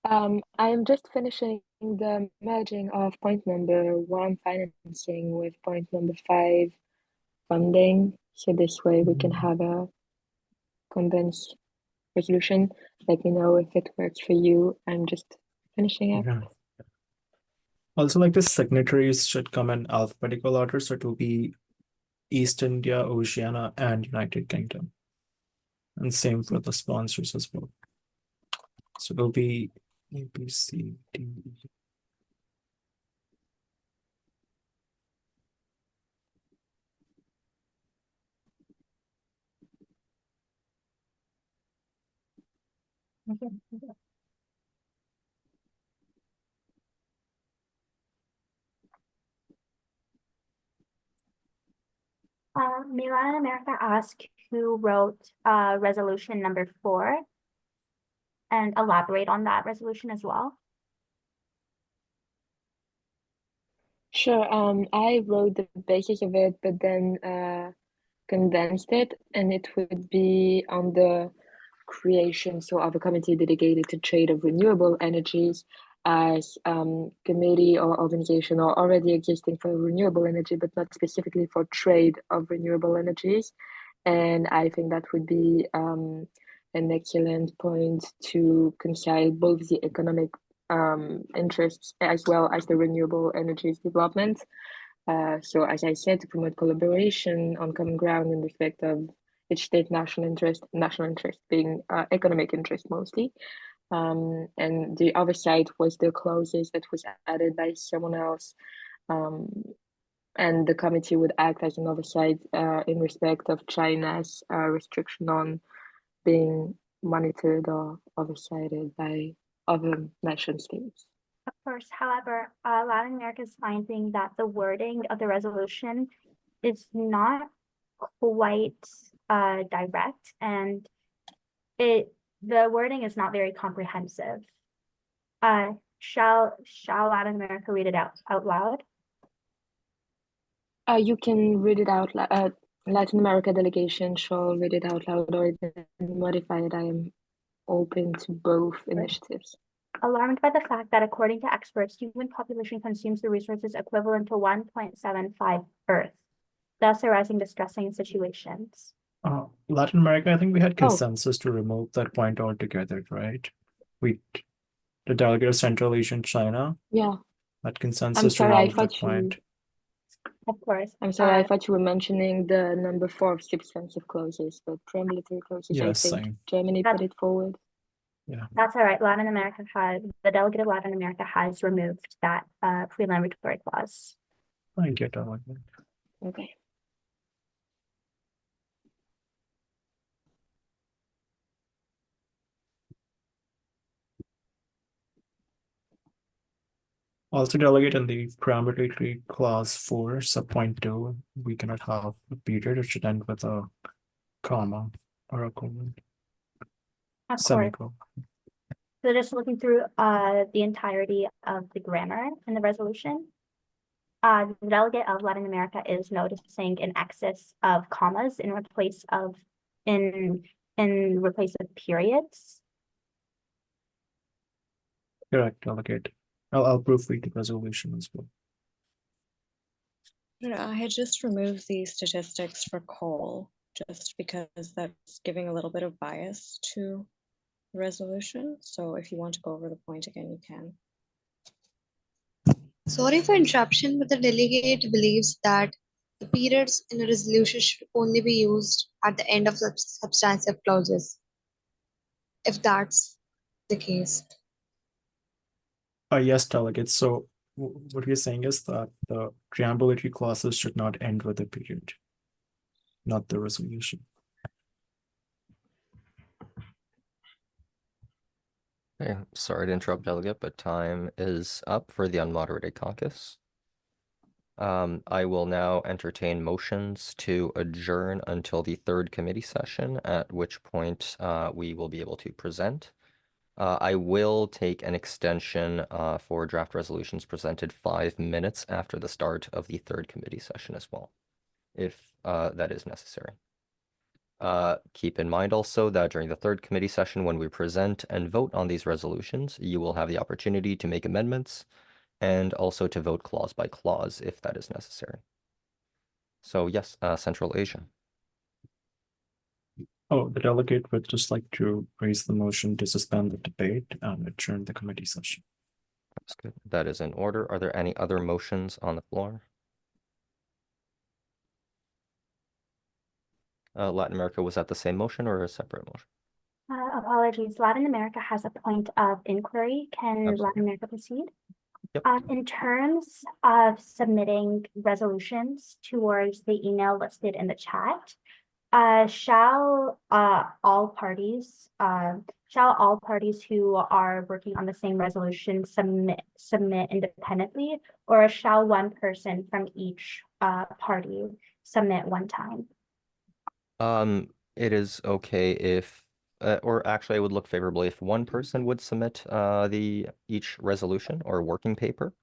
I'm just finishing the merging of point number 1 financing with point number 5 funding. So this way we can have a condensed resolution. Let me know if it works for you. I'm just finishing up. Yeah. Also, like the signatories should come in alphabetical order, so it will be East India, Oceania, and United Kingdom. And same for the sponsors as well. So it'll be A, B, C, D, E. May Latin America ask who wrote resolution number 4 and elaborate on that resolution as well? Sure. I wrote the basis of it, but then condensed it, and it would be on the creation of a committee dedicated to trade of renewable energies as committee or organization or already existing for renewable energy, but not specifically for trade of renewable energies. And I think that would be an excellent point to concile both the economic interests as well as the renewable energies development. So as I said, to promote collaboration on common ground in respect of each state national interest being economic interest mostly. And the other side was the clauses that was added by someone else. And the committee would act as an oversight in respect of China's restriction on being monitored or oversighted by other nation states. Of course, however, Latin America is finding that the wording of the resolution is not quite direct, and the wording is not very comprehensive. Shall Latin America read it out loud? You can read it out loud. Latin America delegation shall read it out loud or modify it. I am open to both initiatives. Alarmed by the fact that according to experts, human population consumes the resources equivalent to 1.75 Earth, thus arising distressing situations. Latin America, I think we had consensus to remove that point altogether, right? The delegate of Central Asian China. Yeah. Had consensus I'm to sorry, remove that point. Of course. I'm sorry, I thought you were mentioning the number 4 of substantive clauses, but preambulatory clauses, I think same. Germany put it forward. Yeah. That's all right. The delegate of Latin America has removed that preliminary clause. Thank you, delegate. Okay. Also, delegate in the preambulatory clause 4, subpoint 2, we cannot have a period. It should end with a comma or a colon. Semicolon. So just looking through the entirety of the grammar in the resolution, the delegate of Latin America is noticing an excess of commas in replace of periods. Correct, delegate. I'll proofread the resolution as well. I had just removed the statistics for coal just because that's giving a little bit of bias to the resolution. So if you want to go over the point again, you can. Sorry for interruption, but the delegate believes that the periods in a resolution should only be used at the end of the substantive clauses. if that's the case. Yes, delegates. So what we're saying is that the preambulatory clauses should not end with the period, not the resolution. Okay, sorry to interrupt, delegate, but time is up for the unmoderated caucus. I will now entertain motions to adjourn until the third committee session, at which point we will be able to present. I will take an extension for draft resolutions presented 5 minutes after the start of the third committee session as well, if that is necessary. Keep in mind also that during the third committee session, when we present and vote on these resolutions, you will have the opportunity to make amendments and also to vote clause by clause if that is necessary. So yes, Central Asia. Oh, the delegate would just like to raise the motion to suspend the debate and adjourn the committee session. That's good. That is in order. Are there any other motions on the floor? Latin America, was that the same motion or a separate motion? Apologies. Latin America has a point of inquiry. Can Absolutely. Latin America proceed? Yep. In terms of submitting resolutions towards the email listed in the chat, shall all parties who are working on the same resolution submit independently, or shall one person from each party submit one time? It is okay if, or actually I would look favorably if one person would submit each resolution or working paper.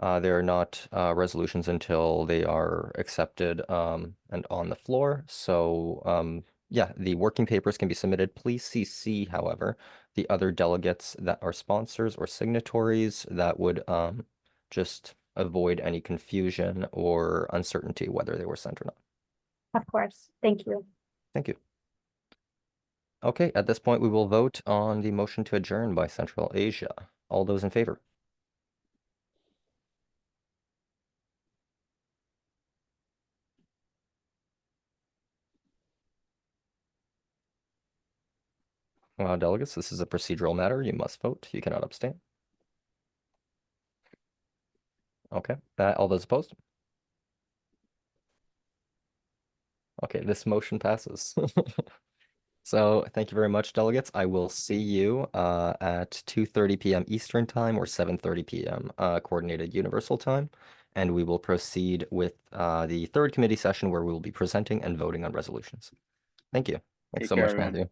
They're not resolutions until they are accepted and on the floor. So yeah, the working papers can be submitted. Please CC, however, the other delegates that are sponsors or signatories. That would just avoid any confusion or uncertainty whether they were sent or not. Of course. Thank you. Thank you. Okay, at this point, we will vote on the motion to adjourn by Central Asia. All those in favor? Delegates, this is a procedural matter. You must vote. You cannot abstain. Okay, all those opposed? Okay, this motion passes. So thank you very much, delegates. I will see you at 2:30 p.m. Eastern Time or 7:30 p.m. Coordinated Universal Time. And we will proceed with the third committee session where we will be presenting and voting on resolutions. Thank you. Thanks so much, Matthew.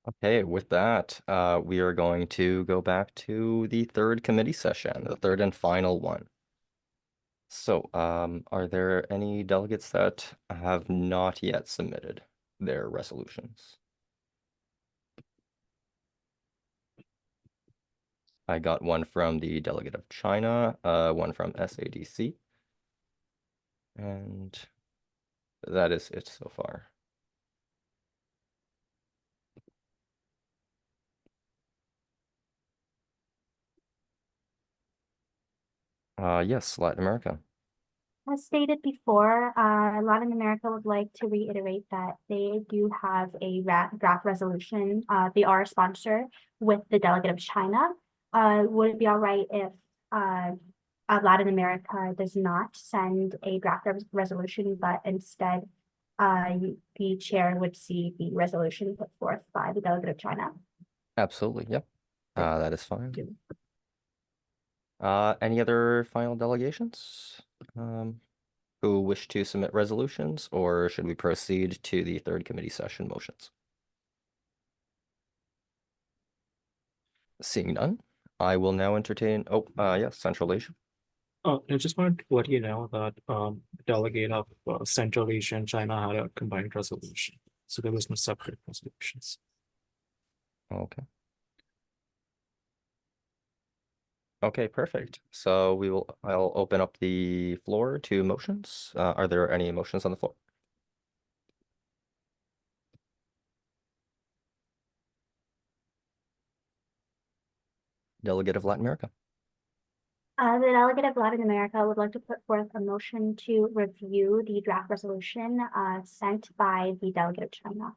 Okay, with that, we are going to go back to the third committee session, the third and final one. So, are there any delegates that have not yet submitted their resolutions? I got one from the delegate of China, one from SADC, and that is it so far. Yes, Latin America. As stated before, Latin America would like to reiterate that they do have a draft resolution. They are a sponsor with the delegate of China. Would it be all right if Latin America does not send a draft resolution, but instead the chair would see the resolution put forth by the delegate of China? Absolutely, yep. That is fine. Any other final delegations? Who wish to submit resolutions, or should we proceed to the third committee session motions? Seeing none, I will now entertain, yes, Central Asia. I just wanted to let you know that delegate of Central Asia and China had a combined resolution. So there was no separate resolutions. Okay. Okay, perfect. So I'll open up the floor to motions. Are there any motions on the floor? Delegate of Latin America. The delegate of Latin America would like to put forth a motion to review the draft resolution sent by the delegate of China.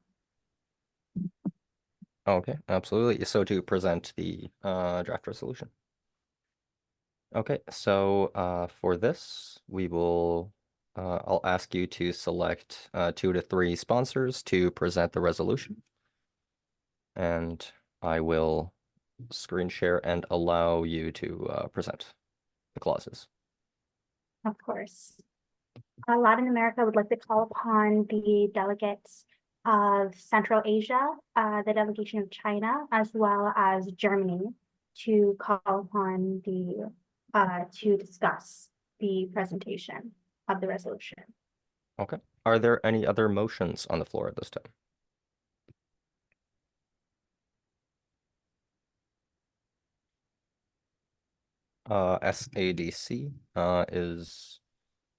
Okay, absolutely. So to present the draft resolution. Okay, so for this, we will I'll ask you to select 2 to 3 sponsors to present the resolution. And I will screen share and allow you to present the clauses. Of course. Latin America would like to call upon the delegates of Central Asia, the delegation of China, as well as Germany, to call upon the to discuss the presentation of the resolution. Okay. Are there any other motions on the floor at this time? SADC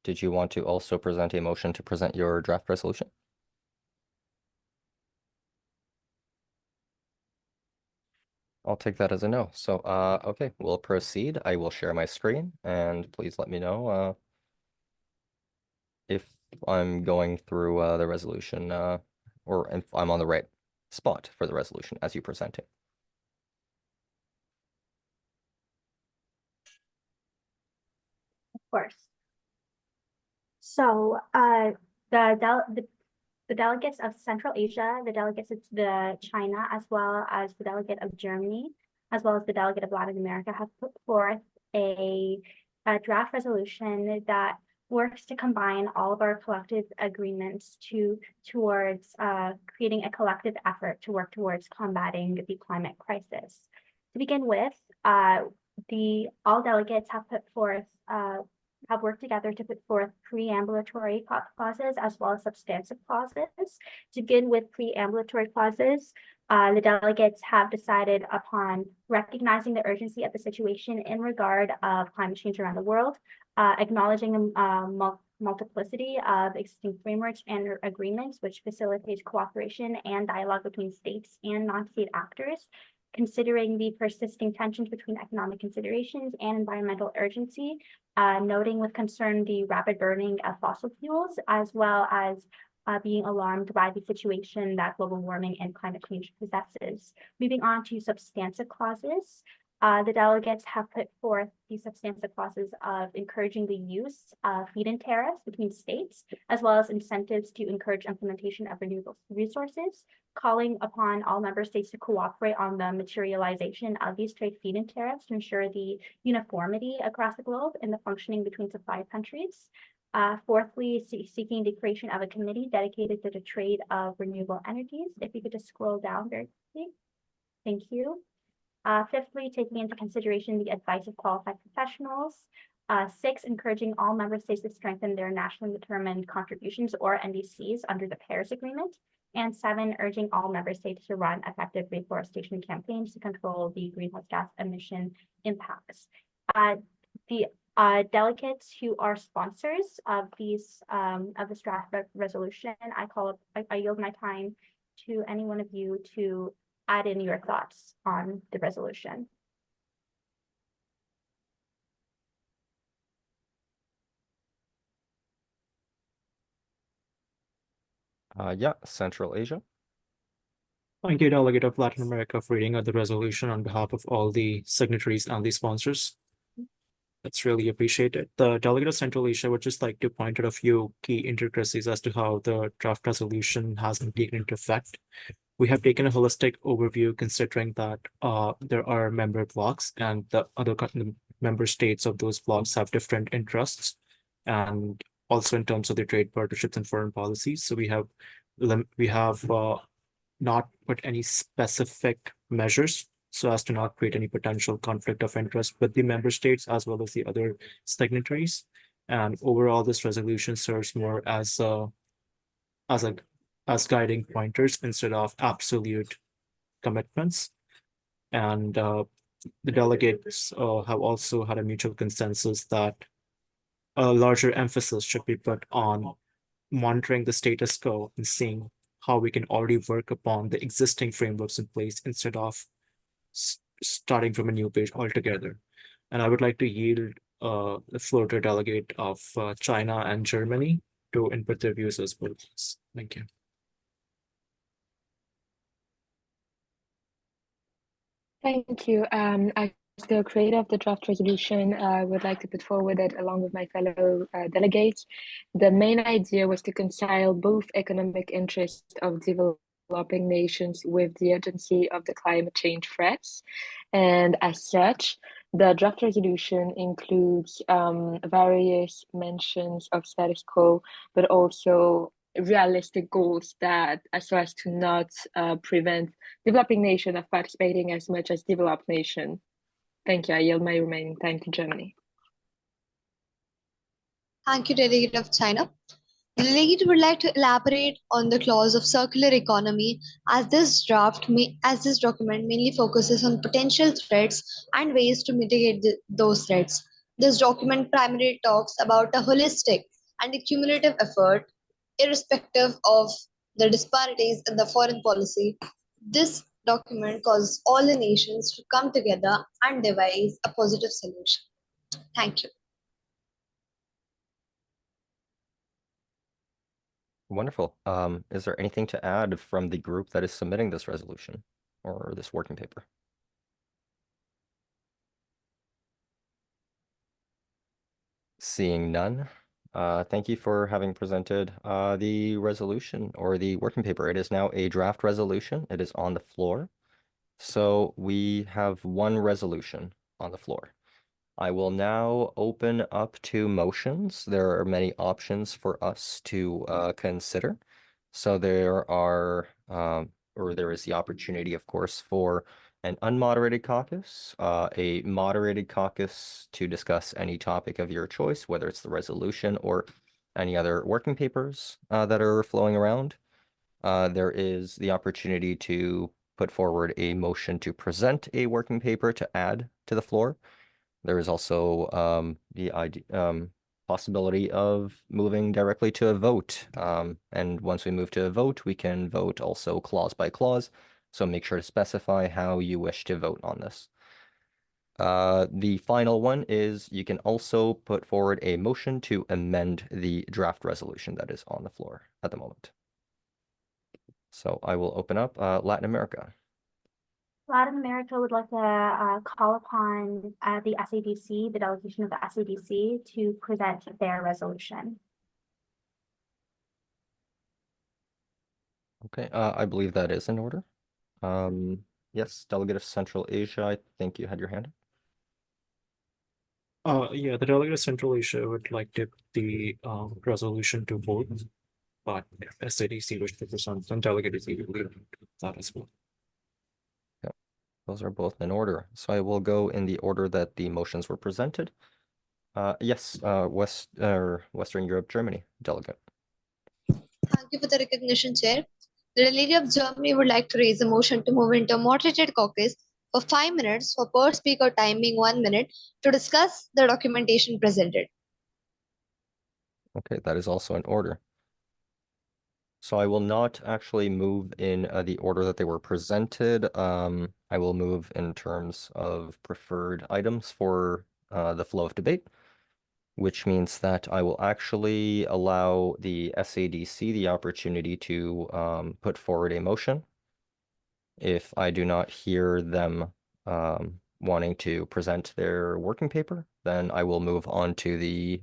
did you want to also present a motion to present your draft resolution? I'll take that as a no. So, okay, we'll proceed. I will share my screen, and please let me know if I'm going through the resolution or if I'm on the right spot for the resolution as you present it. Of course. So, the delegates of Central Asia, the delegates of China, as well as the delegate of Germany, as well as the delegate of Latin America, have put forth a draft resolution that works to combine all of our collective agreements towards creating a collective effort to work towards combating the climate crisis. To begin with, all delegates have put forth have worked together to put forth preambulatory clauses as well as substantive clauses. To begin with preambulatory clauses, the delegates have decided upon recognizing the urgency of the situation in regard of climate change around the world, acknowledging the multiplicity of existing frameworks and agreements which facilitates cooperation and dialogue between states and non-state actors, considering the persisting tensions between economic considerations and environmental urgency, noting with concern the rapid burning of fossil fuels, as well as being alarmed by the situation that global warming and climate change possesses. Moving on to substantive clauses, the delegates have put forth the substantive clauses of encouraging the use of feed-in tariffs between states, as well as incentives to encourage implementation of renewable resources, calling upon all member states to cooperate on the materialization of these trade feed-in tariffs to ensure the uniformity across the globe and the functioning between supply countries. Fourthly, seeking the creation of a committee dedicated to the trade of renewable energies. If you could just scroll down very quickly. Thank you. Fifthly, taking into consideration the advice of qualified professionals. 6, encouraging all member states to strengthen their nationally determined contributions or NDCs under the Paris Agreement. And 7, urging all member states to run effective reforestation campaigns to control the greenhouse gas emission impacts. The delegates who are sponsors of these of this draft resolution, I yield my time to any one of you to add in your thoughts on the resolution. Yeah, Central Asia. Thank you, Delegate of Latin America, for reading out the resolution on behalf of all the signatories and the sponsors. That's really appreciated. The Delegate of Central Asia would just like to point out a few key intricacies as to how the draft resolution has been taken into effect. We have taken a holistic overview considering that there are member blocks and the other member states of those blocks have different interests, and also in terms of their trade partnerships and foreign policies. So we have not put any specific measures so as to not create any potential conflict of interest with the member states as well as the other signatories. And overall, this resolution serves more as guiding pointers instead of absolute commitments. And the delegates have also had a mutual consensus that a larger emphasis should be put on monitoring the status quo and seeing how we can already work upon the existing frameworks in place instead of starting from a new page altogether. And I would like to yield the floor to a delegate of China and Germany to input their views as well. Thank you. Thank you. As the creator of the draft resolution, I would like to put forward that along with my fellow delegates, the main idea was to reconcile both economic interests of developing nations with the urgency of the climate change threats. And as such, the draft resolution includes various mentions of status quo, but also realistic goals that so as to not prevent developing nation of participating as much as developed nation. Thank you. I yield my remaining time to Germany. Thank you, Delegate of China. The delegate would like to elaborate on the clause of circular economy as this document mainly focuses on potential threats and ways to mitigate those threats. This document primarily talks about a holistic and a cumulative effort, irrespective of the disparities in the foreign policy. This document calls all the nations to come together and devise a positive solution. Thank you. Wonderful. Is there anything to add from the group that is submitting this resolution or this working paper? Seeing none, thank you for having presented the resolution or the working paper. It is now a draft resolution. It is on the floor. So we have one resolution on the floor. I will now open up to motions. There are many options for us to consider. So there is the opportunity, of course, for an unmoderated caucus, a moderated caucus to discuss any topic of your choice, whether it's the resolution or any other working papers that are flowing around. There is the opportunity to put forward a motion to present a working paper to add to the floor. There is also the possibility of moving directly to a vote. And once we move to a vote, we can vote also clause by clause. So make sure to specify how you wish to vote on this. The final one is you can also put forward a motion to amend the draft resolution that is on the floor at the moment. So I will open up Latin America. Latin America would like to call upon the SADC, the delegation of the SADC, to present their resolution. Okay, I believe that is in order. Yes, Delegate of Central Asia, I think you had your hand up. Yeah, the delegate of Central Asia would like to the resolution to vote, but if SADC wish to present, then delegate is able to do that as well. Those are both in order. So I will go in the order that the motions were presented. Yes, Western Europe, Germany, delegate. Thank you for the recognition, Chair. The delegate of Germany would like to raise a motion to move into a moderated caucus for 5 minutes for per speaker time being 1 minute to discuss the documentation presented. Okay, that is also in order. So I will not actually move in the order that they were presented. I will move in terms of preferred items for the flow of debate, which means that I will actually allow the SADC the opportunity to put forward a motion. If I do not hear them wanting to present their working paper, then I will move on to the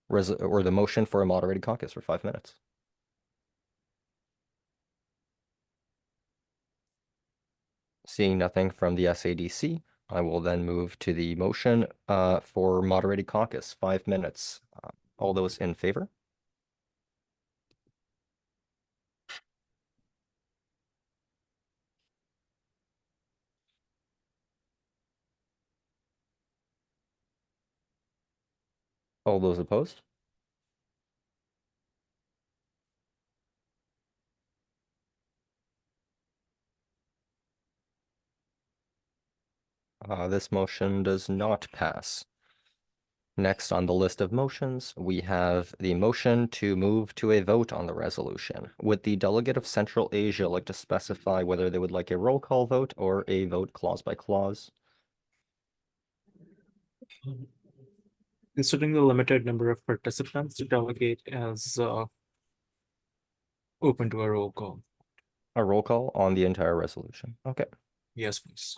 motion for a moderated caucus for 5 minutes. Seeing nothing from the SADC, I will then move to the motion for moderated caucus, 5 minutes. All those in favor? All those opposed? This motion does not pass. Next on the list of motions, we have the motion to move to a vote on the resolution. Would the delegate of Central Asia like to specify whether they would like a roll call vote or a vote clause by clause? Considering the limited number of participants, the delegate is open to a roll call. A roll call on the entire resolution. Okay, Yes, please.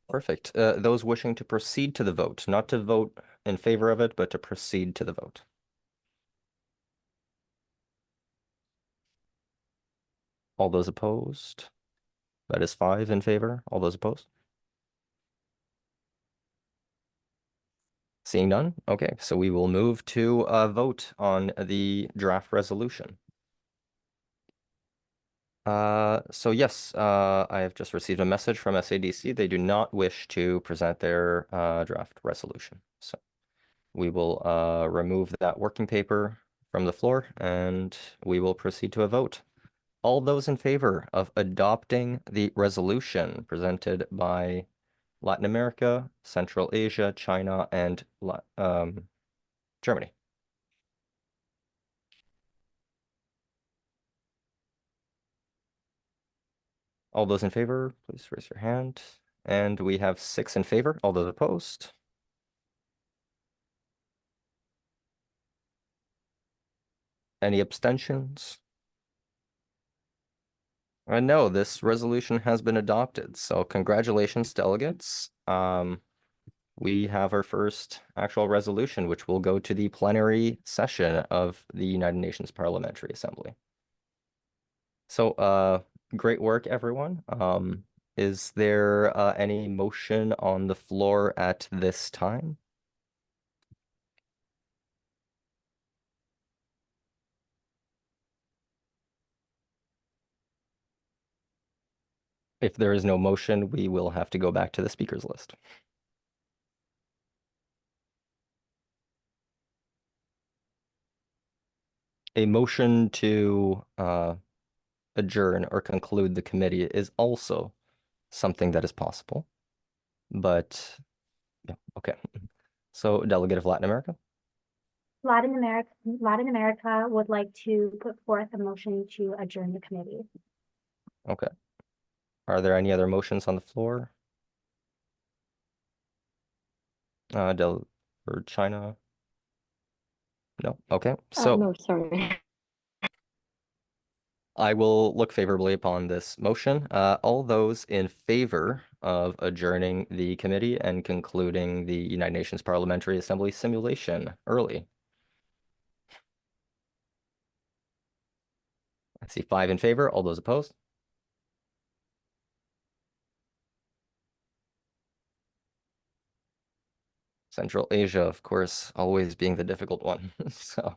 perfect. Those wishing to proceed to the vote, not to vote in favor of it, but to proceed to the vote. All those opposed? That is 5 in favor. All those opposed? Seeing none? Okay, so we will move to a vote on the draft resolution. So yes, I have just received a message from SADC. They do not wish to present their draft resolution. So we will remove that working paper from the floor and we will proceed to a vote. All those in favor of adopting the resolution presented by Latin America, Central Asia, China, and Germany. All those in favor, please raise your hand. And we have 6 in favor. All those opposed? Any abstentions? No, this resolution has been adopted. So congratulations, delegates. We have our first actual resolution, which will go to the plenary session of the United Nations Parliamentary Assembly. So, great work, everyone. Is there any motion on the floor at this time? If there is no motion, we will have to go back to the speakers list. A motion to adjourn or conclude the committee is also something that is possible. But yeah, okay. So, Delegate of Latin America. Latin America would like to put forth a motion to adjourn the committee. Okay. Are there any other motions on the floor? For China? No. Okay. So No, sorry. I will look favorably upon this motion. All those in favor of adjourning the committee and concluding the United Nations Parliamentary Assembly simulation early. I see 5 in favor. All those opposed? Central Asia, of course, always being the difficult one. So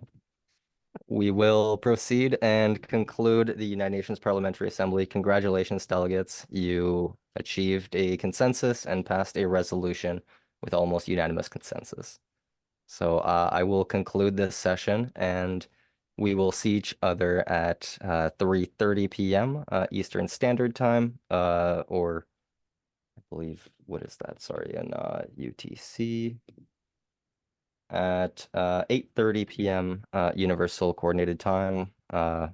we will proceed and conclude the United Nations Parliamentary Assembly. Congratulations, delegates. You achieved a consensus and passed a resolution with almost unanimous consensus. So I will conclude this session and we will see each other at 3:30 p.m. Eastern Standard Time, or I believe, what is that? Sorry, in UTC. At 8:30 p.m. Universal Coordinated Time,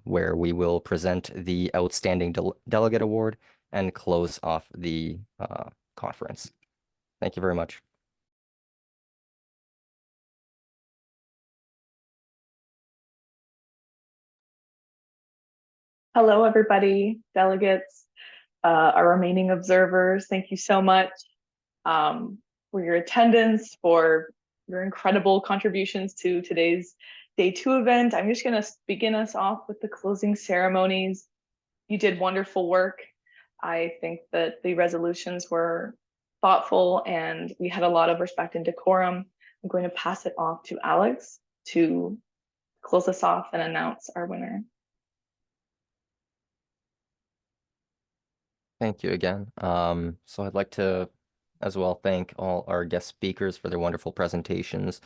where we will present the Outstanding Delegate Award and close off the conference. Thank you very much. Hello, everybody, delegates, our remaining observers. Thank you so much for your attendance, for your incredible contributions to today's Day 2 event. I'm just going to begin us off with the closing ceremonies. You did wonderful work. I think that the resolutions were thoughtful and we had a lot of respect and decorum. I'm going to pass it off to Alex to close us off and announce our winner. Thank you again. So I'd like to as well thank all our guest speakers for their wonderful presentations,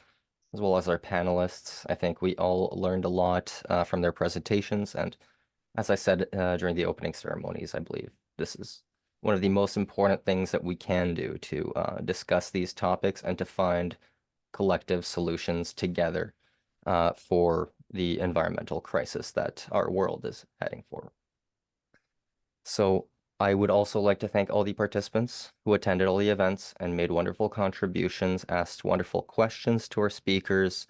as well as our panelists. I think we all learned a lot from their presentations. And as I said during the opening ceremonies, I believe this is one of the most important things that we can do to discuss these topics and to find collective solutions together for the environmental crisis that our world is heading for. So I would also like to thank all the participants who attended all the events and made wonderful contributions, asked wonderful questions to our speakers.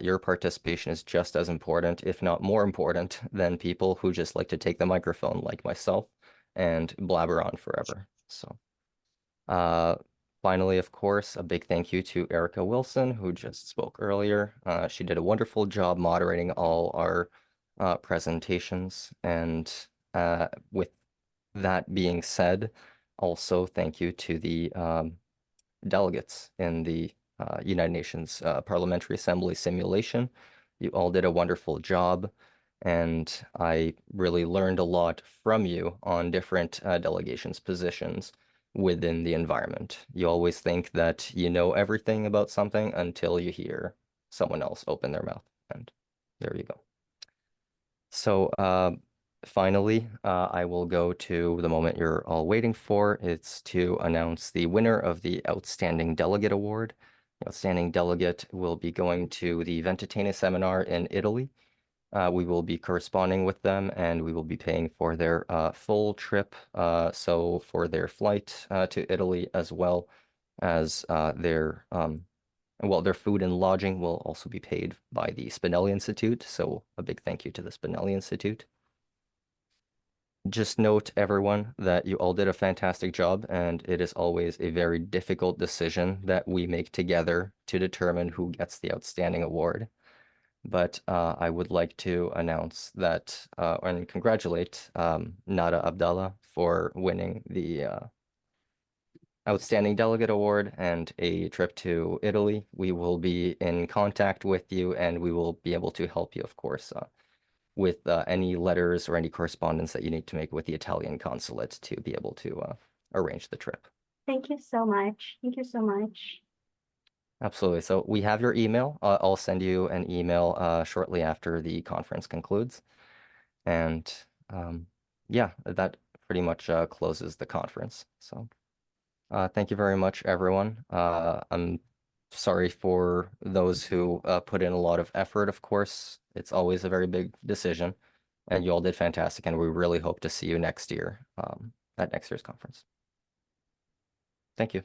Your participation is just as important, if not more important, than people who just like to take the microphone like myself and blabber on forever. So, finally, of course, a big thank you to Erica Wilson, who just spoke earlier. She did a wonderful job moderating all our presentations. And with that being said, also thank you to the delegates in the United Nations Parliamentary Assembly simulation. You all did a wonderful job, and I really learned a lot from you on different delegations positions within the environment. You always think that you know everything about something until you hear someone else open their mouth, and there you go. So finally, I will go to the moment you're all waiting for. It's to announce the winner of the Outstanding Delegate Award. The Outstanding Delegate will be going to the Ventatene Seminar in Italy. We will be corresponding with them, and we will be paying for their full trip, so for their flight to Italy, as well as their food and lodging will also be paid by the Spinelli Institute, so a big thank you to the Spinelli Institute. Just note, everyone, that you all did a fantastic job, and it is always a very difficult decision that we make together to determine who gets the outstanding award. But I would like to announce that and congratulate Nada Abdallah for winning the Outstanding Delegate Award and a trip to Italy. We will be in contact with you, and we will be able to help you, of course, with any letters or any correspondence that you need to make with the Italian consulate to be able to arrange the trip. Thank you so much. Thank you so much. Absolutely. So we have your email. I'll send you an email shortly after the conference concludes. And yeah, that pretty much closes the conference. So thank you very much, everyone. I'm sorry for those who put in a lot of effort, of course. It's always a very big decision, and you all did fantastic, and we really hope to see you next year at next year's conference. Thank you.